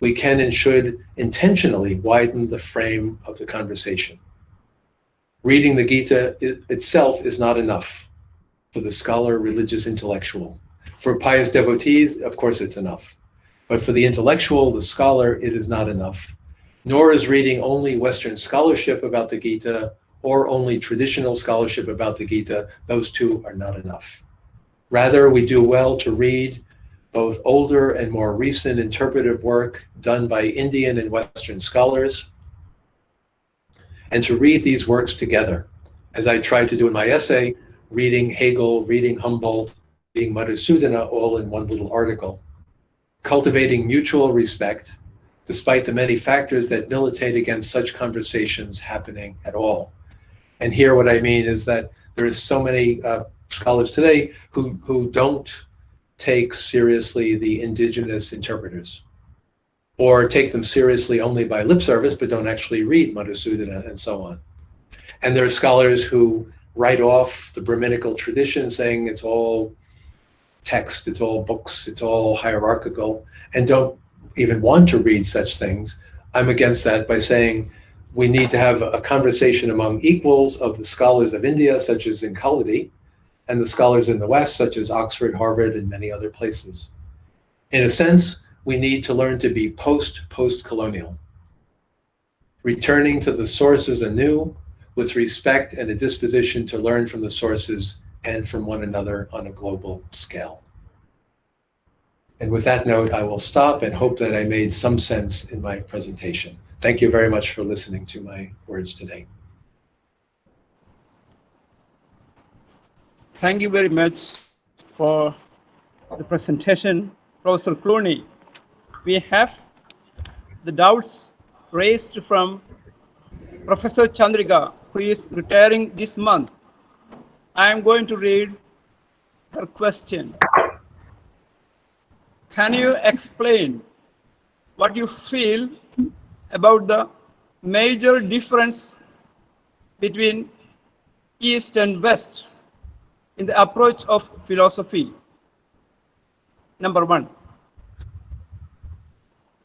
we can and should intentionally widen the frame of the conversation. Reading the Gita itself is not enough for the scholar, religious intellectual. For pious devotees, of course it's enough. But for the intellectual, the scholar, it is not enough. Nor is reading only Western scholarship about the Gita or only traditional scholarship about the Gita. Those two are not enough. Rather, we do well to read both older and more recent interpretive work done by Indian and Western scholars, and to read these works together, as I tried to do in my essay, reading Hegel, reading Humboldt, reading Madhusudana, all in one little article, cultivating mutual respect, despite the many factors that militate against such conversations happening at all. And here what I mean is that there is so many scholars today who don't take seriously the indigenous interpreters, or take them seriously only by lip service, but don't actually read Madhusudana and so on. And there are scholars who write off the Brahminical tradition, saying it's all text, it's all books, it's all hierarchical, and don't even want to read such things. I'm against that by saying we need to have a conversation among equals of the scholars of India, such as in Khalidi, and the scholars in the West, such as Oxford, Harvard, and many other places. In a sense, we need to learn to be post-colonial, returning to the sources anew with respect and a disposition to learn from the sources and from one another on a global scale. And with that note, I will stop and hope that I made some sense in my presentation. Thank you very much for listening to my words today. Thank you very much for the presentation, Professor Clooney. We have the doubts raised from Professor Chandrika, who is retiring this month. I am going to read her question. Can you explain what you feel about the major difference between East and West in the approach of philosophy? Number one.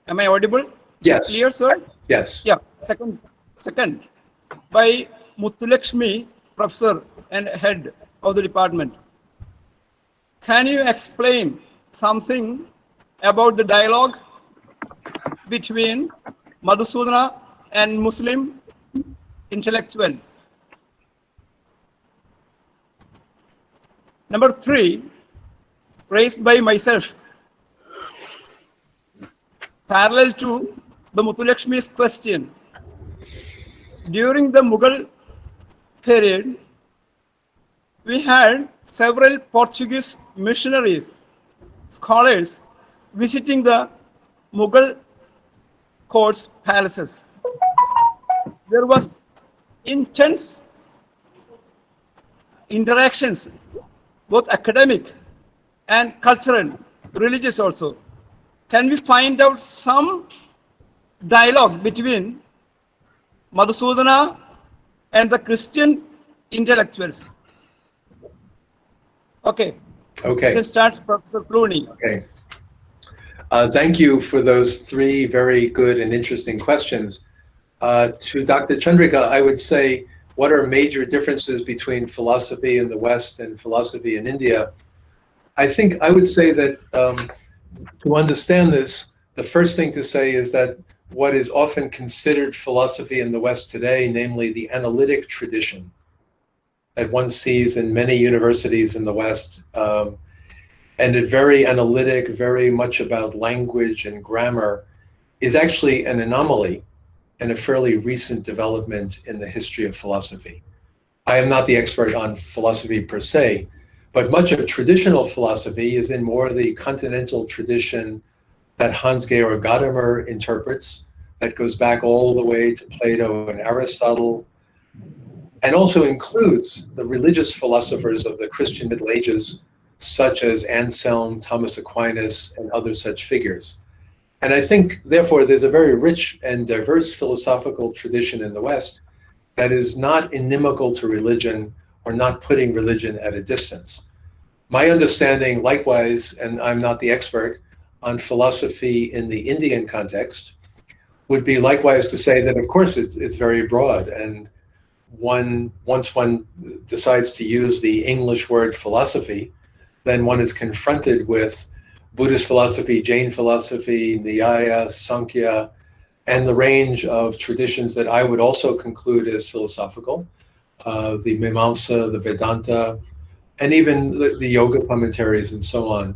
Am I audible? Yes. Clear, sir? Yes. Yeah. Second, by Muthulakshmi, professor and head of the department. Can you explain something about the dialogue between Madhusudana and Muslim intellectuals? Number three, raised by myself, parallel to the Muthulakshmi's question. During the Mughal period, we had several Portuguese missionaries, scholars, visiting the Mughal courts, palaces. There was intense interactions, both academic and cultural, religious also. Can we find out some dialogue between Madhusudana and the Christian intellectuals? Okay. Okay. This starts Professor Clooney. Okay. Thank you for those three very good and interesting questions. To Dr. Chandrika, I would say, what are major differences between philosophy in the West and philosophy in India? I think I would say that to understand this, the first thing to say is that what is often considered philosophy in the West today, namely the analytic tradition that one sees in many universities in the West, and it's very analytic, very much about language and grammar, is actually an anomaly and a fairly recent development in the history of philosophy. I am not the expert on philosophy per se, but much of traditional philosophy is in more the continental tradition that Hans-Georg Gadamer interprets, that goes back all the way to Plato and Aristotle, and also includes the religious philosophers of the Christian Middle Ages, such as Anselm, Thomas Aquinas, and other such figures. And I think, therefore, there's a very rich and diverse philosophical tradition in the West that is not inimical to religion or not putting religion at a distance. My understanding, likewise, and I'm not the expert on philosophy in the Indian context, would be likewise to say that, of course, it's very broad. And once one decides to use the English word philosophy, then one is confronted with Buddhist philosophy, Jain philosophy, Nyaya, Sankhya, and the range of traditions that I would also conclude as philosophical, the Mimamsa, the Vedanta, and even the yoga commentaries and so on.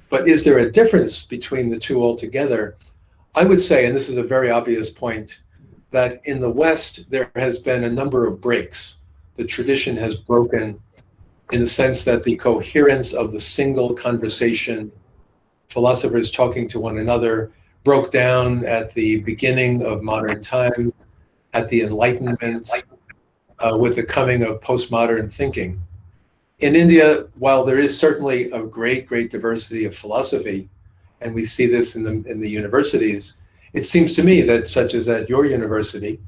But is there a difference between the two altogether? I would say, and this is a very obvious point, that in the West, there has been a number of breaks. The tradition has broken in the sense that the coherence of the single conversation, philosophers talking to one another, broke down at the beginning of modern time, at the Enlightenment, with the coming of postmodern thinking. In India, while there is certainly a great diversity of philosophy, and we see this in the universities, it seems to me that, such as at your university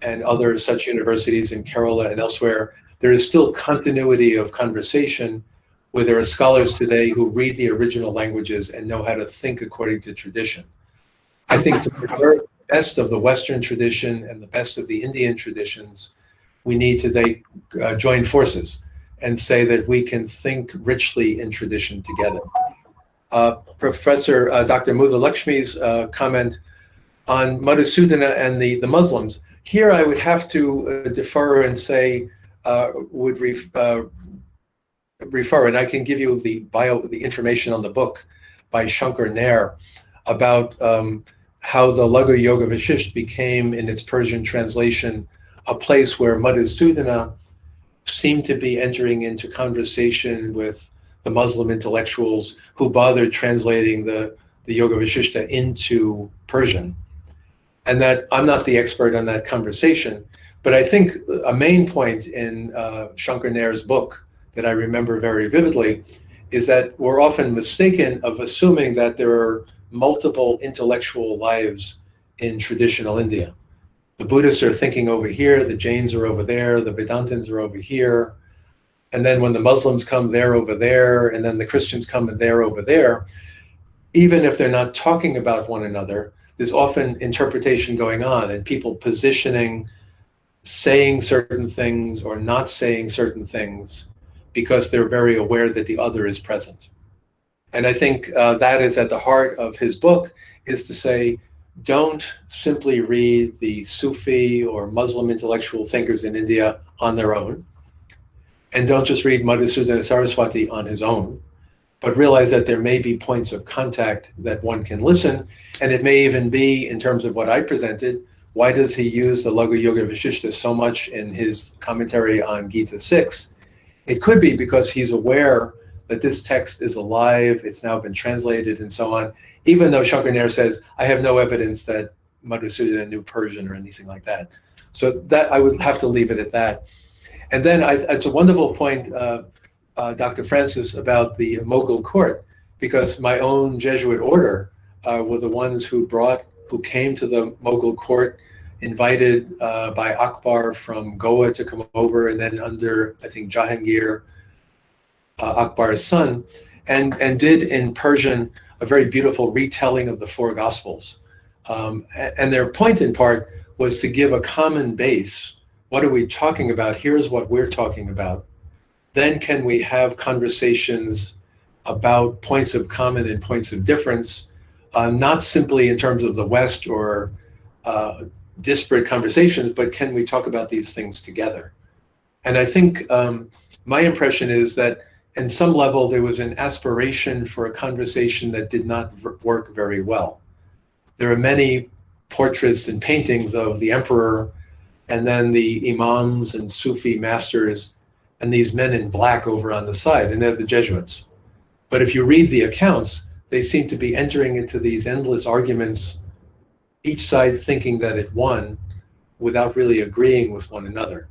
and other such universities in Kerala and elsewhere, there is still continuity of conversation where there are scholars today who read the original languages and know how to think according to tradition. I think to preserve the best of the Western tradition and the best of the Indian traditions, we need to join forces and say that we can think richly in tradition together. Professor Dr. Muthalakshmi's comment on Madhusudana and the Muslims, here I would have to defer and say, refer, and I can give you the information on the book by Shankar Nair about how the Laghu Yoga Vashisht became, in its Persian translation, a place where Madhusudana seemed to be entering into conversation with the Muslim intellectuals who bothered translating the Yoga Vashishta into Persian. And that I'm not the expert on that conversation, but I think a main point in Shankar Nair's book that I remember very vividly is that we're often mistaken of assuming that there are multiple intellectual lives in traditional India. The Buddhists are thinking over here, the Jains are over there, the Vedantins are over here, and then when the Muslims come, they're over there, and then the Christians come and they're over there. Even if they're not talking about one another, there's often interpretation going on and people positioning, saying certain things or not saying certain things because they're very aware that the other is present. And I think that is at the heart of his book, is to say, don't simply read the Sufi or Muslim intellectual thinkers in India on their own, and don't just read Madhusudana Saraswati on his own, but realize that there may be points of contact that one can listen, and it may even be, in terms of what I presented, why does he use the Laghu Yoga Vashishta so much in his commentary on Gita 6? It could be because he's aware that this text is alive, it's now been translated and so on, even though Shankar Nair says, I have no evidence that Madhusudana knew Persian or anything like that. So that I would have to leave it at that. And then it's a wonderful point, Dr. Francis, about the Mughal court, because my own Jesuit order were the ones who came to the Mughal court, invited by Akbar from Goa to come over, and then under, I think, Jahangir, Akbar's son, and did in Persian a very beautiful retelling of the four Gospels. And their point in part was to give a common base. What are we talking about? Here's what we're talking about. Then can we have conversations about points of common and points of difference, not simply in terms of the West or disparate conversations, but can we talk about these things together? And I think my impression is that in some level there was an aspiration for a conversation that did not work very well. There are many portraits and paintings of the emperor and then the imams and Sufi masters and these men in black over on the side, and they're the Jesuits. But if you read the accounts, they seem to be entering into these endless arguments, each side thinking that it won without really agreeing with one another.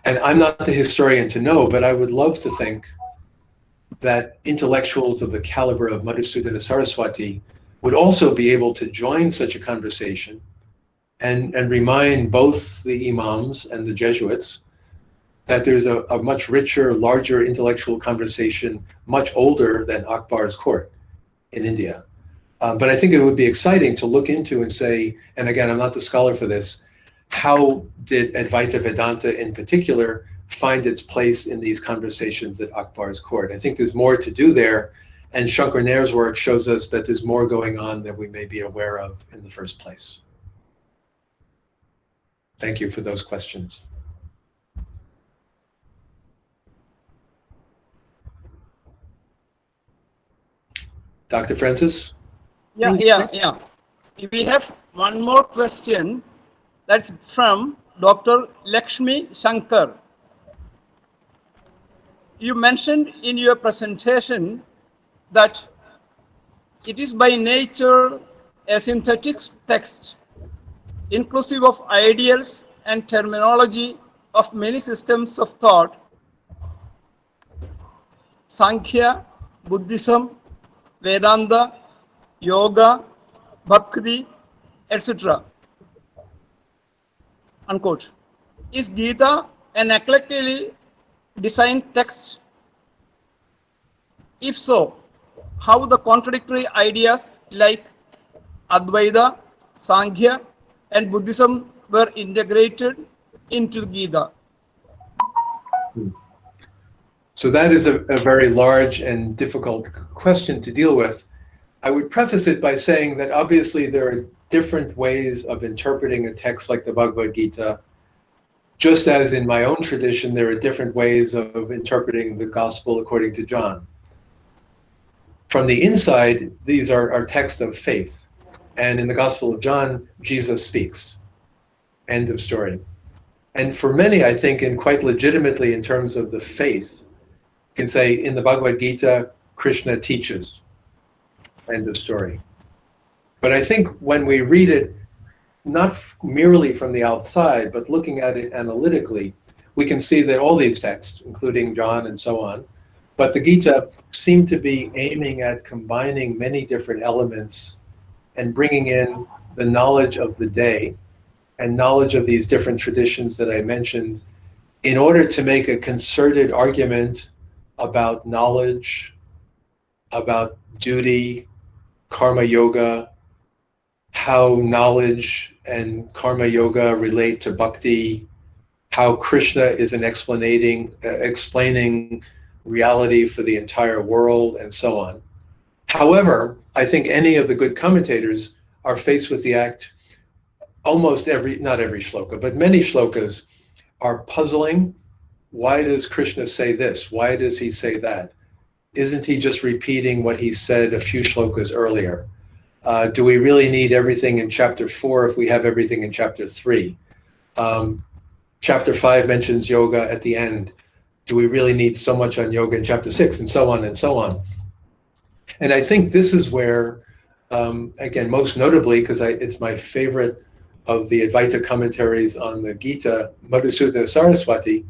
And I'm not the historian to know, but I would love to think that intellectuals of the caliber of Madhusudana Saraswati would also be able to join such a conversation and remind both the imams and the Jesuits that there's a much richer, larger intellectual conversation, much older than Akbar's court in India. But I think it would be exciting to look into and say, and again, I'm not the scholar for this, how did Advaita Vedanta in particular find its place in these conversations at Akbar's court? I think there's more to do there, and Shankar Nair's work shows us that there's more going on than we may be aware of in the first place. Thank you for those questions. Dr. Francis? Yeah. We have one more question. That's from Dr. Lakshmi Shankar. You mentioned in your presentation that it is by nature a synthetic text, inclusive of ideals and terminology of many systems of thought, Sankhya, Buddhism, Vedanta, Yoga, Bhakti, etc. Unquote. Is Gita an eclectically designed text? If so, how the contradictory ideas like Advaita, Sankhya, and Buddhism were integrated into the Gita? So that is a very large and difficult question to deal with. I would preface it by saying that obviously there are different ways of interpreting a text like the Bhagavad Gita, just as in my own tradition, there are different ways of interpreting the Gospel according to John. From the inside, these are texts of faith. And in the Gospel of John, Jesus speaks. End of story. And for many, I think, and quite legitimately in terms of the faith, you can say in the Bhagavad Gita, Krishna teaches. End of story. But I think when we read it, not merely from the outside, but looking at it analytically, we can see that all these texts, including John and so on, but the Gita seem to be aiming at combining many different elements and bringing in the knowledge of the day and knowledge of these different traditions that I mentioned in order to make a concerted argument about knowledge, about duty, karma yoga, how knowledge and karma yoga relate to bhakti, how Krishna is an explaining reality for the entire world, and so on. However, I think any of the good commentators are faced with the act, almost not every shloka, but many shlokas are puzzling. Why does Krishna say this? Why does he say that? Isn't he just repeating what he said a few shlokas earlier? Do we really need everything in chapter 4 if we have everything in chapter 3? Chapter 5 mentions yoga at the end. Do we really need so much on yoga in chapter 6? And so on and so on. And I think this is where, again, most notably, because it's my favorite of the Advaita commentaries on the Gita, Madhusudana Saraswati,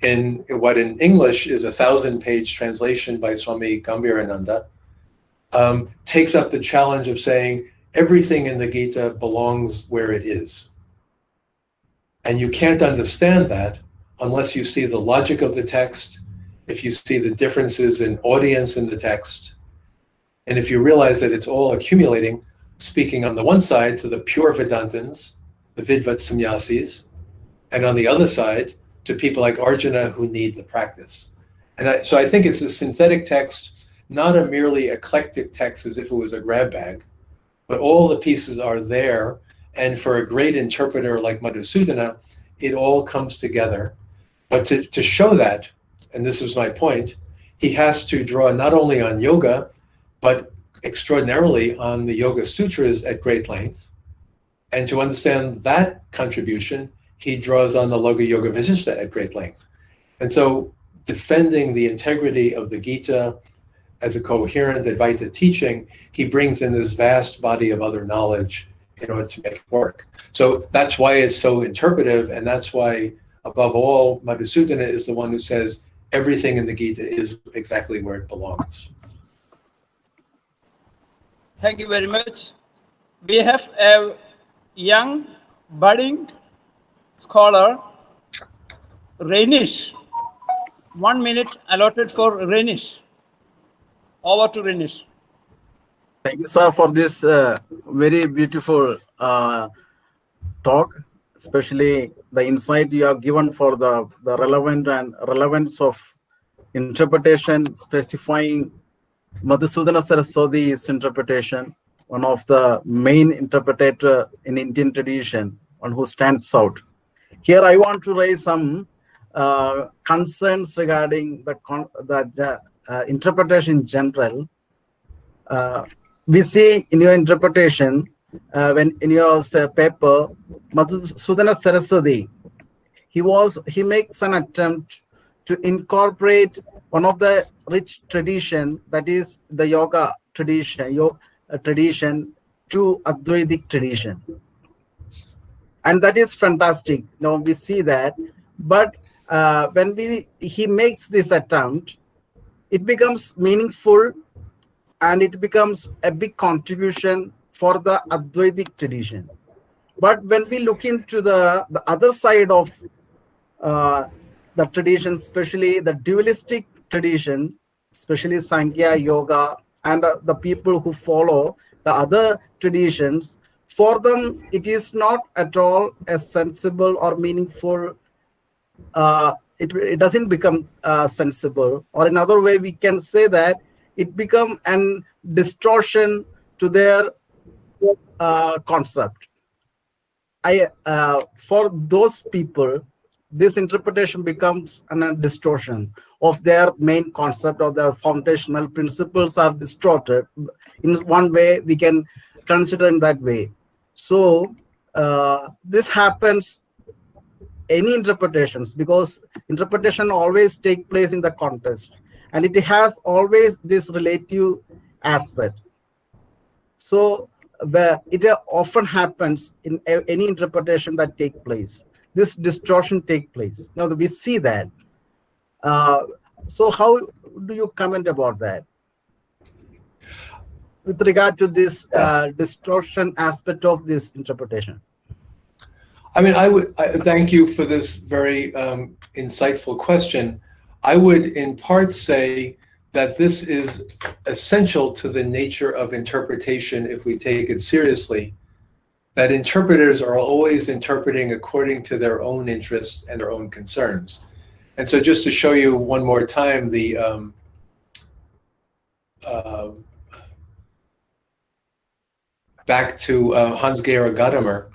in what in English is a 1,000-page translation by Swami Gambhirananda, takes up the challenge of saying everything in the Gita belongs where it is. And you can't understand that unless you see the logic of the text, if you see the differences in audience in the text, and if you realize that it's all accumulating, speaking on the one side to the pure Vedantins, the Vidvat Sannyasis, and on the other side to people like Arjuna who need the practice. And so I think it's a synthetic text, not a merely eclectic text as if it was a grab bag, but all the pieces are there. And for a great interpreter like Madhusudana, it all comes together. But to show that, and this is my point, he has to draw not only on yoga, but extraordinarily on the Yoga Sutras at great length. And to understand that contribution, he draws on the Loga Yoga Vasishta at great length. And so defending the integrity of the Gita as a coherent Advaita teaching, he brings in this vast body of other knowledge in order to make it work. So that's why it's so interpretive, and that's why, above all, Madhusudana is the one who says everything in the Gita is exactly where it belongs. Thank you very much. We have a young, budding scholar, Renish. 1 minute allotted for Renish. Over to Renish. Thank you, sir, for this very beautiful talk, especially the insight you have given for the relevance of interpretation, specifying Madhusudana Saraswati's interpretation, one of the main interpreter in Indian tradition, one who stands out. Here I want to raise some concerns regarding the interpretation in general. We see in your interpretation, when in your paper, Madhusudana Saraswati, he makes an attempt to incorporate one of the rich tradition, that is the yoga tradition, to Advaitic tradition. And that is fantastic. Now we see that, But when he makes this attempt, it becomes meaningful and it becomes a big contribution for the Advaitic tradition. But when we look into the other side of the tradition, especially the dualistic tradition, especially Sankhya, Yoga, and the people who follow the other traditions, for them, it is not at all as sensible or meaningful. It doesn't become sensible. Or another way, we can say that it becomes an distortion to their concept. For those people, this interpretation becomes a distortion of their main concept, of their foundational principles are distorted. In one way, we can consider in that way. So this happens any interpretations, because interpretation always take place in the context, and it has always this relative aspect. So it often happens in any interpretation that take place. This distortion take place. Now we see that. So how do you comment about that with regard to this distortion aspect of this interpretation? I mean, I thank you for this very insightful question. I would in part say that this is essential to the nature of interpretation if we take it seriously, that interpreters are always interpreting according to their own interests and their own concerns. And so just to show you one more time the back to Hans-Georg Gadamer,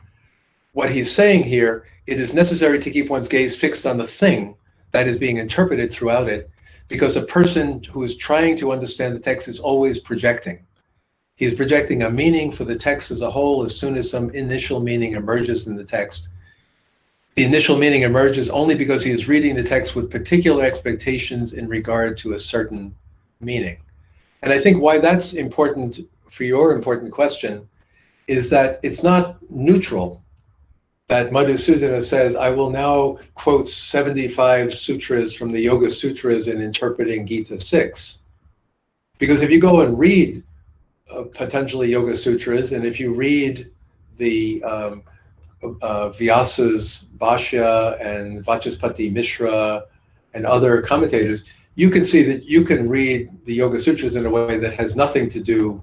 what he's saying here, it is necessary to keep one's gaze fixed on the thing that is being interpreted throughout it, because a person who is trying to understand the text is always projecting. He is projecting a meaning for the text as a whole as soon as some initial meaning emerges in the text. The initial meaning emerges only because he is reading the text with particular expectations in regard to a certain meaning. And I think why that's important for your important question is that it's not neutral. That Madhusudana says, I will now quote 75 sutras from the Yoga Sutras in interpreting Gita 6. Because if you go and read Patanjali Yoga Sutras, and if you read the Vyasa's Bhashya and Vachaspati Mishra and other commentators, you can see that you can read the Yoga Sutras in a way that has nothing to do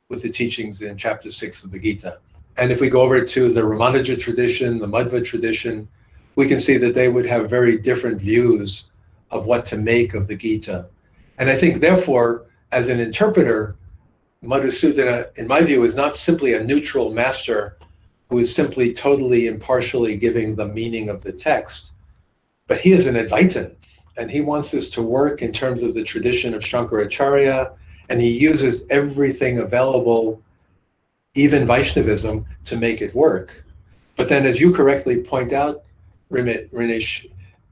with the teachings in chapter 6 of the Gita. And if we go over to the Ramanuja tradition, the Madhva tradition, we can see that they would have very different views of what to make of the Gita. And I think, therefore, as an interpreter, Madhusudana, in my view, is not simply a neutral master who is simply totally impartially giving the meaning of the text, but he is an Advaitin, and he wants this to work in terms of the tradition of Sankaracharya, and he uses everything available, even Vaishnavism, to make it work. But then, as you correctly point out, Rinesh,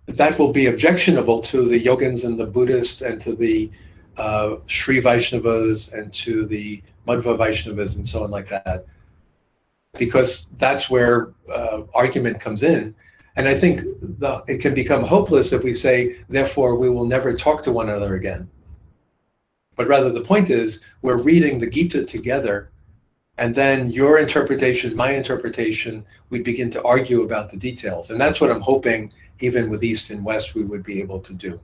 that will be objectionable to the Yogins and the Buddhists and to the Sree Vaishnavas and to the Madhva Vaishnavas and so on like that, because that's where argument comes in. And I think it can become hopeless if we say, therefore, we will never talk to one another again. But rather, the point is, we're reading the Gita together, and then your interpretation, my interpretation, we begin to argue about the details. And that's what I'm hoping, even with East and West, we would be able to do.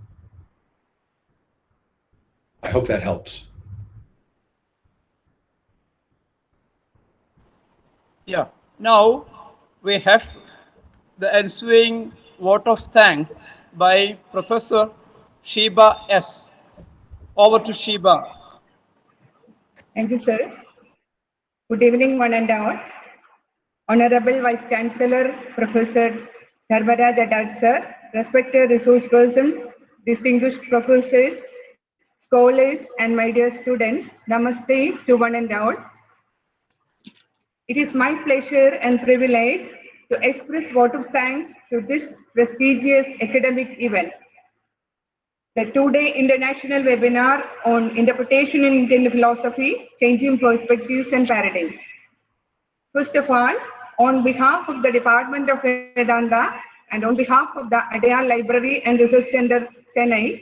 I hope that helps. Yeah. Now we have the ensuing vote of thanks by Professor Sheba S. Over to Sheba. Thank you, sir. Good evening, one and all. Honorable Vice Chancellor, Professor Dharmaraj Adad, sir, respected resource persons, distinguished professors, scholars, and my dear students, namaste to one and all. It is my pleasure and privilege to express vote of thanks to this prestigious academic event. The two-day international webinar on interpretation in Indian philosophy, changing perspectives and paradigms. First of all, on behalf of the Department of Vedanta and on behalf of the Adayar Library and Research Center, Chennai,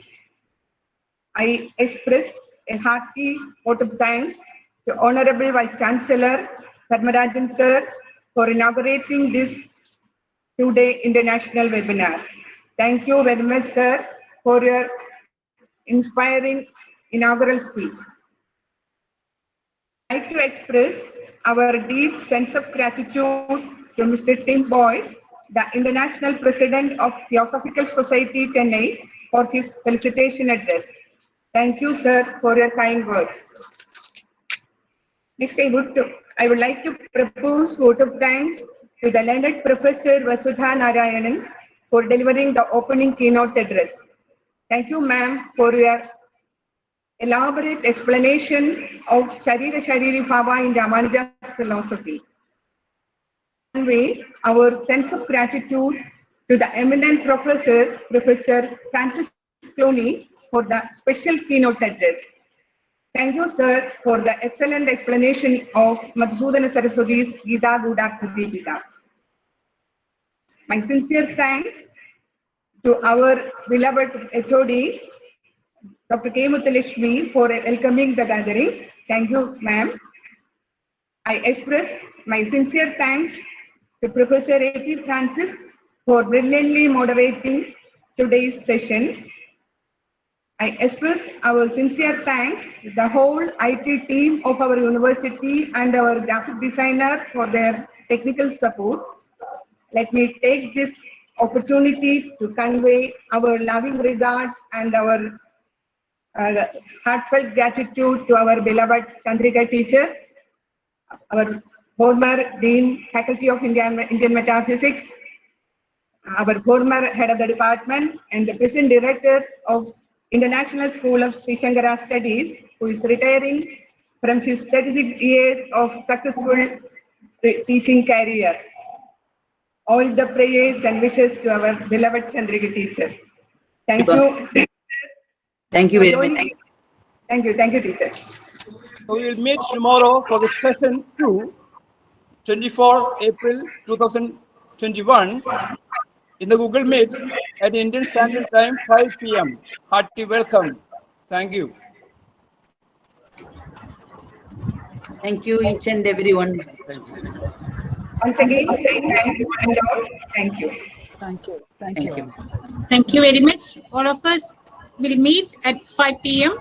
I express a hearty vote of thanks to Honorable Vice Chancellor Dharmarajan Sir for inaugurating this two-day international webinar. Thank you very much, sir, for your inspiring inaugural speech. I'd like to express our deep sense of gratitude to Mr. Tim Boyd, the International President of Theosophical Society, Chennai, for his felicitation address. Thank you, sir, for your kind words. Next, I would like to propose vote of thanks to the learned Professor Vasudha Narayanan for delivering the opening keynote address. Thank you, ma'am, for your elaborate explanation of Sharira Shariri Bhava in Ramanuja's philosophy. Convey our sense of gratitude to the eminent Professor Francis Clooney for the special keynote address. Thank you, sir, for the excellent explanation of Madhusudana Saraswati's Gita Gudhartha Deepika. My sincere thanks to our beloved HOD, Dr. K. Muthulakshmi, for welcoming the gathering. Thank you, ma'am. I express my sincere thanks to Professor A.P. Francis for brilliantly moderating today's session. I express our sincere thanks to the whole IT team of our university and our graphic designer for their technical support. Let me take this opportunity to convey our loving regards and our heartfelt gratitude to our beloved Chandrika teacher, our former Dean, Faculty of Indian Metaphysics, our former head of the department, and the present director of International School of Sri Shankara Studies, who is retiring from his 36 years of successful teaching career. All the prayers and wishes to our beloved Chandrika teacher. Thank you. Thank you very much. Thank you, teacher. We will meet tomorrow for the session 2, 24 April 2021, in the Google Meet at Indian Standard Time, 5 p.m. Hearty welcome. Thank you. Thank you, each and everyone. Once again, thanks and all. Thank you. Thank you. Thank you. Thank you very much. All of us will meet at 5 p.m.